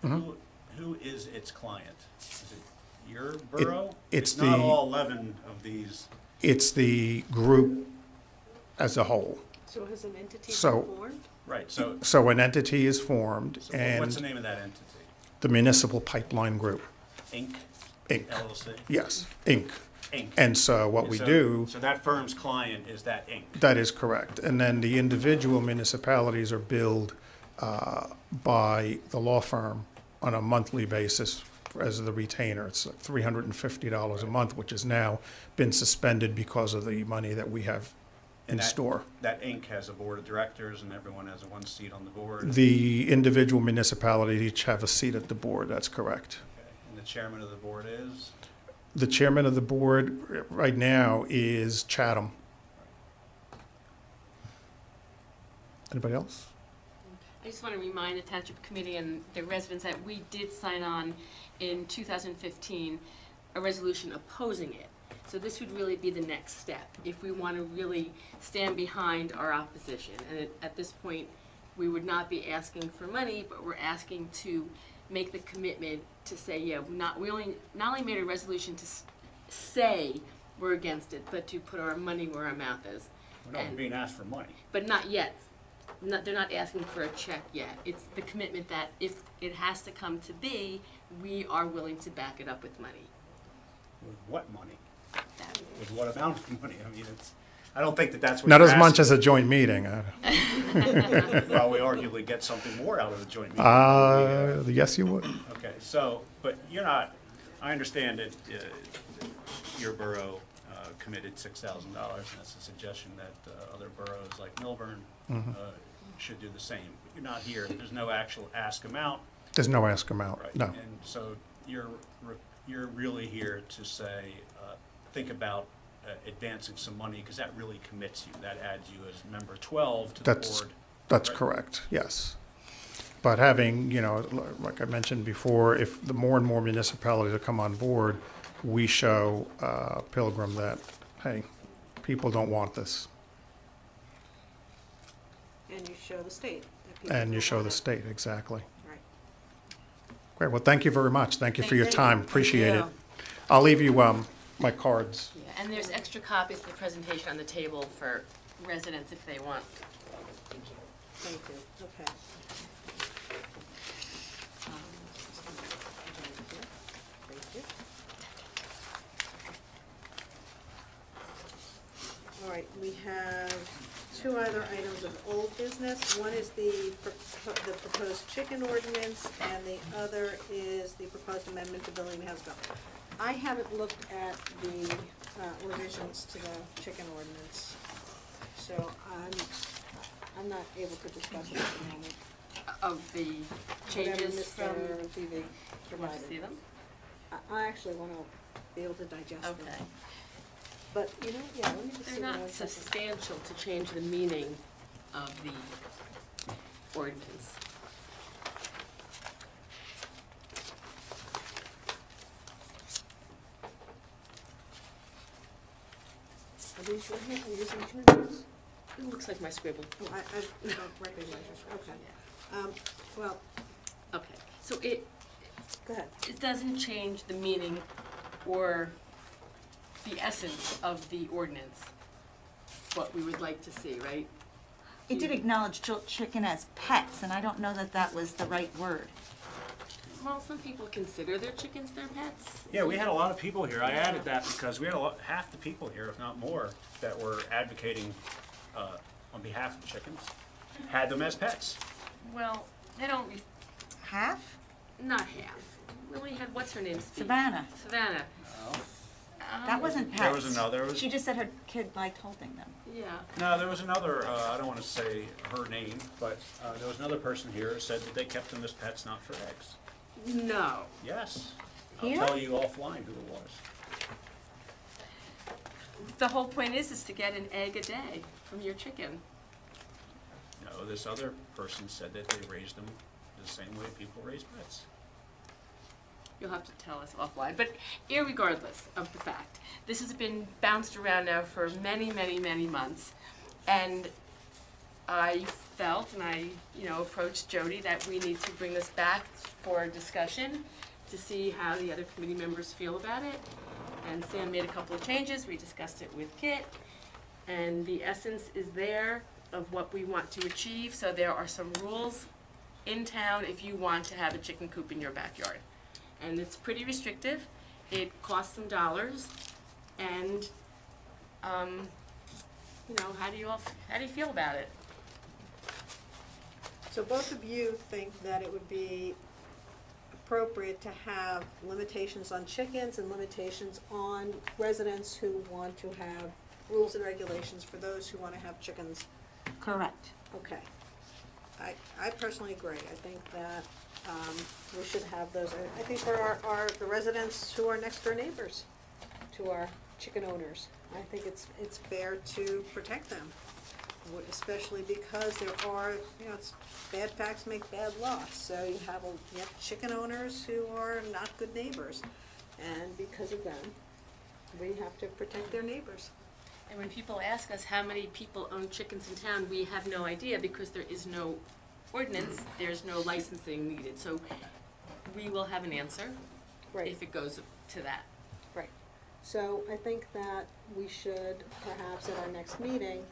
who is its client? Is it your borough? It's not the, all 11 of these. It's the group as a whole. So has an entity So- been formed? Right, so. So an entity is formed, So and what's the name of that entity? the Municipal Pipeline Group, Inc.? Inc. LLC? Yes, Inc. Inc. And so what we So- do, So that firm's client is that Inc.? that is correct. And then the individual municipalities are billed by the law firm on a monthly basis as the retainer. It's like $350 a month, which has now been suspended because of the money that we have in And that- store. That Inc. has a board of directors and everyone has one seat on the board? The individual municipalities each have a seat at the board, that's correct. Okay. And the chairman of the board is? The chairman of the board right now is Chatham. Anybody else? I just want to remind the Township Committee and the residents that we did sign on in 2015 a resolution opposing it. So this would really be the next step if we want to really stand behind our opposition. And at this point, we would not be asking for money, but we're asking to make the commitment to say, yeah, not only made a resolution to say we're against it, but to put our money where our mouth is. We're not being asked for money. But not yet. They're not asking for a check yet. It's the commitment that if it has to come to be, we are willing to back it up with money. With what money? With what amount of money? I mean, I don't think that's what Not you're as much asking. as a joint meeting. Well, we arguably get something more out of the joint meeting. Yes, you would. Okay, so, but you're not, I understand that your borough committed $6,000, and that's a suggestion that other boroughs like Millburn should do the same. But you're not here, there's no actual ask amount. There's no ask amount, Right. no. And so you're really here to say, think about advancing some money, because that really commits you. That adds you as member 12 to the board. That's Right. correct, yes. But having, like I mentioned before, if the more and more municipalities that come on board, we show Pilgrim that, hey, people don't want this. And you show the state. that people And you don't show want the it. state, exactly. Right. Great, well, thank you very much. Thank you for your Thank you. time, Thank appreciate it. you. I'll leave you my cards. Yeah, and there's extra copies of the presentation on the table for residents if they want. Thank you, okay. Thank you. All right, we have two other items of old business. One is the proposed chicken ordinance, and the other is the proposed amendment to building and house code. I haven't looked at the revisions to the chicken ordinance, so I'm not able to discuss it at the moment. Of the changes from, Whatever Mr. TV you want provided. to see them? I actually want to be able to digest them. Okay. But, yeah, let me just see. They're what I not was thinking. substantial to change the meaning of the ordinance. Are these your hands? Are these your notes? It looks like my scribble. Oh, I don't recognize yours, okay. Well, Okay, so it go ahead. doesn't change the meaning or the essence of the ordinance, what we would like to see, right? It did acknowledge chicken as pets, and I don't know that that was the right word. Well, some people consider their chickens their pets. Yeah, we had a lot of people here. I added that because we had half the people here, if not more, that were advocating on behalf of chickens, had them as pets. Well, they don't, Half? not half. We only had, what's her name speak? Savannah. Savannah. That wasn't pets. There was another. She just said her kid liked holding them. Yeah. No, there was another, I don't want to say her name, but there was another person here who said that they kept them as pets, not for eggs. No. Yes. Here? I'll tell you offline who it was. The whole point is to get an egg a day from your chicken. No, this other person said that they raised them the same way people raise pets. You'll have to tell us offline. But irregardless of the fact, this has been bounced around now for many, many, many months. And I felt, and I, approached Jody that we need to bring this back for discussion to see how the other committee members feel about it. And Sam made a couple of changes. We discussed it with Kit. And the essence is there of what we want to achieve. So there are some rules in town if you want to have a chicken coop in your backyard. And it's pretty restrictive. It costs some dollars. And, how do you feel about it? So both of you think that it would be appropriate to have limitations on chickens and limitations on residents who want to have rules and regulations for those who want to have chickens? Correct. Okay. I personally agree. I think that we should have those. I think for the residents who are next door neighbors to our chicken owners, I think it's fair to protect them, especially because there are, it's bad facts make bad law. So you have chicken owners who are not good neighbors, and because of them, we have to protect their neighbors. And when people ask us how many people own chickens in town, we have no idea because there is no ordinance, there's no licensing needed. So we will have an answer if it goes to that. Right. So I think that we should perhaps at our next meeting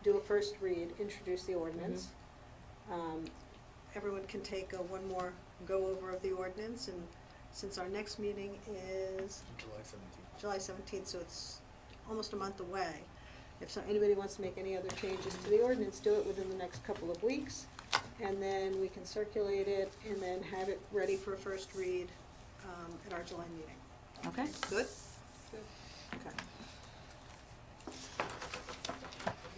do a first read, introduce the ordinance. Everyone can take one more go over of the ordinance, and since our next meeting is July 17th, so it's almost a month away. If anybody wants to make any other changes to the ordinance, do it within the next couple of weeks, and then we can circulate it and then have it ready for a first read at our July meeting. Okay. Good? Okay.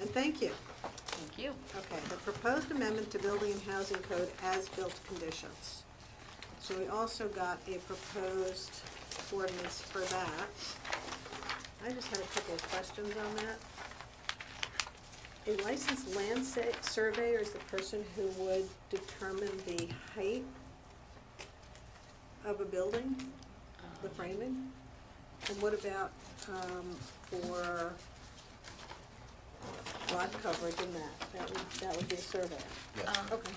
And thank you. Thank you. Okay, the proposed amendment to building and housing code as built conditions. So we also got a proposed ordinance for that. I just had a couple of questions on that. A licensed land surveyor is the person who would determine the height of a building, the framing? And what about, for lot coverage and that would be a surveyor? Yes. Okay.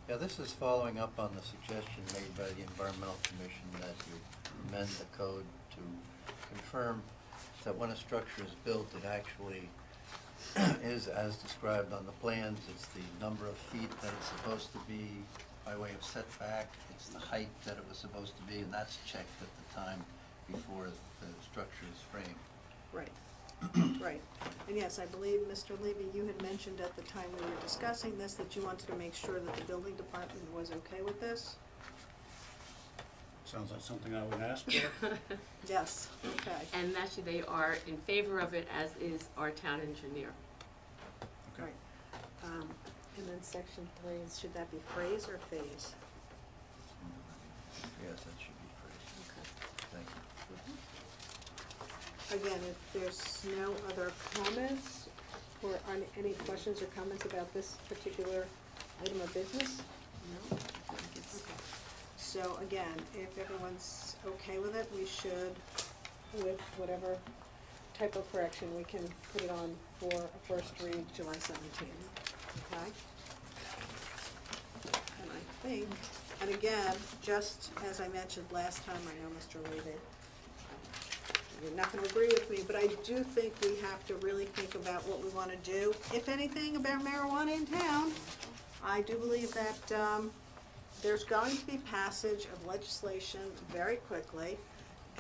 Yeah, this is following up on the suggestion made by the Environmental Commission that you amend the code to confirm that when a structure is built, it actually is as described on the plans. It's the number of feet that it's supposed to be by way of setback. It's the height that it was supposed to be, and that's checked at the time before the structure is framed. Right, right. And yes, I believe, Mr. Levy, you had mentioned at the time we were discussing this that you wanted to make sure that the building department was okay with this? Sounds like something I would ask for. Yes, okay. And actually, they are in favor of it, as is our town engineer. Right. And then section 3, should that be phrase or phase? Yes, that should be phrased. Okay. Thank you. Again, if there's no other comments or any questions or comments about this particular item of business? No? Okay. So again, if everyone's okay with it, we should, with whatever type of correction, we can put it on for a first read July 17th. Okay? And I think, and again, just as I mentioned last time, I know Mr. Levy, you're not going to agree with me, but I do think we have to really think about what we want to do, if anything, about marijuana in town. I do believe that there's going to be passage of legislation very quickly,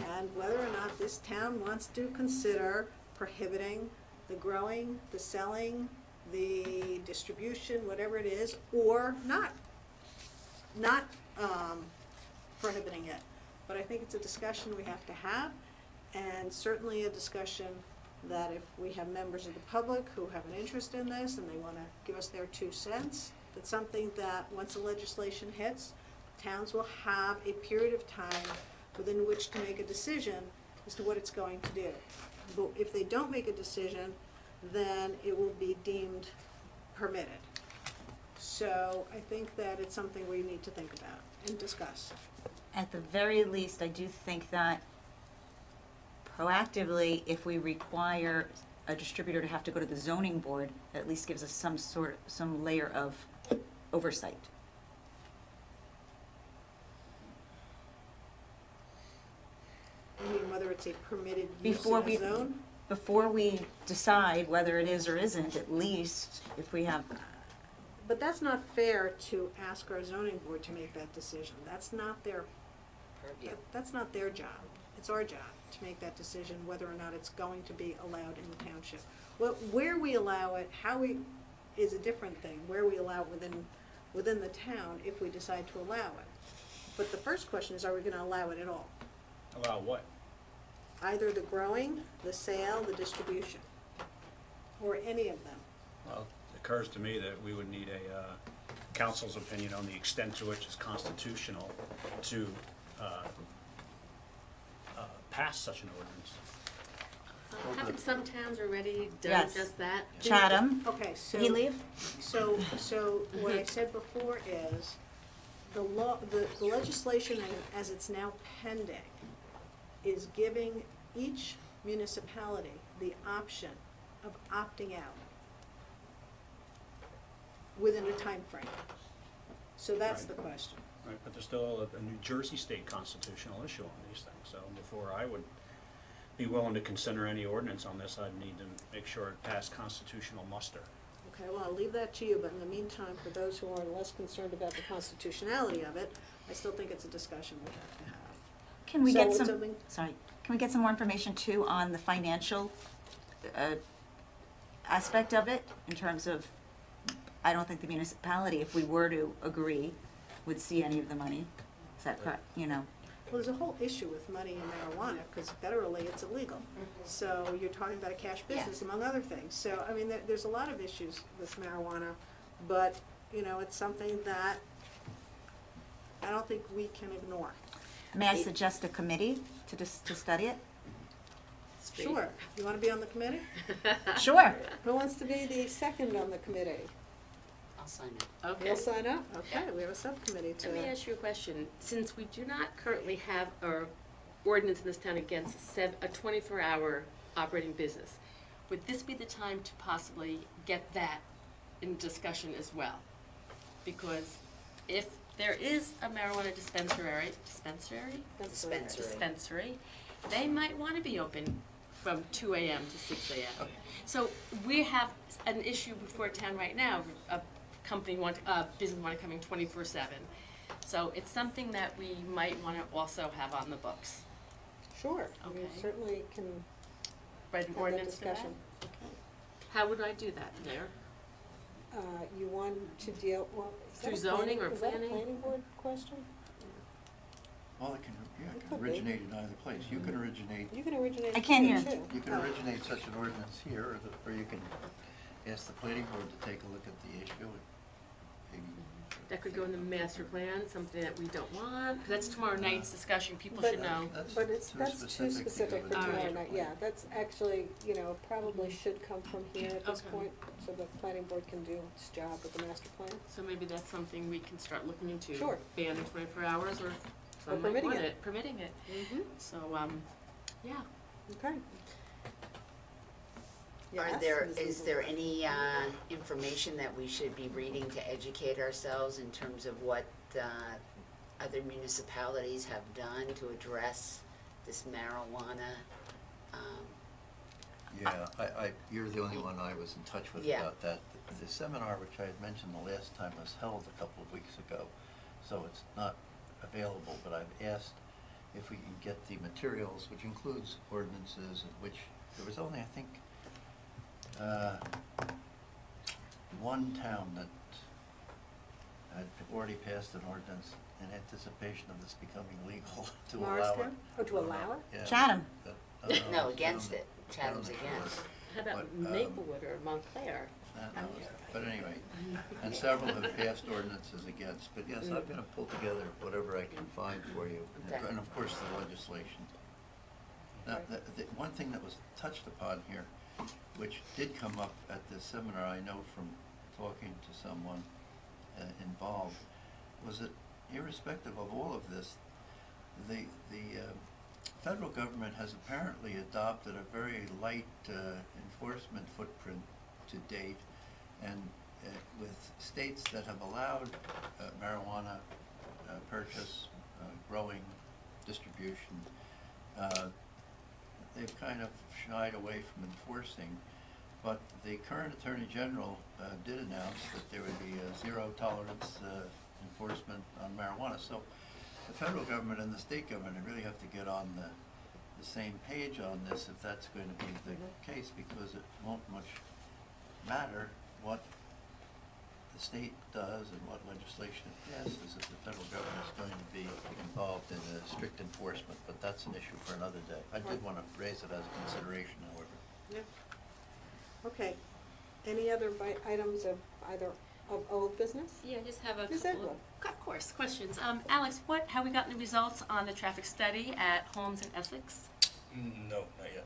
and whether or not this town wants to consider prohibiting the growing, the selling, the distribution, whatever it is, or not prohibiting it. But I think it's a discussion we have to have, and certainly a discussion that if we have members of the public who have an interest in this and they want to give us their 2 cents, it's something that once the legislation hits, towns will have a period of time within which to make a decision as to what it's going to do. But if they don't make a decision, then it will be deemed permitted. So I think that it's something we need to think about and discuss. At the very least, I do think that proactively, if we require a distributor to have to go to the zoning board, at least gives us some layer of oversight. I mean, whether it's a permitted use in a zone? Before we decide whether it is or isn't, at least if we have. But that's not fair to ask our zoning board to make that decision. That's not their purview. That's not their job. It's our job to make that decision whether or not it's going to be allowed in the township. Well, where we allow it, is a different thing. Where we allow it within the town, if we decide to allow it. But the first question is, are we gonna allow it at all? Allow what? Either the growing, the sale, the distribution, or any of them. Well, it occurs to me that we would need a council's opinion on the extent to which it's constitutional to pass such an ordinance. Haven't some towns already done Yes. just that? Chatham. Okay, so. Did he leave? So what I said before is, the legislation as it's now pending is giving each municipality the option of opting out within a time frame. So that's the question. Right, but there's still a New Jersey state constitutional issue on these things, so before I would be willing to consider any ordinance on this, I'd need to make sure it passed constitutional muster. Okay, well, I'll leave that to you, but in the meantime, for those who are less concerned about the constitutionality of it, I still think it's a discussion we have to have. Can we So get it's some, something- can we get some more information too on the financial aspect of it, in terms of, I don't think the municipality, if we were to agree, would see any of the money. Is that correct? You know, Well, there's a whole issue with money in marijuana, because federally it's illegal. So you're talking about a cash business, among other things. So, I mean, there's a lot of issues with marijuana, but, you know, it's something that I don't think we can ignore. may I suggest a committee to study it? Street. Sure. You want to be on the committee? Sure. Who wants to be the second on the committee? I'll sign it. Okay. You'll sign up? Okay, we have a subcommittee to. Let me ask you a question. Since we do not currently have our ordinance in this town against a 24-hour operating business, would this be the time to possibly get that in discussion as well? Because if there is a marijuana dispensary, they might want to be open from 2 a.m. to 6 a.m. So we have an issue before town right now, a business want to come in 24/7. So it's something that we might want to also have on the books. Sure, you Okay. certainly can Write an have that ordinance for that? discussion. How would I do that, Mayor? You want to deal, well, is that Through a zoning planning- or is that a planning? planning board question? Well, it It can could be. originate in either place. You can originate. You can originate I can here, hear. too. You can Oh. originate such an ordinance here, or you can ask the planning board to take a look at the issue and maybe. That could go in the master plan, something that we don't want, 'cause that's tomorrow night's discussion, people But- should know. But that's too specific for All tomorrow right. night, yeah, that's actually, probably should come from here at this Okay. point, so the planning board can do its job with the master plan. So maybe that's something we can start looking into. Sure. Ban 24 hours, or some might permitting want it. permitting it. Mm-hmm. So, yeah. Okay. Are Yes, there, Ms. is Liesel. there any information that we should be reading to educate ourselves in terms of what other municipalities have done to address this marijuana? Yeah, you're the only one I was in touch with Yeah. about that. The seminar, which I had mentioned the last time, was held a couple of weeks ago, so it's not available, but I've asked if we can get the materials, which includes ordinances, in which there was only, I think, one town that had already passed an ordinance in anticipation of this becoming legal to allow it. Morristown? Oh, to allow it? Yeah. Chatham. No, against it. Chatham's against. How about But, Maplewood or Montclair? But anyway, and several have passed ordinances against, but yes, I'm gonna pull together whatever I can find for you, Okay. and of course, the legislation. Now, the one thing that was touched upon here, which did come up at this seminar, I know from talking to someone involved, was that irrespective of all of this, the federal government has apparently adopted a very light enforcement footprint to date, and with states that have allowed marijuana purchase, growing, distribution, they've kind of shied away from enforcing. But the current Attorney General did announce that there would be a zero tolerance enforcement on marijuana. So the federal government and the state government really have to get on the same page on this if that's going to be the case, because it won't much matter what the state does and what legislation it passes if the federal government is going to be involved in a strict enforcement, but that's an issue for another day. I did want to raise it as a consideration, however. Yeah. Okay. Any other items of either of old business? Yeah, I just have a Ms. couple Edward. of course, questions. Alex, have we gotten the results on the traffic study at Holmes and Essex? No, not yet.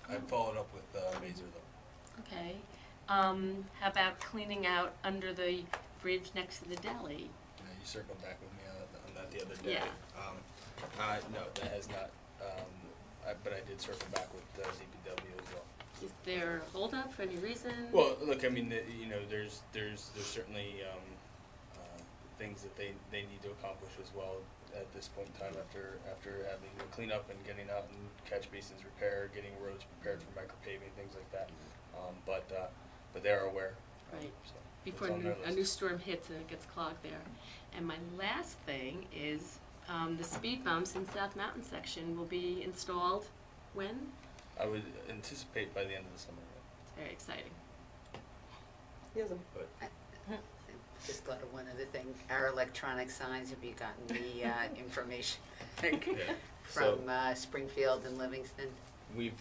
I followed up with Mazer though. Okay. How about cleaning out under the bridge next to the deli? You circled back with me on that the other day. Yeah. No, that has not. But I did circle back with DPW as well. Is there a holdup for any reason? Well, look, I mean, there's certainly things that they need to accomplish as well at this point in time after having to clean up and getting out and catch basins repaired, getting roads prepared for micropaving, things like that. But they are aware. Right. So Before it's on their a list. new storm hits and it gets clogged there. And my last thing is the speed bumps in South Mountain section will be installed when? I would anticipate by the end of the summer. It's very exciting. Yes. But Just got one other thing. Our electronic signs, have you gotten the information Yeah. from Springfield and Livingston? we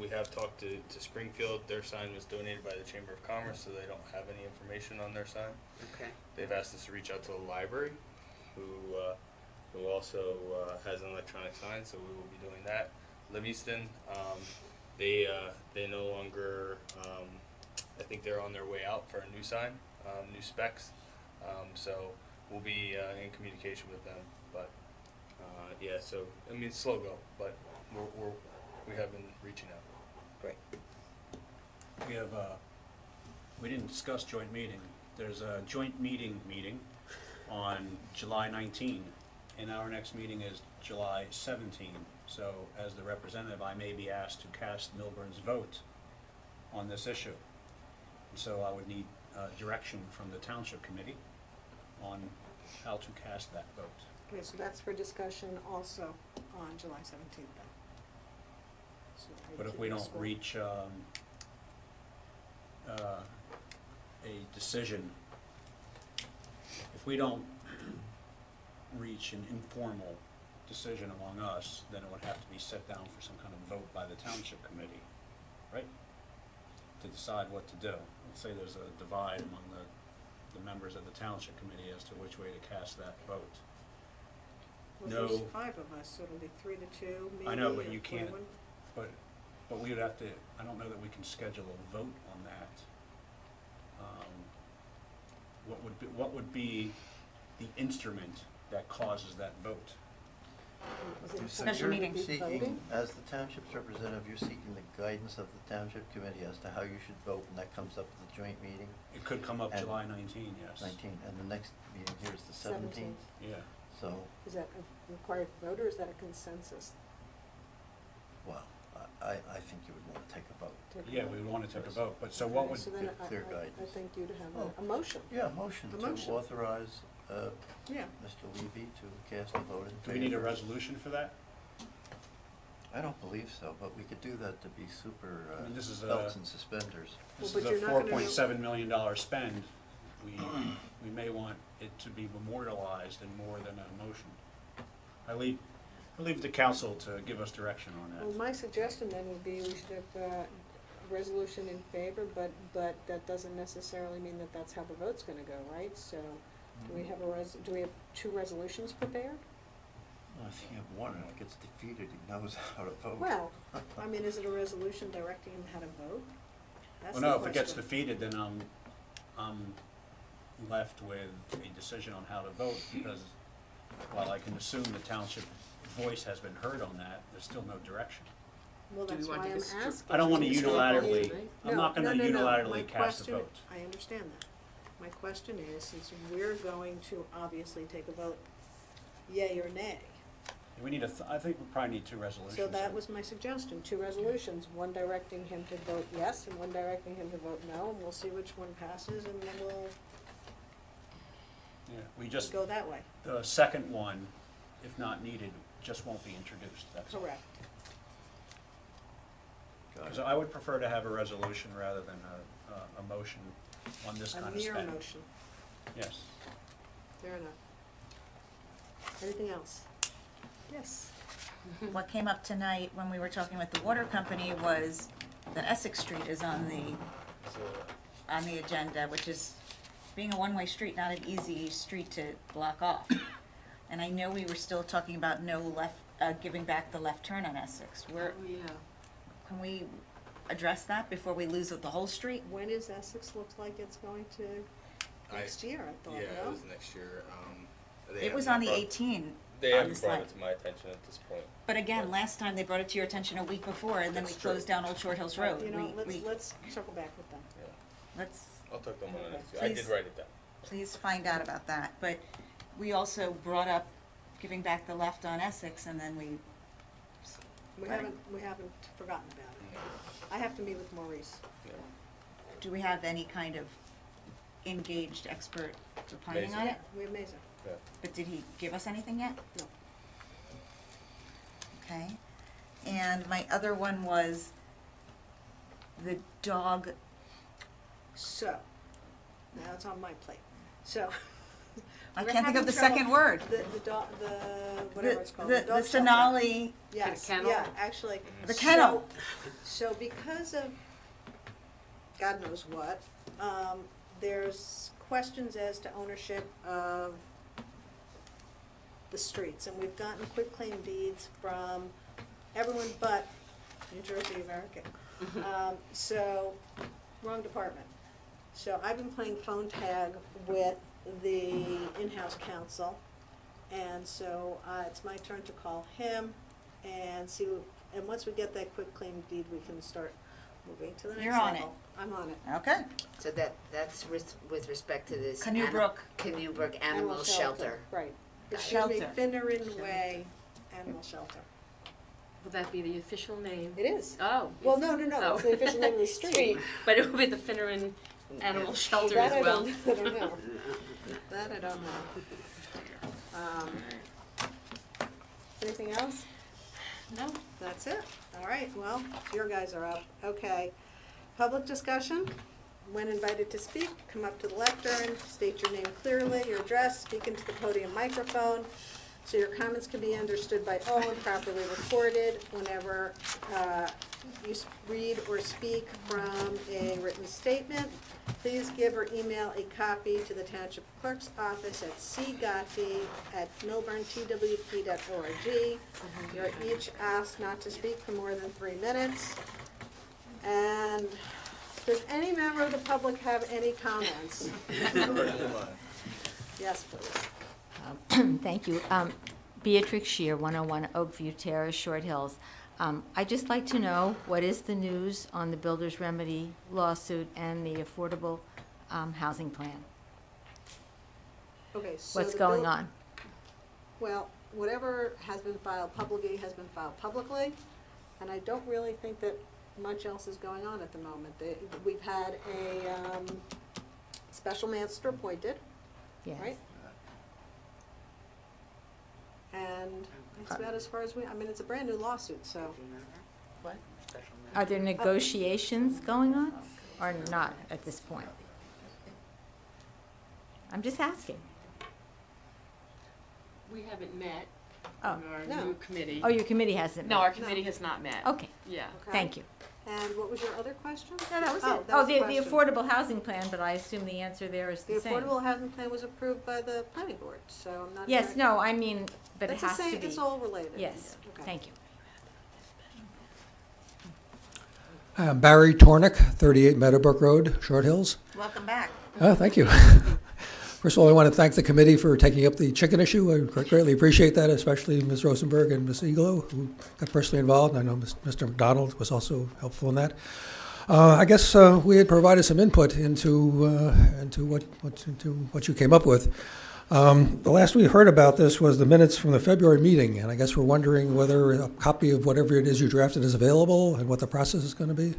have talked to Springfield. Their sign was donated by the Chamber of Commerce, so they don't have any information on their sign. Okay. They've asked us to reach out to the library, who also has an electronic sign, so we will be doing that. Livingston. They no longer, I think they're on their way out for a new sign, new specs. So we'll be in communication with them. But yeah, so I mean it's slow go, but we have been reaching out. Great. We didn't discuss joint meeting. There's a joint meeting on July 19, and our next meeting is July 17. So as the representative, I may be asked to cast Millburn's vote on this issue. And so I would need direction from the township committee on how to cast that vote. Okay, so that's for discussion also on July 17th then. So But if we don't reach a decision, if we don't reach an informal decision among us, then it would have to be set down for some kind of vote by the township committee, right? To decide what to do. Let's say there's a divide among the members of the township committee as to which way to cast that vote. Well, No. there's 5 of us, so it'll be 3-2 maybe. I know, but or you can't, 4-1. but we would have to, I don't know that we can schedule a vote on that. What would be the instrument that causes that vote? Is it So Special you're meeting. seeking, as the township's representative, you're seeking the guidance of the township committee as to how you should vote, and that comes up at the joint meeting, It could come up And- July 19, yes. 19, and the next meeting here is the 17th. Yeah. So, Is that a required vote or is that a consensus? well, I think you would want to take a vote. Take a Yeah, vote? we would want to take a vote, but so what would, So then Clear I guidance. think you'd have Oh. a motion. Yeah, motion A to motion. authorize Yeah. Mr. Levy to cast a vote in favor. do we need a resolution for that? I don't believe so, but we could do that to be super I mean, this is belts and suspenders. This Well, is but a you're not gonna do- $4.7 million spend. We may want it to be memorialized in more than a motion. I leave the council to give us direction on Well, that. my suggestion then would be we should have a resolution in favor, but that doesn't necessarily mean that that's how the vote's gonna go, right? So, do we have do we have 2 resolutions prepared? Well, if you have one and it gets defeated, he knows how to vote. Well, I mean, is it a resolution directing him how to vote? That's Well, the no, if it gets question. defeated, then I'm left with a decision on how to vote, because while I can assume the township voice has been heard on that, there's still no direction. Well, Do we that's want why to I'm dis- asking. I don't want to you. unilaterally, I'm No, not gonna no, no, no. My unilaterally cast a question- vote. I understand that. My question is, since we're going to obviously take a vote, yay or nay. We need I think we probably need 2 resolutions. So that was my suggestion, 2 resolutions, one directing him to vote yes and one directing him to vote no, and we'll see which one passes and then we'll Yeah, we just, go that way. the second one, if not needed, just won't be introduced, that's all. Correct. Because I would prefer to have a resolution rather than a motion on this kind A of mere spend. motion, Yes. fair enough. Anything else? Yes. What came up tonight when we were talking with the water company was that Essex Street is on the agenda, which is being a one-way street, not an easy street to block off. And I know we were still talking about no left, giving back the left turn on Essex. Can we address that before we lose the whole street? When is Essex looks like it's going to, next year, I thought, Yeah, no? it was next year. It was on the 18 They on haven't the brought slide. it to my attention at this point. But again, last time they brought it to your attention a week before, and then we That's true. closed down Old Short Hills Road. You know, We- let's circle back with them. Yeah. Let's, I'll talk to them on the next. I Please. did write it down. please find out about that. But we also brought up giving back the left on Essex, and then we, We haven't forgotten about it. I have to meet with Maurice. Yeah. do we have any kind of engaged expert opining on it? We have Mesa. Yeah. But did he give us anything yet? No. Okay. And my other one was the dog, So, now it's on my plate. So. I we're can't think of having the trouble- second word. Whatever it's called. The dog shelter. Sonali, Yes, kennel? yeah, actually. The kennel. So because of God knows what, there's questions as to ownership of the streets. And we've gotten quitclaim deeds from everyone but New Jersey American. So, wrong department. So I've been playing phone tag with the in-house counsel, and so it's my turn to call him and see, and once we get that quick claim deed, we can start moving to the next You're level. on it. I'm on it. Okay. So that's with respect to this. Canoe Brook. Canoe Brook Animal Shelter. Right. Got Excuse me, Shelter. Finneran Way Animal Shelter. Will that be the official name? It is. Oh. Well, no, it's the official name of the street. But it will be the Finneran Animal Shelter That as well. I don't know. That I don't know. Anything else? No. That's it. All right, well, your guys are up. Okay. Public discussion. When invited to speak, come up to the lectern, state your name clearly, your address, speak into the podium microphone, so your comments can be understood by all and properly recorded. Whenever you you or speak from a written statement, please give or email a copy to the Township Clerk's office at cgotti@millburntwp.org. You're each asked not to speak for more than 3 minutes. And does any member of the public have any comments? Yes, please. Thank you. Beatrix Shear, 101 Oakview Terrace, Short Hills. I'd just like to know, what is the news on the Builders Remedy lawsuit and the affordable housing plan? Okay, so What's the going bill- on? Well, whatever has been filed publicly has been filed publicly, and I don't really think that much else is going on at the moment. We've had a special master appointed, Yes. right? And that's about as far as it's a brand new lawsuit, so. What? Are there negotiations going on or not at this point? I'm just asking. We haven't met Oh. on our No. new committee. Oh, your committee hasn't met? No, our committee has not met. Okay, Yeah. Okay. thank you. And what was your other question? No, that was Oh, it. that Oh, was the question. affordable housing plan, but I assume the answer there is The the same. affordable housing plan was approved by the planning board, so I'm not. Yes, very- no, I mean, but it It's the has to same- be. It's all related. Yes, Okay. thank you. Barry Tornick, 38 Meadowbrook Road, Short Hills. Welcome back. Thank you. First of all, I want to thank the committee for taking up the chicken issue. I greatly appreciate that, especially Ms. Rosenberg and Ms. Iglo, who got personally involved. I know Mr. McDonald was also helpful in that. I guess we had provided some input into what you came up with. The last we heard about this was the minutes from the February meeting, and I guess we're wondering whether a copy of whatever it is you drafted is available and what the process is going to be.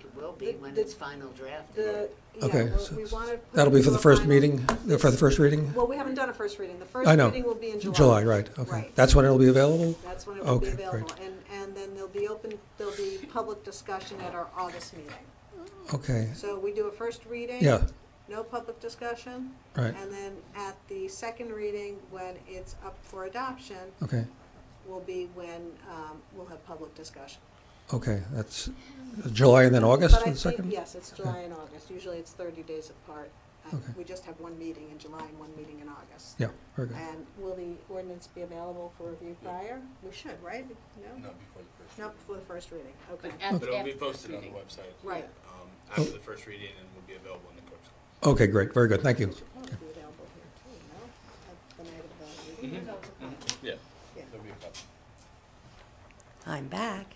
It will be when it's final draft. Okay, well, so we wanna put that'll it be for to the a first final- meeting, for the first reading? Well, we haven't done a first reading. The first I know. reading will be in July. July, right, okay. Right. That's when it'll be available? That's when it will be Okay, available. great. And then there'll be public discussion at our August meeting. Okay, So we do a first reading. Yeah. No public discussion. Right. And then at the second reading, when it's up for adoption, okay, will be when we'll have public discussion. okay. That's July and then August But for I the think, second? yes, it's July and August. Usually it's 30 days apart. Okay. We just have one meeting in July and one meeting in August. Yeah, very good. And will the ordinance be available for review prior? We should, right? No? Not before the first. Not before the first reading, okay. But it'll be posted on the website. Right. After the first reading and will be available in the clerk's office. Okay, great, very good, thank you. It should probably be available here too, no? At the night of the meeting? Yeah. Yeah. There'll be a copy. I'm back.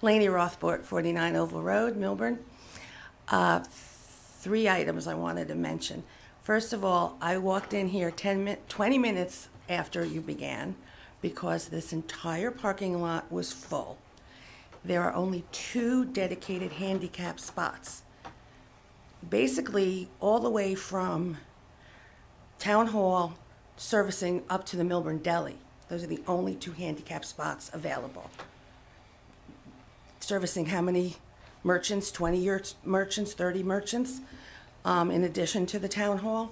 Laney Rothbart, 49 Oval Road, Millburn. 3 items I wanted to mention. First of all, I walked in here 20 minutes after you began because this entire parking lot was full. There are only 2 dedicated handicap spots. Basically, all the way from Town Hall servicing up to the Millburn Deli. Those are the only 2 handicap spots available. Servicing how many merchants? 20 merchants, 30 merchants, in addition to the Town Hall.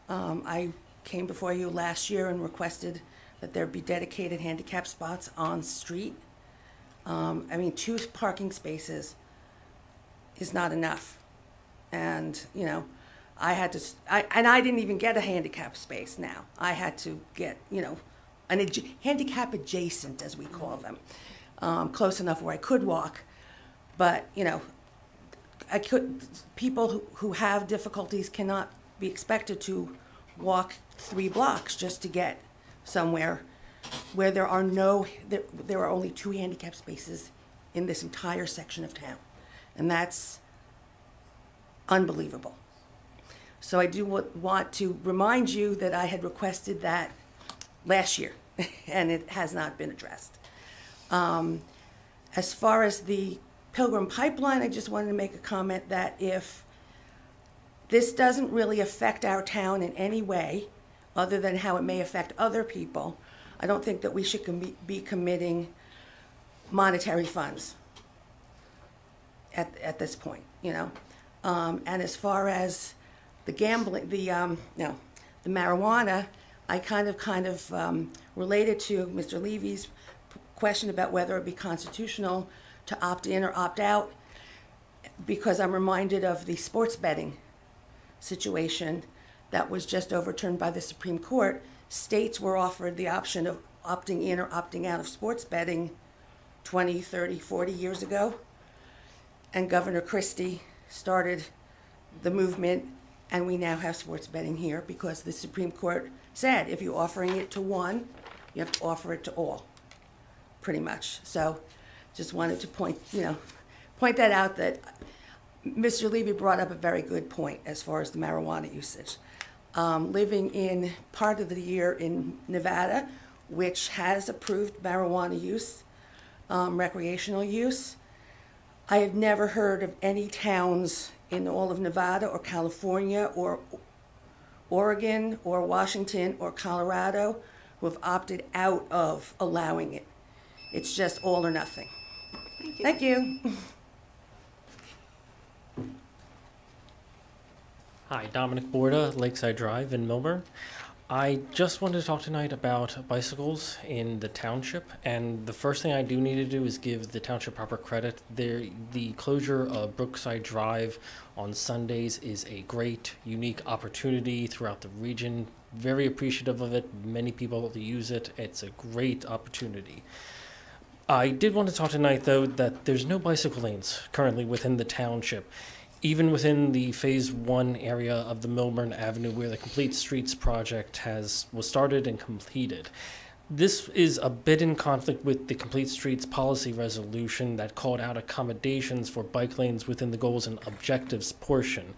I came before you last year and requested that there be dedicated handicap spots on street. 2 parking spaces is not enough. And, I had to, I didn't even get a handicap space now. I had to get, handicap adjacent, as we call them, close enough where I could walk, but, you know, people who have difficulties cannot be expected to walk 3 blocks just to get somewhere where there are only 2 handicap spaces in this entire section of town. And that's unbelievable. So I do want to remind you that I had requested that last year, and it has not been addressed. As far as the Pilgrim pipeline, I just wanted to make a comment that if this doesn't really affect our town in any way, other than how it may affect other people, I don't think that we should be committing monetary funds at this point, you know. And as far as the gambling, the marijuana, I kind of related to Mr. Levy's question about whether it be constitutional to opt in or opt out, because I'm reminded of the sports betting situation that was just overturned by the Supreme Court. States were offered the option of opting in or opting out of sports betting 20, 30, 40 years ago. And Governor Christie started the movement, and we now have sports betting here because the Supreme Court said if you're offering it to one, you have to offer it to all, pretty much. So just wanted to point that out, that Mr. Levy brought up a very good point as far as the marijuana usage. Living in part of the year in Nevada, which has approved marijuana use, recreational use, I have never heard of any towns in all of Nevada or California or Oregon or Washington or Colorado who have opted out of allowing it. It's just all or nothing. Thank you. Hi, Dominic Borda, Lakeside Drive in Millburn. I just wanted to talk tonight about bicycles in the township, and the first thing I do need to do is give the township proper credit. The closure of Brookside Drive on Sundays is a great, unique opportunity throughout the region. Very appreciative of it. Many people use it. It's a great opportunity. I did want to talk tonight, though, that there's no bicycle lanes currently within the township. Even within the Phase 1 area of the Millburn Avenue where the Complete Streets project was started and completed. This is a bit in conflict with the Complete Streets policy resolution that called out accommodations for bike lanes within the goals and objectives portion.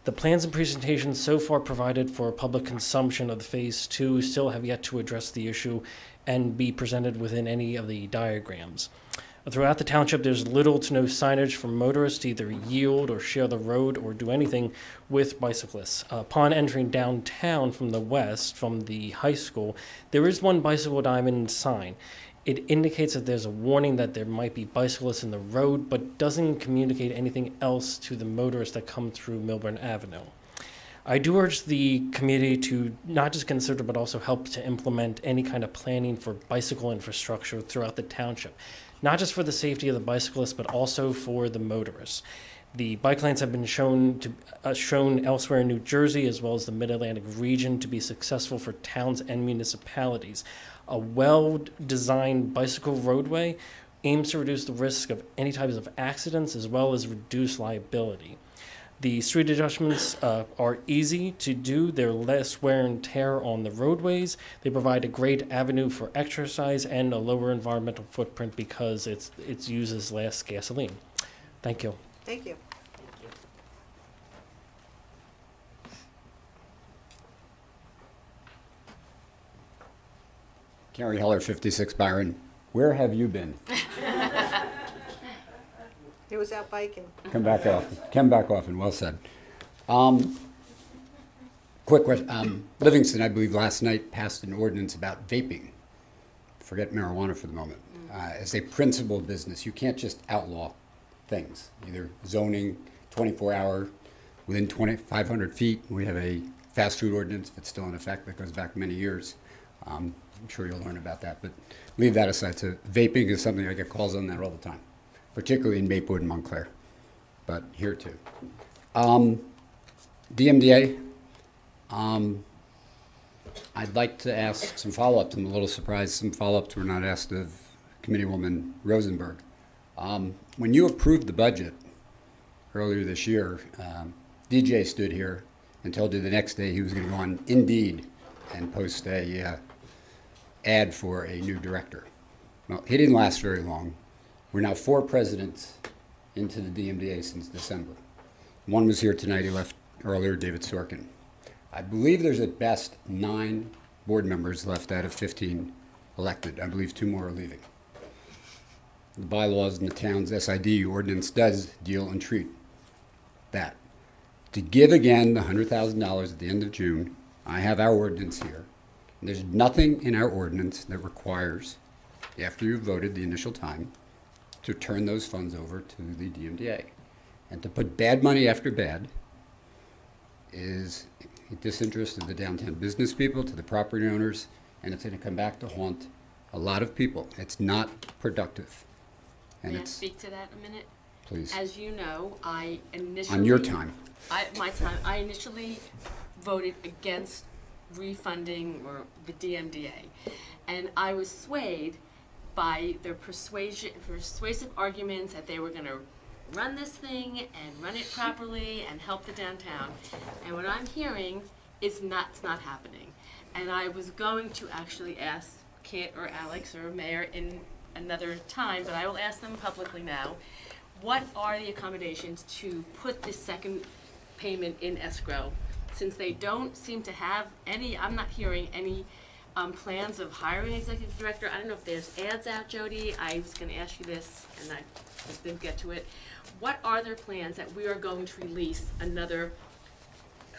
The plans and presentations so far provided for public consumption of the Phase 2 still have yet to address the issue and be presented within any of the diagrams. Throughout the township, there's little to no signage for motorists to either yield or share the road or do anything with bicyclists. Upon entering downtown from the west, from the high school, there is one bicycle diamond sign. It indicates that there's a warning that there might be bicyclists in the road, but doesn't communicate anything else to the motorists that come through Millburn Avenue. I do urge the committee to not just consider, but also help to implement any kind of planning for bicycle infrastructure throughout the township. Not just for the safety of the bicyclists, but also for the motorists. The bike lanes have been shown elsewhere in New Jersey, as well as the Mid-Atlantic region, to be successful for towns and municipalities. A well-designed bicycle roadway aims to reduce the risk of any types of accidents, as well as reduce liability. The street adjustments are easy to do. They're less wear and tear on the roadways. They provide a great avenue for exercise and a lower environmental footprint because it uses less gasoline. Thank you. Thank you. Gary Heller, 56 Byron. Where have you been? He was out biking. Come back often. Well said. Quick question. Livingston, I believe, last night passed an ordinance about vaping. Forget marijuana for the moment. As a principal business, you can't just outlaw things. Either zoning, 24-hour, within 500 feet. We have a fast food ordinance that's still in effect that goes back many years. I'm sure you'll learn about that, but leave that aside. So vaping is something I get calls on that all the time, particularly in Maplewood and Montclair, but here too. DMDA, I'd like to ask some follow-ups. I'm a little surprised some follow-ups were not asked of Committeewoman Rosenberg. When you approved the budget earlier this year, DJ stood here and told you the next day he was going to go on Indeed and post a ad for a new director. Well, he didn't last very long. We're now 4 presidents into the DMDA since December. One was here tonight. He left earlier, David Sorkin. I believe there's at best 9 board members left out of 15 elected. I believe 2 more are leaving. The bylaws in the town's SID ordinance does deal and treat that. To give again the $100,000 at the end of June, I have our ordinance here. And there's nothing in our ordinance that requires, after you've voted the initial time, to turn those funds over to the DMDA. And to put bad money after bad is a disinterest of the downtown business people, to the property owners, and it's going to come back to haunt a lot of people. It's not productive. And May I it's, speak to that a minute? please, As you know, I initially... on your time. I initially voted against refunding or the DMDA. And I was swayed by their persuasive arguments that they were going to run this thing and run it properly and help the downtown. And what I'm hearing is it's not happening. And I was going to actually ask Kit or Alex or Mayor in another time, but I will ask them publicly now, what are the accommodations to put this second payment in escrow? Since they don't seem to have any, I'm not hearing any plans of hiring executive director. I don't know if there's ads out, Jody. I was going to ask you this, and I just didn't get to it. What are their plans that we are going to release another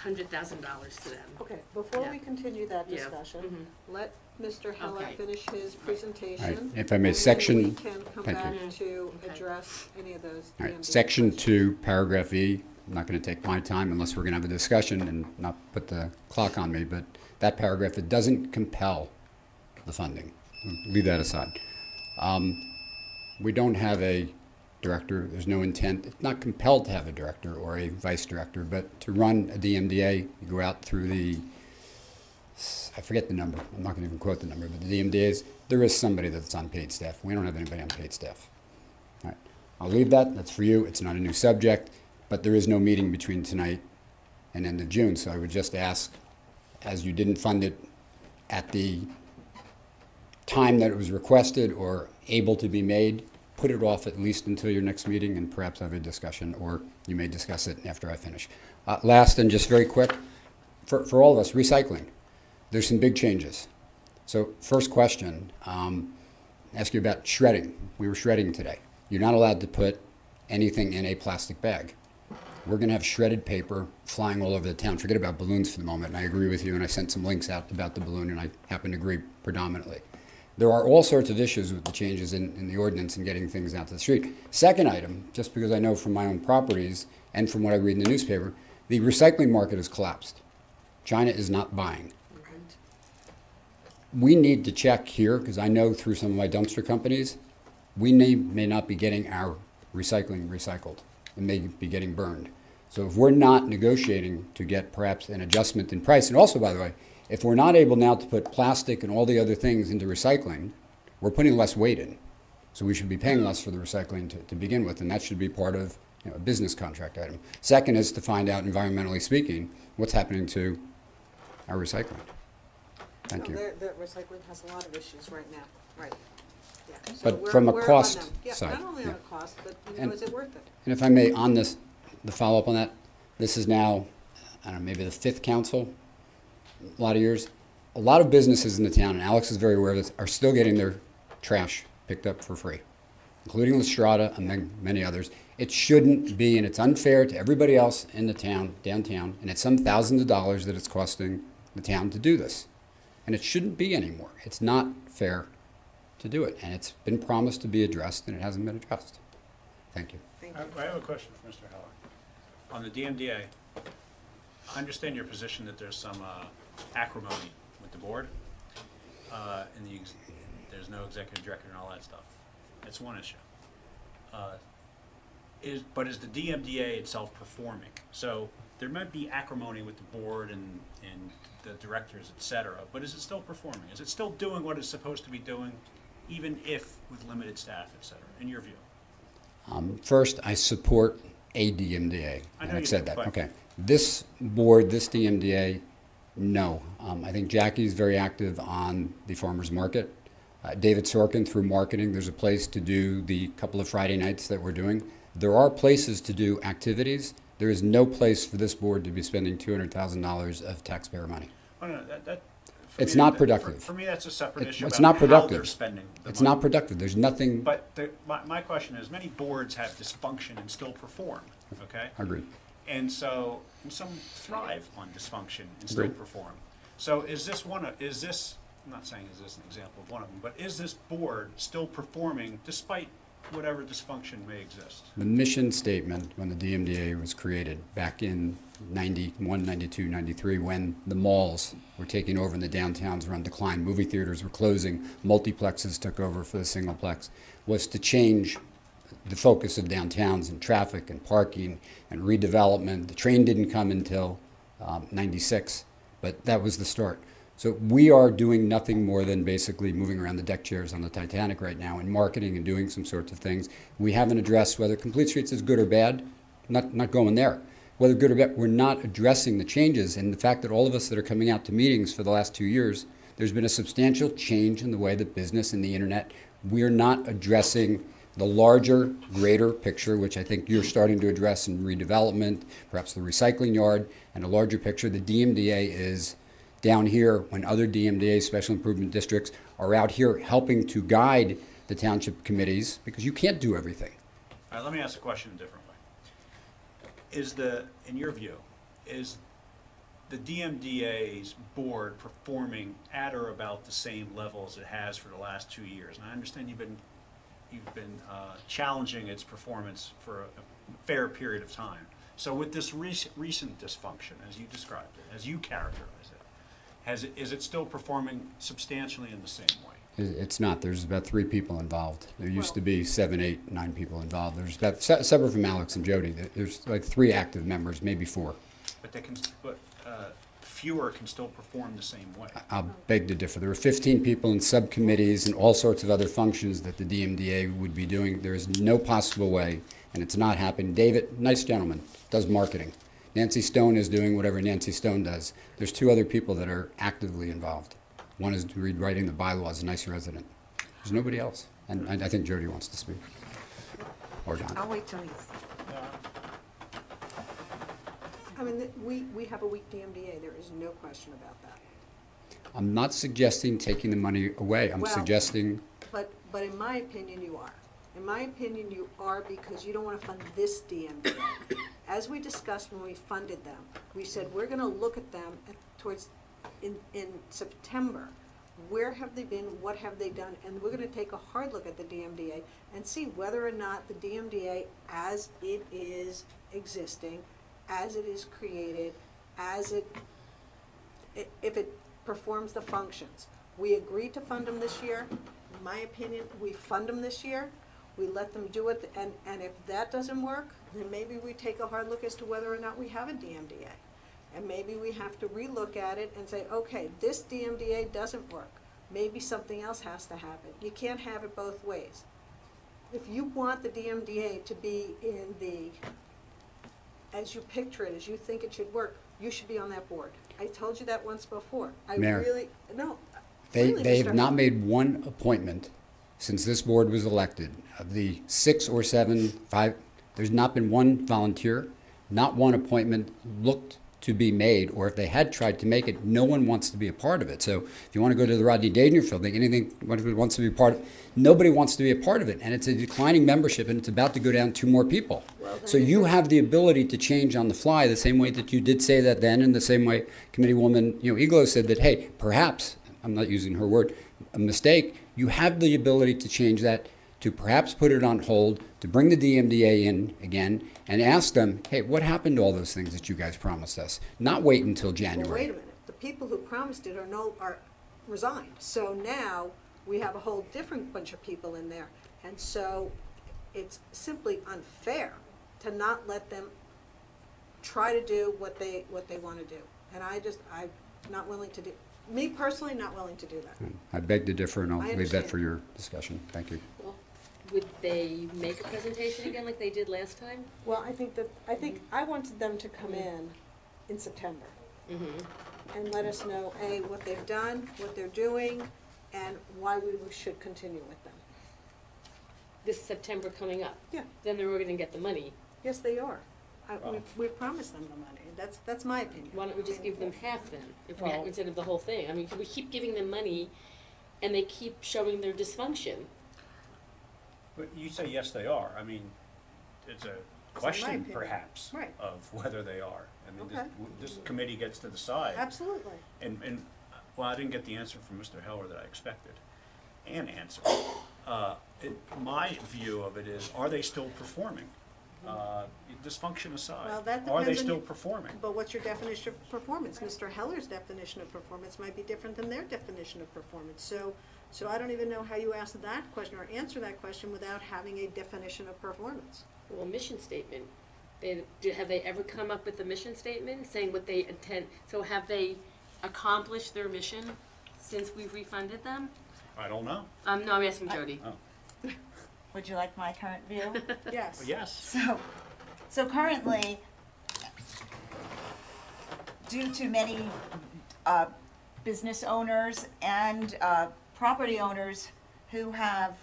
$100,000 to them? Okay, before Yeah. we continue that Yeah. discussion, let Mr. Heller Okay. finish his presentation. All right, if I may, and then section- we can come thank back you. to Okay. address any of those. All right, DMDA section questions. 2, paragraph E. I'm not going to take my time unless we're going to have a discussion and not put the clock on me, but that paragraph, it doesn't compel the funding. Leave that aside. We don't have a director. There's no intent. It's not compelled to have a director or a vice director, but to run a DMDA, you go out through the, I forget the number. I'm not going to even quote the number, but the DMDAs, there is somebody that's on paid staff. We don't have anybody on paid staff. All right. I'll leave that. That's for you. It's not a new subject, but there is no meeting between tonight and end of June. So I would just ask, as you didn't fund it at the time that it was requested or able to be made, put it off at least until your next meeting and perhaps have a discussion, or you may discuss it after I finish. Last and just very quick, for all of us, recycling. There's some big changes. So first question, ask you about shredding. We were shredding today. You're not allowed to put anything in a plastic bag. We're going to have shredded paper flying all over the town. Forget about balloons for the moment. And I agree with you, and I sent some links out about the balloon, and I happen to agree predominantly. There are all sorts of issues with the changes in the ordinance and getting things out to the street. Second item, just because I know from my own properties and from what I read in the newspaper, the recycling market has collapsed. China is not buying. We need to check here, because I know through some of my dumpster companies, we may not be getting our recycling recycled. It may be getting burned. So if we're not negotiating to get perhaps an adjustment in price, and also, by the way, if we're not able now to put plastic and all the other things into recycling, we're putting less weight in. So we should be paying less for the recycling to begin with, and that should be part of a business contract item. Second is to find out, environmentally speaking, what's happening to our recycling. Thank you. The recycling has a lot of issues right now, right. Yeah. So But from a we're on cost them. Yeah, side, not only yeah. on a cost, but is it worth it? And if I may, on this, the follow-up on that, this is now, I don't know, maybe the 5th council, a lot of years. A lot of businesses in the town, and Alex is very aware of this, are still getting their trash picked up for free, including Lestrada and many others. It shouldn't be, and it's unfair to everybody else in the town, downtown, and it's some thousands of dollars that it's costing the town to do this. And it shouldn't be anymore. It's not fair to do it, and it's been promised to be addressed, and it hasn't been addressed. Thank you. I have a question for Mr. Heller. On the DMDA, I understand your position that there's some acrimony with the board, and there's no executive director and all that stuff. That's one issue. But is the DMDA itself performing? So there might be acrimony with the board and the directors, et cetera, but is it still performing? Is it still doing what it's supposed to be doing, even if with limited staff, et cetera, in your view? First, I support a DMDA. I know And I've you said do, that. but- Okay. This board, this DMDA, no. I think Jackie's very active on the farmers market. David Sorkin, through marketing, there's a place to do the couple of Friday nights that we're doing. There are places to do activities. There is no place for this board to be spending $200,000 of taxpayer money. Oh, no, It's not productive. For me, that's a separate issue It's about not how they're productive. spending the It's money. not productive. There's nothing. But my question is, many boards have dysfunction and still perform, okay? Agreed. And so, and some thrive on dysfunction and still Agreed. perform. So is this I'm not saying is this an example of one of them, but is this board still performing despite whatever dysfunction may exist? The mission statement when the DMDA was created back in 91, 92, 93, when the malls were taking over and the downtowns were on decline, movie theaters were closing, multiplexes took over for the singleplex, was to change the focus of downtowns and traffic and parking and redevelopment. The train didn't come until 96, but that was the start. So we are doing nothing more than basically moving around the deck chairs on the Titanic right now and marketing and doing some sorts of things. We haven't addressed whether Complete Streets is good or bad, not going there. Whether good or bad, we're not addressing the changes, and the fact that all of us that are coming out to meetings for the last 2 years, there's been a substantial change in the way that business and the internet, we're not addressing the larger, greater picture, which I think you're starting to address in redevelopment, perhaps the recycling yard, and a larger picture. The DMDA is down here when other DMDA special improvement districts are out here helping to guide the township committees, because you can't do everything. All right, let me ask the question a different way. In your view, is the DMDA's board performing at or about the same level as it has for the last 2 years? And I understand you've been challenging its performance for a fair period of time. So with this recent dysfunction, as you described it, as you characterize it, is it still performing substantially in the same way? It's not. There's about 3 people involved. There used to be 7, 8, 9 people involved. There's about, separate from Alex and Jody, there's like 3 active members, maybe 4. But fewer can still perform the same way. I'll beg to differ. There are 15 people in subcommittees and all sorts of other functions that the DMDA would be doing. There is no possible way, and it's not happening. David, nice gentleman, does marketing. Nancy Stone is doing whatever Nancy Stone does. There's 2 other people that are actively involved. One is rewriting the bylaws, a nice resident. There's nobody else. And I think Jody wants to speak. Or Don. I'll wait till he's. I mean, we have a weak DMDA, there is no question about that. I'm not suggesting taking the money away. I'm Well, suggesting But in my opinion, you are. In my opinion, you are because you don't want to fund this DMDA. As we discussed when we funded them, we said we're going to look at them in September. Where have they been? What have they done? And we're going to take a hard look at the DMDA and see whether or not the DMDA, as it is existing, as it is created, if it performs the functions. We agreed to fund them this year. In my opinion, we fund them this year. We let them do it, and if that doesn't work, then maybe we take a hard look as to whether or not we have a DMDA. And maybe we have to relook at it and say, okay, this DMDA doesn't work. Maybe something else has to happen. You can't have it both ways. If you want the DMDA to be in as you picture it, as you think it should work, you should be on that board. I told you that once before. Mayor, Really, They have Mr. not made one appointment since this board was elected. Of the 6 or 7, 5, there's not been one volunteer, not one appointment looked to be made, or if they had tried to make it, no one wants to be a part of it. So if you want to go to the Rodney Dangerfield thing, anything wants to be a part of it, nobody wants to be a part of it. And it's a declining membership, and it's about to go down 2 more people. So you have the ability to change on the fly the same way that you did say that then, and the same way Committeewoman Iglo said that, hey, perhaps, I'm not using her word, a mistake, you have the ability to change that, to perhaps put it on hold, to bring the DMDA in again, and ask them, hey, what happened to all those things that you guys promised us? Not wait until January. Well, wait a minute. The people who promised it are resigned. So now we have a whole different bunch of people in there. And so it's simply unfair to not let them try to do what they want to do. And I'm not willing to do, me personally, not willing to do that. I beg to differ, and I'll I leave that understand. for your discussion. Thank you. Well, would they make a presentation again like they did last time? Well, I think I wanted them to come in September and let us know, A, what they've done, what they're doing, and why we should continue with them. This September coming up? Yeah. Then they're all gonna get the money. Yes, they are. We promised them the money. That's my opinion. Why don't we just give them half then, instead of the whole thing? I mean, we keep giving them money, and they keep showing their dysfunction. But you say yes, they are. I mean, it's a question opinion. perhaps Right. of whether they are. I mean, Okay. this committee gets to decide. Absolutely. And well, I didn't get the answer from Mr. Heller that I expected. An answer. My view of it is, are they still performing? Dysfunction aside, Well, that are they depends on still your- performing? But what's your definition of performance? Mr. Heller's definition of performance might be different than their definition of performance. So I don't even know how you ask that question or answer that question without having a definition of performance. Well, mission statement. Have they ever come up with a mission statement saying what they intend? So have they accomplished their mission since we've refunded them? I don't know. No, I'm asking Jody. Oh. Would you like my current view? Yes. Well, yes. So currently, due to many business owners and property owners who have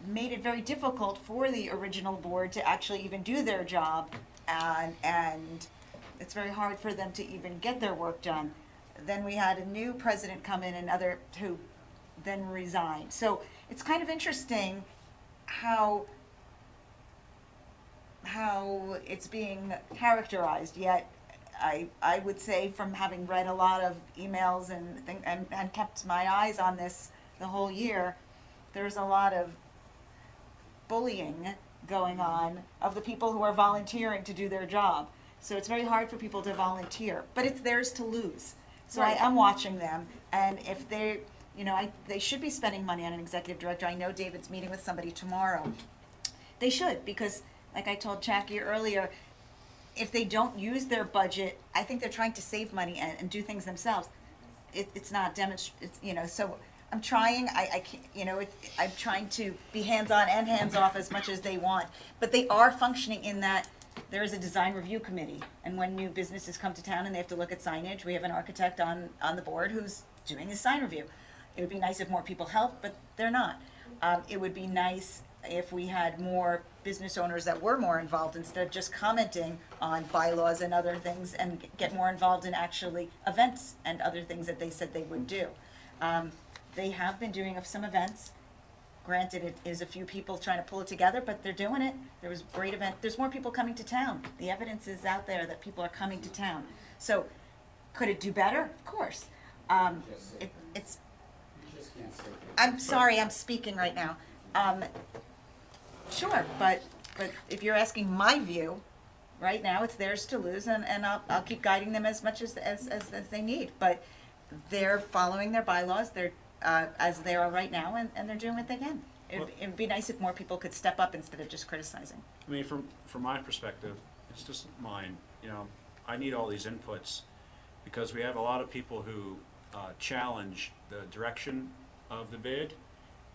made it very difficult for the original board to actually even do their job, and it's very hard for them to even get their work done. Then we had a new president come in and who then resigned. So it's kind of interesting how it's being characterized, yet I would say, from having read a lot of emails and kept my eyes on this the whole year, there's a lot of bullying going on of the people who are volunteering to do their job. So it's very hard for people to volunteer, but it's theirs to lose. So Right. I am watching them, and if they, they should be spending money on an executive director. I know David's meeting with somebody tomorrow. They should, because like I told Jackie earlier, if they don't use their budget, I think they're trying to save money and do things themselves. It's not so I'm trying, I can't, I'm trying to be hands-on and hands-off as much as they want. But they are functioning in that there is a design review committee. And when new businesses come to town and they have to look at signage, we have an architect on the board who's doing the sign review. It would be nice if more people helped, but they're not. It would be nice if we had more business owners that were more involved instead of just commenting on bylaws and other things, and get more involved in actually events and other things that they said they would do. They have been doing some events. Granted, it is a few people trying to pull it together, but they're doing it. There was a great event. There's more people coming to town. The evidence is out there that people are coming to town. So could it do better? Of course. It's. I'm sorry, I'm speaking right now. Sure, but if you're asking my view, right now it's theirs to lose, and I'll keep guiding them as much as they need. But they're following their bylaws. They're as they are right now, and they're doing what they can. It'd be nice if more people could step up instead of just criticizing. I mean, from my perspective, it's just mine. I need all these inputs because we have a lot of people who challenge the direction of the bid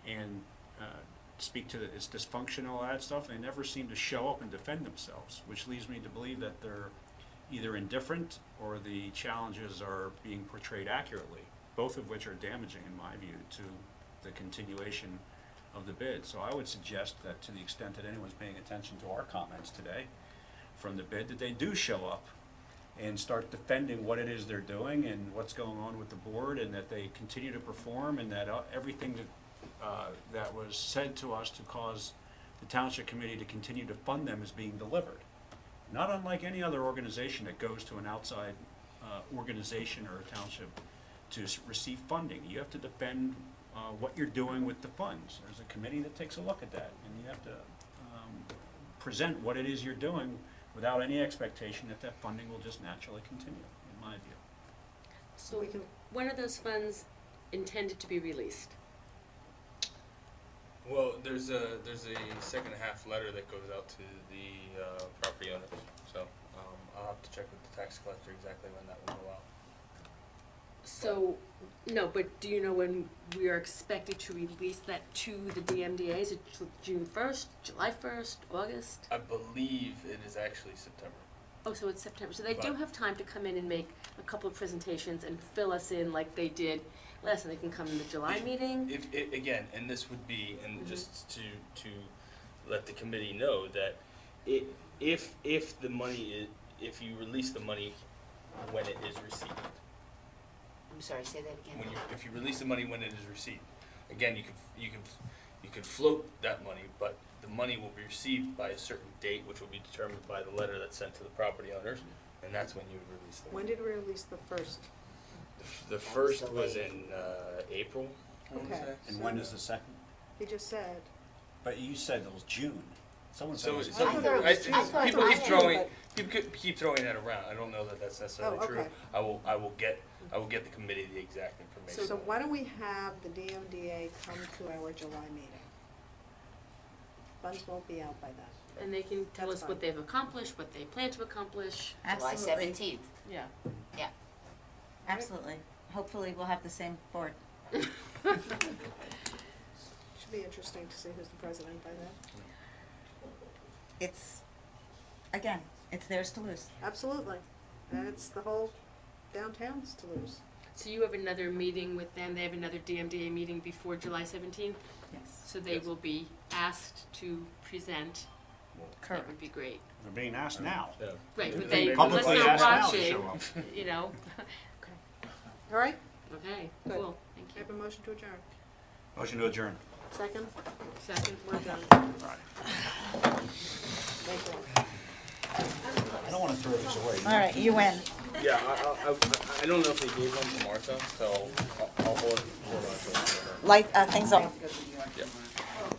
and speak to it's dysfunctional, all that stuff. They never seem to show up and defend themselves, which leads me to believe that they're either indifferent or the challenges are being portrayed accurately, both of which are damaging, in my view, to the continuation of the bid. So I would suggest that to the extent that anyone's paying attention to our comments today from the bid, that they do show up and start defending what it is they're doing and what's going on with the board, and that they continue to perform, and that everything that was said to us to cause the township committee to continue to fund them is being delivered. Not unlike any other organization that goes to an outside organization or a township to receive funding. You have to defend what you're doing with the funds. There's a committee that takes a look at that, and you have to present what it is you're doing without any expectation that that funding will just naturally continue, in my view. So when are those funds intended to be released? Well, there's a second half letter that goes out to the property owners. So I'll have to check with the tax collector exactly when that will go out. So, no, but do you know when we are expected to release that to the DMDA? Is it June 1st, July 1st, August? I believe it is actually September. Oh, so it's September. So they do Right. have time to come in and make a couple of presentations and fill us in like they did last time. They can come in the July meeting. Again, and this would be, and Mhm. just to let the committee know that if the money is, if you release the money when it is received. I'm sorry, say that again. If you release the money when it is received, again, you can float that money, but the money will be received by a certain date, which will be determined by the letter that's sent to the property owners, and that's when you would release the When money. did we release the first? The first was in April. I wanna Okay. say. And when is the second? He just said. But you said it was June. Someone said So, it was so I thought it was June. I people thought keep it was throwing June, people keep throwing that around. I don't know that that's necessarily Oh, true. okay. I will get the committee the exact information. So why don't we have the DMDA come to our July meeting? Funds won't be out by then. And they can tell That's us what fine. they've accomplished, what they plan to accomplish. July Absolutely. 17th. Yeah. Yeah. Absolutely. Hopefully, we'll have the same board. Should be interesting to see who's the president by then. It's, again, it's theirs to lose. Absolutely. And it's the whole downtown's to lose. So you have another meeting with them. They have another DMDA meeting before July 17th. Yes. So they will be asked to present. That would be great. They're being asked now. Yeah. Right, but They they, unless publicly they're asked now to watching, show up. you know. All right? Okay, Good. cool, thank I you. have a motion to adjourn. Motion to adjourn. Second? Second, we're done. Thank you. I don't want to throw this away. All right, you win. Yeah, I don't know if they gave one to Martha, so I'll hold on to it. Light things off. Yeah.